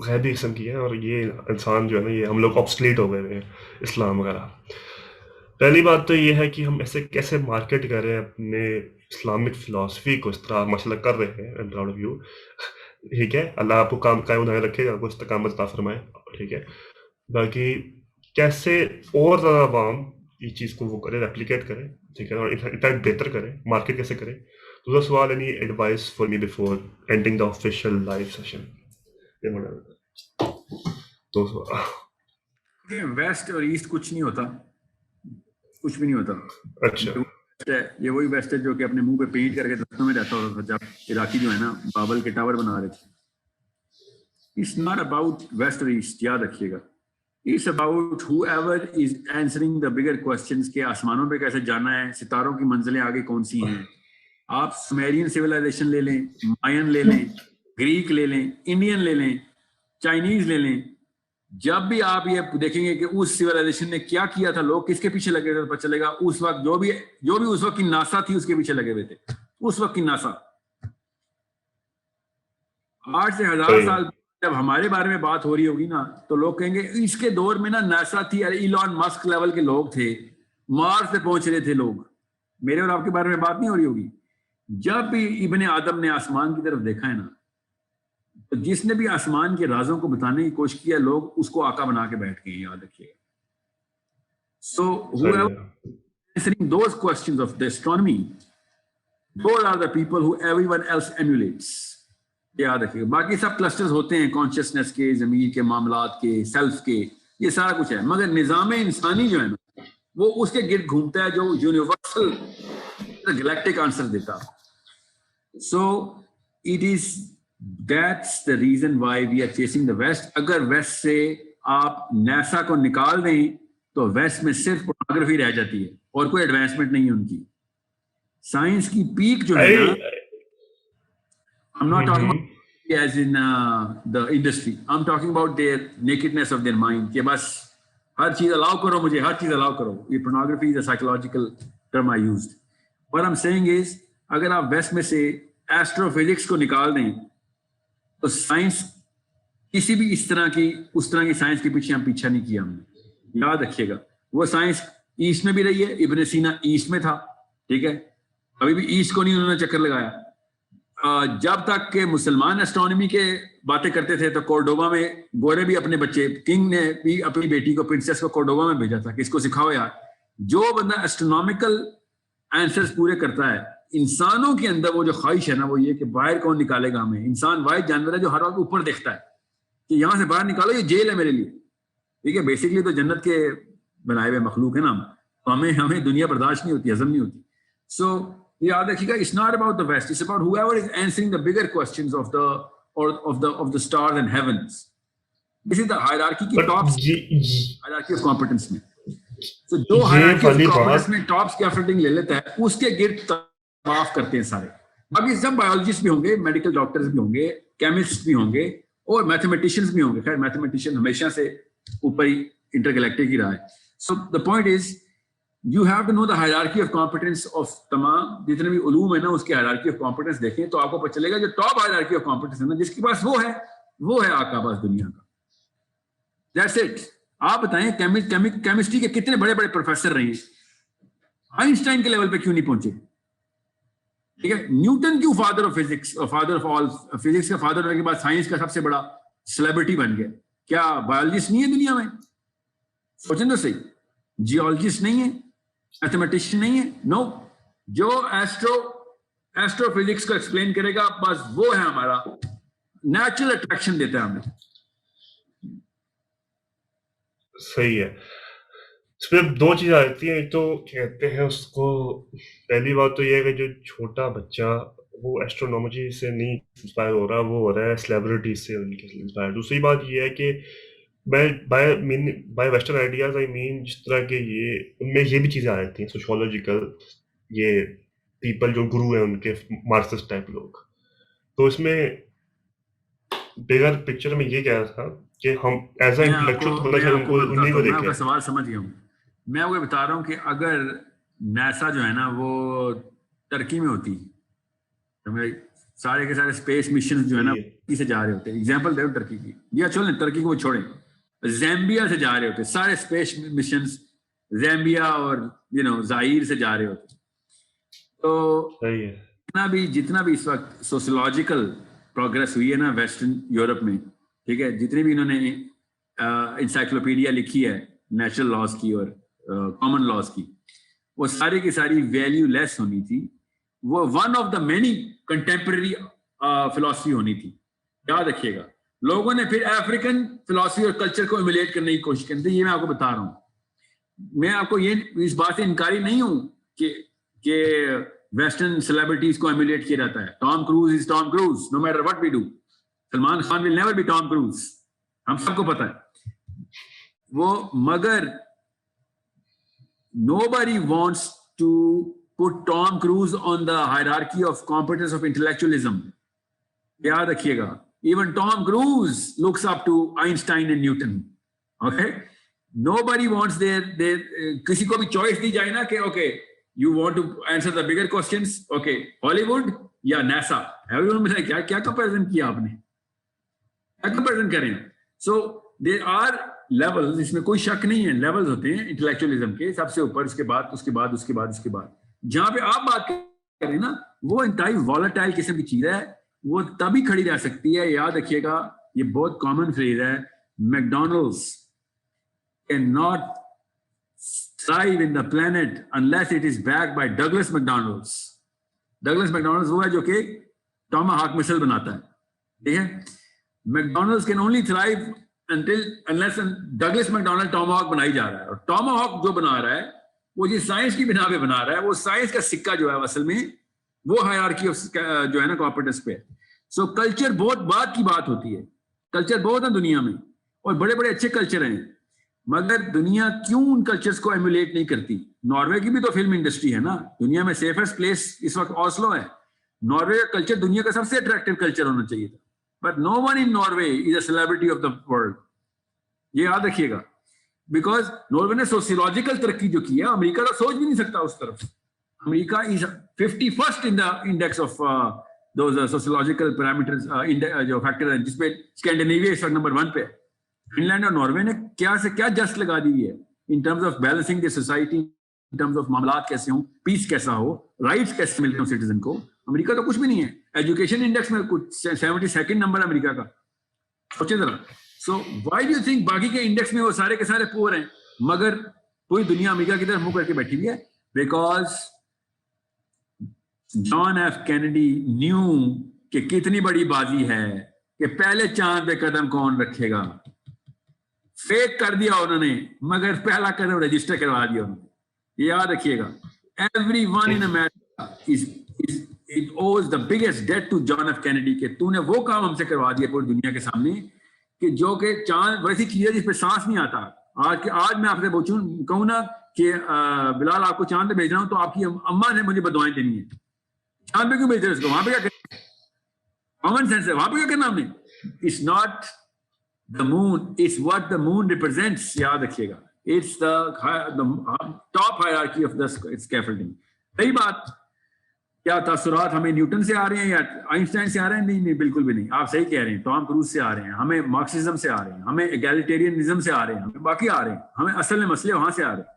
غیبی قسم کی ہیں. اور یہ انسان جو ہے نا, یہ ہم لوگ آبسلیٹ ہو گئے ہیں اسلام وغیرہ. پہلی بات تو یہ ہے کہ ہم ایسے کیسے مارکیٹ کر رہے ہیں اپنے اسلامک فلاسفی کو, اس طرح مسئلہ کر رہے ہیں. I'm proud of you. ٹھیک ہے, اللہ آپ کو کام قائم دائیں رکھے گا, آپ کو استقامت عطا فرمائے. ٹھیک ہے, باقی کیسے اور زیادہ عوام یہ چیز کو وہ کرے, ریپلیکیٹ کرے, ٹھیک ہے, اور انفیکٹ بہتر کرے, مارکیٹ کیسے کرے. دوسرا سوال, any advice for me before ending the official live session. دو سوال. ویسٹ اور ایسٹ کچھ نہیں ہوتا, کچھ بھی نہیں ہوتا. اچھا, یہ وہی ویسٹ ہے جو کہ اپنے منہ پہ پینٹ کر کے دفتروں میں رہتا ہوتا تھا جب عراقی جو ہے نا بابل کے ٹاور بنا رہے تھے. اٹس ناٹ اباؤٹ ویسٹ اور ایسٹ, یاد رکھیے گا. It's about whoever is answering the bigger questions کہ آسمانوں پہ کیسے جانا ہے, ستاروں کی منزلیں آگے کون سی ہیں. آپ سومیرین سویلائزیشن لے لیں, ماین لے لیں, گریک لے لیں, انڈین لے لیں, چائنیز لے لیں. جب بھی آپ یہ دیکھیں گے کہ اس سویلائزیشن نے کیا کیا تھا, لوگ کس کے پیچھے لگے تھے, پتہ چلے گا اس وقت جو بھی اس وقت کی ناسا تھی اس کے پیچھے لگے ہوئے تھے. اس وقت کی ناسا 8 سے 1000 سال جب ہمارے بارے میں بات ہو رہی ہوگی نا تو لوگ کہیں گے اس کے دور میں نا ناسا تھی, ایلون مسک لیول کے لوگ تھے, مارس پہ پہنچ رہے تھے لوگ. میرے اور آپ کے بارے میں بات نہیں ہو رہی ہوگی. جب بھی ابن آدم نے آسمان کی طرف دیکھا ہے نا, تو جس نے بھی آسمان کے رازوں کو بتانے کی کوشش کیا, لوگ اس کو آقا بنا کے بیٹھ گئے, یاد رکھیے. So whoever answering those questions of the astronomy, those are the people who everyone else emulates. یاد رکھیے گا. باقی سب کلسٹرز ہوتے ہیں کانشیسنیس کے, ضمیر کے, معاملات کے, سیلف کے, یہ سارا کچھ ہے, مگر نظام انسانی جو ہے نا وہ اس کے گرد گھومتا ہے جو یونیورسل گلیکٹک آنسر دیتا. So it is that's the reason why we are chasing the west. اگر ویسٹ سے آپ ناسا کو نکال دیں تو ویسٹ میں صرف پورنوگرافی رہ جاتی ہے اور کوئی ایڈوانسمنٹ نہیں ہے ان کی. سائنس کی پیک جو ہے نا, I'm not talking about as in the industry. I'm talking about their nakedness of their mind. کہ بس ہر چیز allow کرو مجھے, ہر چیز allow کرو. یہ pornography is a psychological term I used. What I'm saying is اگر آپ ویسٹ میں سے ایسٹرو فزکس کو نکال دیں تو سائنس کسی بھی اس طرح کی سائنس کے پیچھے ہم پیچھا نہیں کیا ہم نے. یاد رکھیے گا وہ سائنس ایسٹ میں بھی رہی ہے. ابن سینا ایسٹ میں تھا, ٹھیک ہے, ابھی بھی ایسٹ کو نہیں انہوں نے چکر لگایا. جب تک کہ مسلمان اسٹرانومی کے باتیں کرتے تھے تو کورڈوبا میں گورے بھی اپنے بچے, کنگ نے بھی اپنی بیٹی کو پرنسس کو کورڈوبا میں بھیجا تھا کہ اس کو سکھاؤ یار. جو بندہ اسٹرونومیکل آنسرز پورے کرتا ہے, انسانوں کے اندر وہ جو خواہش ہے نا وہ یہ کہ باہر کون نکالے گا ہمیں. انسان واحد جانور ہے جو ہر وقت اوپر دیکھتا ہے کہ یہاں سے باہر نکالو, یہ جیل ہے میرے لیے, ٹھیک ہے. بیسکلی تو جنت کے بنائے ہوئے مخلوق ہے نا ہم, تو ہمیں دنیا برداشت نہیں ہوتی, ہضم نہیں ہوتی. سو یاد رکھیے گا, it's not about the West, it's about whoever is answering the bigger questions of the stars and heavens. This is the hierarchy کی tops, hierarchy of competence میں. So جو hierarchy of competence میں tops کی fitting لے لیتا ہے اس کے گرد طواف کرتے ہیں سارے. باقی سب بایولوجسٹ بھی ہوں گے, میڈیکل ڈاکٹرز بھی ہوں گے, کیمسٹ بھی ہوں گے اور میتھمیٹیشینز بھی ہوں گے. خیر میتھمیٹیشین ہمیشہ سے اوپر ہی انٹر گلیکٹک ہی رہا ہے. So the point is you have to know the hierarchy of competence of تمام جتنے بھی علوم ہے نا اس کی hierarchy of competence دیکھیں تو آپ کو پتہ چلے گا جو ٹاپ hierarchy of competence ہے نا جس کے پاس وہ ہے آقا باز دنیا کا. That's it. آپ بتائیں کیمسٹری کے کتنے بڑے بڑے پروفیسر رہے ہیں, آئنسٹائن کے لیول پہ کیوں نہیں پہنچے, ٹھیک ہے. نیوٹن کیوں father of physics, father of all physics کا فادر ہونے کے بعد سائنس کا سب سے بڑا سیلیبریٹی بن گیا. کیا بایولوجسٹ نہیں ہے دنیا میں؟ سوچیں تو صحیح. جیولوجسٹ نہیں ہے, میتھمیٹیشین نہیں ہے, نو. جو ایسٹرو فزکس کو ایکسپلین کرے گا بس وہ ہے ہمارا نیچرل اٹریکشن دیتا ہے ہمیں. صحیح ہے. اس پہ دو چیزیں آتی ہیں. ایک تو کہتے ہیں اس کو, پہلی بات تو یہ ہے کہ جو چھوٹا بچہ وہ ایسٹرونومی سے نہیں انسپائر ہو رہا, وہ ہو رہا ہے سیلیبریٹی سے ان کے انسپائر. دوسری بات یہ ہے کہ بائی ویسٹرن آئیڈیاز آئی مین جس طرح کے یہ ان میں یہ بھی چیزیں آ جاتی ہیں سوشولوجیکل, یہ پیپل جو گرو ہیں ان کے مارکسسٹ ٹائپ لوگ. تو اس میں بگر پکچر میں یہ کہہ رہا تھا کہ ہم ایز اے انٹلیکچوئل انہیں کو دیکھیں. سوال سمجھ گیا ہوں میں, آپ کو بتا رہا ہوں کہ اگر ناسا جو ہے نا وہ ترکی میں ہوتی تو سارے کے سارے اسپیس مشن جو ہے نا سے جا رہے ہوتے. ایگزامپل دے ترکی کی, یا چلیں ترکی کو چھوڑیں, زیمبیا سے جا رہے ہوتے سارے اسپیس مشنز, زیمبیا اور زائر سے جا رہے ہوتے. تو جتنا بھی اس وقت سوشولوجیکل پروگرس ہوئی ہے نا ویسٹرن یورپ میں, ٹھیک ہے, جتنے بھی انہوں نے انسائکلوپیڈیا لکھی ہے نیچرل لاز کی اور کامن لاز کی, وہ ساری کی ساری ویلیو لیس ہونی تھی. وہ one of the many contemporary philosophy ہونی تھی. یاد رکھیے گا, لوگوں نے پھر افریقن فلاسفی اور کلچر کو ایمولیٹ کرنے کی کوشش کی. یہ میں آپ کو بتا رہا ہوں, میں آپ کو یہ اس بات سے انکاری نہیں ہوں کہ ویسٹرن سیلیبریٹیز کو ایمولیٹ کیا جاتا ہے. Tom Cruise is Tom Cruise no matter what we do. Salman Khan will never be Tom Cruise, ہم سب کو پتا ہے وہ. مگر nobody wants to put Tom Cruise on the hierarchy of competence of intellectualism. یاد رکھیے گا, even Tom Cruise looks up to Einstein and Newton. Okay, nobody wants their کسی کو بھی چوائس دی جائے نا کہ okay you want to answer the bigger questions, okay Hollywood یا NASA, everyone میں کیا comparison کیا آپ نے, کیا comparison کریں. So there are levels, اس میں کوئی شک نہیں ہے, levels ہوتے ہیں انٹلیکچوئلزم کے, سب سے اوپر, اس کے بعد اس کے بعد اس کے بعد اس کے بعد. جہاں پہ آپ بات کر رہے ہیں نا وہ انتہائی والیٹائل قسم کی چیز ہے, وہ تبھی کھڑی رہ سکتی ہے. یاد رکھیے گا یہ بہت کامن فریز ہے, McDonald's can not thrive in the planet unless it is backed by Douglas McDonald's. Douglas McDonald's وہ ہے جو کہ ٹاماہاک مسل بناتا ہے, ٹھیک ہے. McDonald's can only thrive unless Douglas McDonald ٹاماہاک بنائی جا رہا ہے, اور ٹاماہاک جو بنا رہا ہے وہ جس سائنس کی بنا پہ بنا رہا ہے, وہ سائنس کا سکہ جو ہے اصل میں وہ ہائرارکی جو ہے نا کمپیٹنس پہ. سو کلچر بہت بات کی بات ہوتی ہے, کلچر بہت ہے دنیا میں اور بڑے بڑے اچھے کلچر ہیں, مگر دنیا کیوں ان کلچرز کو ایمولیٹ نہیں کرتی. ناروے کی بھی تو فلم انڈسٹری ہے نا, دنیا میں سیفسٹ پلیس اس وقت اوسلو ہے. ناروے کا کلچر دنیا کا سب سے اٹریکٹیو کلچر ہونا چاہیے تھا, but no one in Norway is a celebrity of the world. یہ یاد رکھیے گا, because ناروے نے سوسیولوجیکل ترقی جو کی ہے, امریکہ تو سوچ بھی نہیں سکتا اس طرف. امریکہ is 51st in the index of those sociological parameters, جو فیکٹر ہیں جس پہ اسکینڈینیویا اس وقت نمبر 1 پہ. فن لینڈ اور ناروے نے کیا سے کیا جسٹ لگا دی ہے in terms of balancing the society, in terms of معاملات کیسے ہوں, پیس کیسا ہو, رائٹس کیسے ملتے ہوں سٹیزن کو. امریکہ تو کچھ بھی نہیں ہے. ایجوکیشن انڈیکس میں کچھ 72nd نمبر ہے امریکہ کا, سوچیں ذرا. So why do you think باقی کے انڈیکس میں وہ سارے کے سارے پور ہیں مگر پوری دنیا امریکہ کی طرف منہ کر کے بیٹھی ہوئی ہے؟ Because John F Kennedy knew کہ کتنی بڑی بازی ہے کہ پہلے چاند پہ قدم کون رکھے گا. فیک کر دیا انہوں نے مگر پہلا قدم رجسٹر کروا دیا انہوں نے. یہ یاد رکھیے گا. Everyone in America owes the biggest debt to John F. Kennedy کہ تو نے وہ کام ہم سے کروا دیا پوری دنیا کے سامنے کہ جو کہ چاند ویسی چیز ہے جس پہ سانس نہیں آتا. آج میں آپ سے کہوں نا کہ بلال آپ کو چاند پہ بھیج رہا ہوں تو آپ کی اماں نے مجھے بدوائیں دینی ہے. چاند پہ کیوں بھیج رہے اس کو؟ وہاں پہ کیا کرنا؟ کامن سینس ہے, وہاں پہ کیا کرنا ہم نے. It's not the moon, it's what the moon represents. یاد رکھیے گا. It's the top hierarchy of the scaffolding. صحیح بات. کیا تاثرات ہمیں نیوٹن سے آ رہے ہیں یا آئنسٹائن سے آ رہے ہیں؟ نہیں بالکل بھی نہیں. آپ صحیح کہہ رہے ہیں, ٹام کروز سے آ رہے ہیں, ہمیں مارکسزم سے آ رہے ہیں, ہمیں ایگالیٹیرینزم سے آ رہے ہیں, ہمیں باقی آ رہے ہیں, ہمیں اصل میں مسئلے وہاں سے آ رہے ہیں,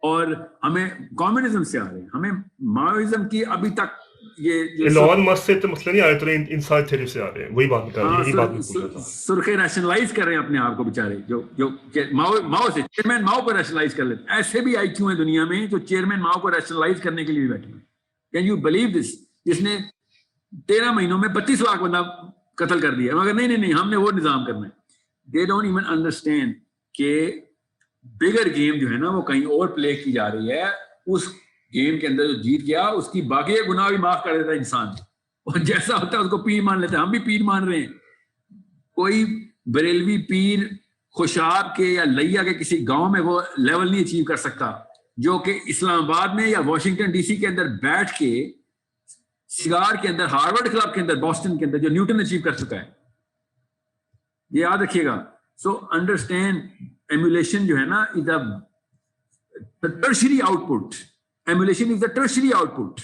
اور ہمیں کمیونزم سے آ رہے ہیں, ہمیں ماوئزم کی ابھی تک یہ ایلون مسک سے تو مسئلہ نہیں آ رہے, تو انسان تھیوری سے آ رہے ہیں. وہی بات بتا رہے ہیں, یہی بات سرخے ریشنلائز کر رہے ہیں اپنے آپ کو بیچارے, جو ماؤ سے چیئرمین ماؤ کو ریشنلائز کر لیتے ہیں. ایسے بھی آئی کیو ہیں دنیا میں جو چیئرمین ماؤ کو ریشنلائز کرنے کے لیے بیٹھے ہیں. Can you believe this? جس نے 13 مہینوں میں 32 لاکھ بندہ قتل کر دیا, مگر نہیں ہم نے وہ نظام کرنا ہے. دے ڈونٹ ایون انڈرسٹینڈ کہ بگر گیم جو ہے نا وہ کہیں اور پلے کی جا رہی ہے. اس گیم کے اندر جو جیت گیا اس کی باقی گناہ بھی معاف کر دیتا ہے انسان, اور جیسا ہوتا ہے اس کو پیر مان لیتا ہے. ہم بھی پیر مان رہے ہیں. کوئی بریلوی پیر خوشاب کے یا لیا کے کسی گاؤں میں وہ لیول نہیں اچیو کر سکتا جو کہ اسلام آباد میں یا واشنگٹن ڈی سی کے اندر بیٹھ کے سگار کے اندر, ہارورڈ کلب کے اندر, بوسٹن کے اندر جو نیوٹن اچیو کر چکا ہے. یہ یاد رکھیے گا. سو انڈرسٹینڈ ایمولیشن جو ہے نا is a tertiary output. Emulation is a tertiary output.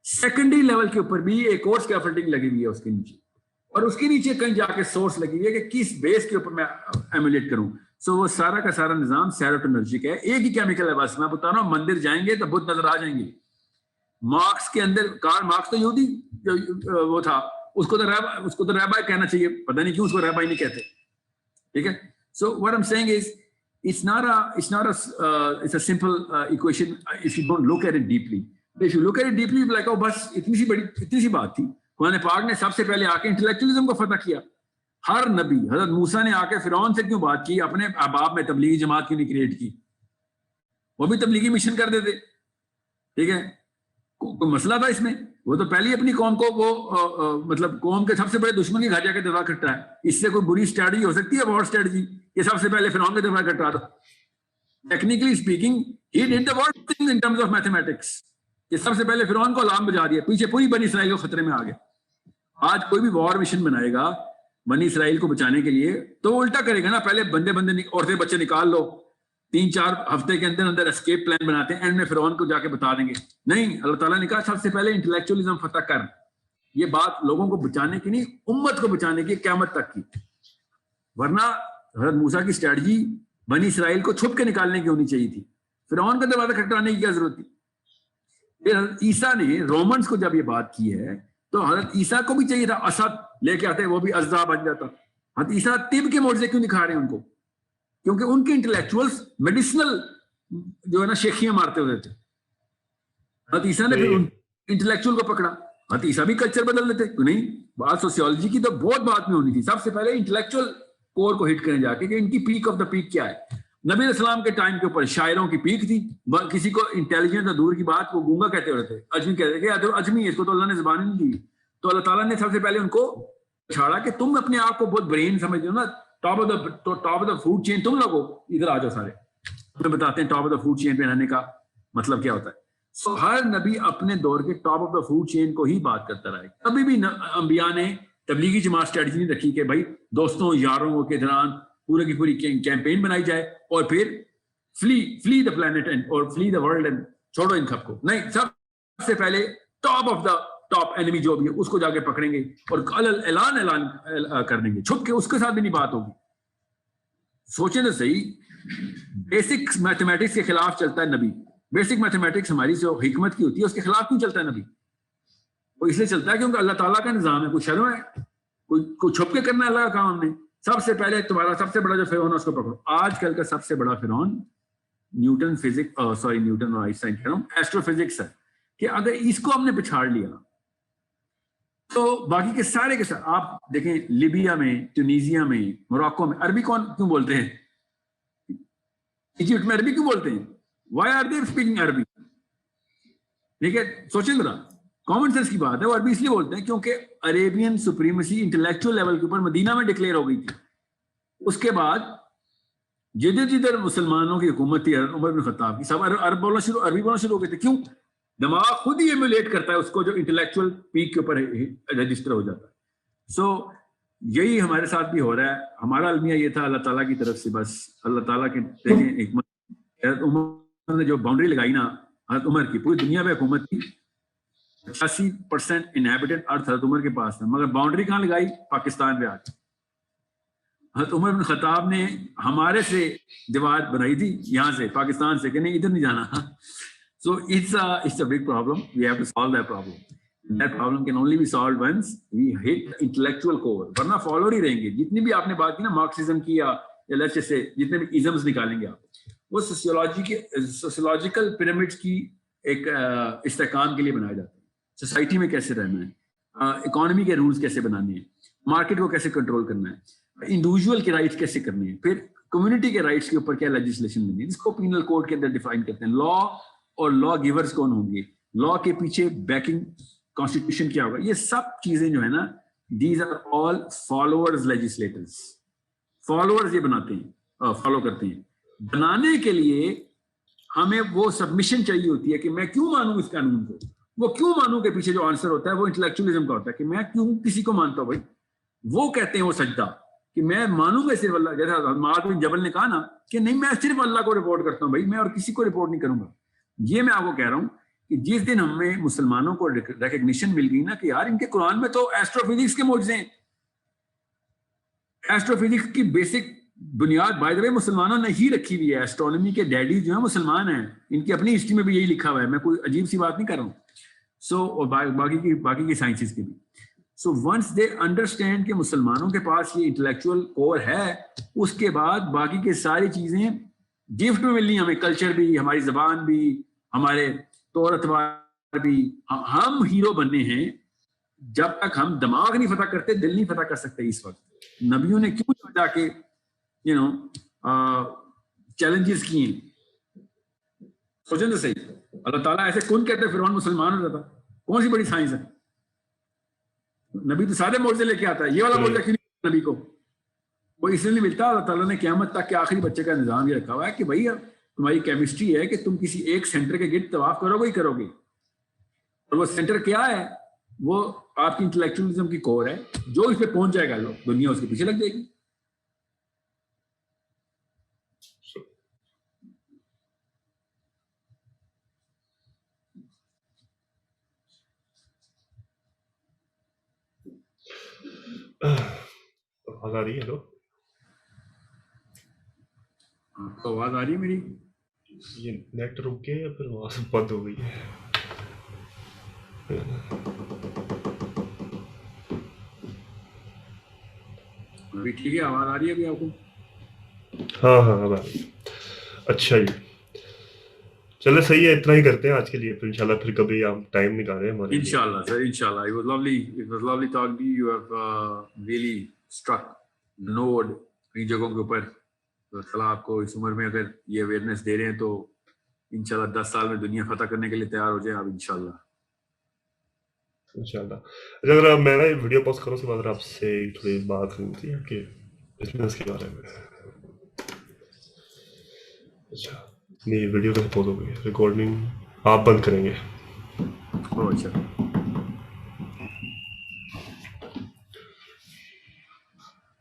Secondary level کے اوپر بھی ایک اور اسکیفولڈنگ لگی ہوئی ہے اس کے نیچے, اور اس کے نیچے کہیں جا کے سورس لگی ہوئی ہے کہ کس بیس کے اوپر میں ایمولیٹ کروں. سو وہ سارا کا سارا نظام سیروٹونرجک ہے. ایک ہی کیمیکل ہے بس. میں بتا رہا ہوں مندر جائیں گے تو بدھ نظر آ جائیں گے. مارکس کے اندر, کارل مارکس تو یہودی وہ تھا, اس کو تو رہبائی کہنا چاہیے, پتہ نہیں کیوں اس کو رہبائی نہیں کہتے. ٹھیک ہے. سو what I'm saying is it's a simple equation if you don't look at it deeply. If you look at it deeply you'll be like, oh بس اتنی سی بات تھی. قرآن پاک نے سب سے پہلے آ کے انٹلیکچولیزم کو فتح کیا. ہر نبی, حضرت موسیٰ نے آ کے فرعون سے کیوں بات کی, اپنے احباب میں تبلیغی جماعت کیوں نہیں کریٹ کی؟ وہ بھی تبلیغی مشن کر دیتے. ٹھیک ہے. کوئی مسئلہ تھا اس میں؟ وہ تو پہلے اپنی قوم کو وہ مطلب قوم کے سب سے بڑے دشمن کے گھر جا کے دفاع کرتا ہے. اس سے کوئی بری اسٹریٹجی ہو سکتی ہے وار اسٹریٹجی کہ سب سے پہلے فرعون کے دفاع کرتا تھا؟ Technically speaking he did the worst thing in terms of mathematics کہ سب سے پہلے فرعون کو الارم بجا دیا, پیچھے پوری بنی اسرائیل کو خطرے میں آ گیا. آج کوئی بھی وار مشن بنائے گا بنی اسرائیل کو بچانے کے لیے تو وہ الٹا کرے گا نا. پہلے بندے عورتیں بچے نکال لو, 3-4 ہفتے کے اندر اسکیپ پلان بناتے ہیں, اینڈ میں فرعون کو جا کے بتا دیں گے. نہیں, اللہ تعالیٰ نے کہا سب سے پہلے انٹلیکچولیزم فتح کر. یہ بات لوگوں کو بچانے کی نہیں, امت کو بچانے کی, قیامت تک کی. ورنہ حضرت موسیٰ کی اسٹریٹجی بنی اسرائیل کو چھپ کے نکالنے کی ہونی چاہیے تھی. فرعون کا دروازہ کھٹکانے کی کیا ضرورت تھی؟ پھر حضرت عیسیٰ نے رومنس کو جب یہ بات کی ہے تو حضرت عیسیٰ کو بھی چاہیے تھا اسد لے کے آتے, وہ بھی ازدا بن جاتا. حضرت عیسیٰ طب کے معجزے کیوں دکھا رہے ہیں ان کو؟ کیونکہ ان کے انٹلیکچوئلز میڈیسنل جو ہے نا شیخیاں مارتے ہوتے تھے. حضرت عیسیٰ نے پھر ان انٹلیکچوئل کو پکڑا. حضرت عیسیٰ بھی کلچر بدل دیتے نہیں. بات سوسیولوجی کی تو بہت بات میں ہونی تھی. سب سے پہلے انٹلیکچوئل کور کو ہٹ کریں جا کے کہ ان کی پیک آف دا پیک کیا ہے. نبی علیہ السلام کے ٹائم کے اوپر شاعروں کی پیک تھی. کسی کو انٹیلیجنٹ اور دور کی بات وہ گونگا کہتے ہوتے تھے, اجمی کہتے تھے کہ اجمی, اس کو تو اللہ نے زبان نہیں دی. تو اللہ تعالیٰ نے سب سے پہلے ان کو چھاڑا کہ تم اپنے آپ کو بہت برین سمجھتے ہو نا, top of the food chain تم لوگو, ادھر آ جاؤ سارے, تمہیں بتاتے ہیں top of the food chain پہ رہنے کا مطلب کیا ہوتا ہے. سو ہر نبی اپنے دور کے top of the food chain کو ہی بات کرتا رہا ہے. کبھی بھی انبیاء نے تبلیغی جماعت اسٹریٹجی نہیں رکھی کہ بھائی دوستوں یاروں کے دوران پورے کی پوری کیمپین بنائی جائے اور پھر فلی دا پلانٹ اور فلی دا ورلڈ اینڈ چھوڑو ان سب کو. نہیں, سب سے پہلے top of the top enemy جو بھی ہے اس کو جا کے پکڑیں گے اور اعلان کر دیں گے چھپ کے, اس کے ساتھ بھی نہیں بات ہوگی. سوچیں تو صحیح, بیسک میتھمیٹکس کے خلاف چلتا ہے نبی. بیسک میتھمیٹکس ہماری جو حکمت کی ہوتی ہے اس کے خلاف کیوں چلتا ہے نبی؟ وہ اس لیے چلتا ہے کیونکہ اللہ تعالیٰ کا نظام ہے. کوئی شرم ہے؟ کوئی چھپ کے کرنا ہے اللہ کا کام؟ ہم نے سب سے پہلے تمہارا سب سے بڑا جو فرعون ہے اس کو پکڑو. آج کل کا سب سے بڑا فرعون نیوٹن نیوٹن اور آئنسٹائن کہہ رہا ہوں, ایسٹرو فزکس ہے. کہ اگر اس کو ہم نے پچھاڑ لیا تو باقی کے سارے آپ دیکھیں, لیبیا میں, ٹونیزیا میں, موراکو میں عربی کیوں بولتے ہیں؟ ایجپٹ میں عربی کیوں بولتے ہیں؟ وائی آر دے اسپیکنگ عربی؟ ٹھیک ہے, سوچیں ذرا, کامن سینس کی بات ہے. وہ عربی اس لیے بولتے ہیں کیونکہ عربین سپریمیسی انٹلیکچوئل لیول کے اوپر مدینہ میں ڈکلیئر ہو گئی تھی. اس کے بعد جدھر مسلمانوں کی حکومت تھی عمر بن خطاب کی, سب عربی بولنا شروع ہو گئے تھے. کیوں؟ دماغ خود ہی ایمولیٹ کرتا ہے اس کو جو انٹلیکچوئل پیک کے اوپر رجسٹر ہو جاتا ہے. سو یہی ہمارے ساتھ بھی ہو رہا ہے. ہمارا المیہ یہ تھا اللہ تعالیٰ کی طرف سے, بس اللہ تعالیٰ کے دیکھیں حکمت. حضرت عمر نے جو باؤنڈری لگائی نا, حضرت عمر کی پوری دنیا میں حکومت کی, 80% انہیبیٹڈ ارتھ حضرت عمر کے پاس ہے, مگر باؤنڈری کہاں لگائی؟ پاکستان پہ آ کے. حضرت عمر بن خطاب نے ہمارے سے دیوار بنائی تھی یہاں سے, پاکستان سے, کہ نہیں ادھر نہیں جانا. So it's a big problem. We have to solve that problem. That problem can only be solved once we hit the intellectual core. ورنہ فالوور ہی رہیں گے. جتنی بھی آپ نے بات کی نا مارکسزم کی یا لیٹس سے جتنے بھی ازمز نکالیں گے آپ, وہ سوسیولوجیکل پیرامڈس کی ایک استحکام کے لیے بنائے جاتے ہیں. سوسائٹی میں کیسے رہنا ہے, اکانومی کے رولز کیسے بنانے ہیں, مارکیٹ کو کیسے کنٹرول کرنا ہے, انڈیویجول کے رائٹس کیسے کرنے ہیں, پھر کمیونٹی کے رائٹس کے اوپر کیا لیجسلیشن بنی ہے, جس کو پینل کوڈ کے اندر ڈیفائن کرتے ہیں. لا اور لا گیورز کون ہوں گے, لا کے پیچھے بیکنگ کانسٹیٹیوشن کیا ہوگا, یہ سب چیزیں جو ہے نا, these are all followers legislators. Followers یہ بناتے ہیں, فالو کرتے ہیں. بنانے کے لیے ہمیں وہ سبمیشن چاہیے ہوتی ہے کہ میں کیوں مانوں اس قانون کو. وہ کیوں مانوں کے پیچھے جو آنسر ہوتا ہے وہ انٹلیکچولیزم کا ہوتا ہے کہ میں کیوں کسی کو مانتا ہوں. بھائی وہ کہتے ہیں وہ سجدہ, کہ میں مانوں گا صرف اللہ. جیسے معاذ بن جبل نے کہا نا کہ نہیں میں صرف اللہ کو رپورٹ کرتا ہوں, بھائی میں اور کسی کو رپورٹ نہیں کروں گا. یہ میں آپ کو کہہ رہا ہوں کہ جس دن ہمیں مسلمانوں کو ریکگنیشن مل گئی نا کہ یار ان کے قرآن میں تو ایسٹرو فزکس کے معجزے ہیں, ایسٹرو فزکس کی بیسک بنیاد بائی دا وے مسلمانوں نے ہی رکھی ہوئی ہے. ایسٹرونومی کے ڈیڈی جو ہیں مسلمان ہیں, ان کی اپنی ہسٹری میں بھی یہی لکھا ہوا ہے. میں کوئی عجیب سی بات نہیں کر رہا ہوں. سو اور باقی کی سائنسز کی بھی. سو ونس دے انڈرسٹینڈ کہ مسلمانوں کے پاس یہ انٹلیکچوئل کور ہے, اس کے بعد باقی کی ساری چیزیں گفٹ میں ملنی, ہمیں کلچر بھی, ہماری زبان بھی, ہمارے طور اتبار بھی. ہم ہیرو بننے ہیں. جب تک ہم دماغ نہیں فتح کرتے دل نہیں فتح کر سکتے. اس وقت نبیوں نے کیوں جا کے چیلنجز کیے ہیں, سوچیں تو صحیح. اللہ تعالیٰ ایسے کون کہتے ہیں فرعون مسلمان ہو جاتا؟ کون سی بڑی سائنس ہے؟ نبی تو سارے معجزے لے کے آتا ہے. یہ والا معجزہ کیوں نہیں نبی کو؟ وہ اس لیے نہیں ملتا. اللہ تعالیٰ نے قیامت تک کے آخری بچے کا نظام یہ رکھا ہوا ہے کہ بھائی تمہاری کیمسٹری ہے کہ تم کسی ایک سینٹر کے گرد طواف کرو گے ہی کرو گے. اور وہ سینٹر کیا ہے؟ وہ آپ کی انٹلیکچولیزم کی کور ہے. جو اس پہ پہنچ جائے گا لوگ دنیا اس کے پیچھے لگ جائے گی. آواز آ رہی ہے؟ آپ کو آواز آ رہی ہے میری؟ یہ نیٹ رک گیا یا پھر آواز بند ہو گئی ہے؟ ابھی ٹھیک ہے, آواز آ رہی ہے ابھی آپ کو؟ ہاں اب آ رہی ہے. اچھا جی, چلے صحیح ہے, اتنا ہی کرتے ہیں آج کے لیے. پھر انشاءاللہ پھر کبھی آپ ٹائم نکالیں ہمارے. انشاءاللہ سر, انشاءاللہ. It was lovely talking to you. You have really struck the node کئی جگہوں کے اوپر. اللہ آپ کو اس عمر میں اگر یہ اویئرنیس دے رہے ہیں تو انشاءاللہ 10 سال میں دنیا فتح کرنے کے لیے تیار ہو جائیں آپ انشاءاللہ. انشاءاللہ. اگر میں نا ویڈیو پوز کروں اس کے بعد آپ سے تھوڑی بات کرنی تھی کہ بزنس کے بارے میں. اچھا نہیں, ویڈیو کیسے پوز ہو گئی؟ ریکارڈنگ آپ بند کریں گے؟ اچھا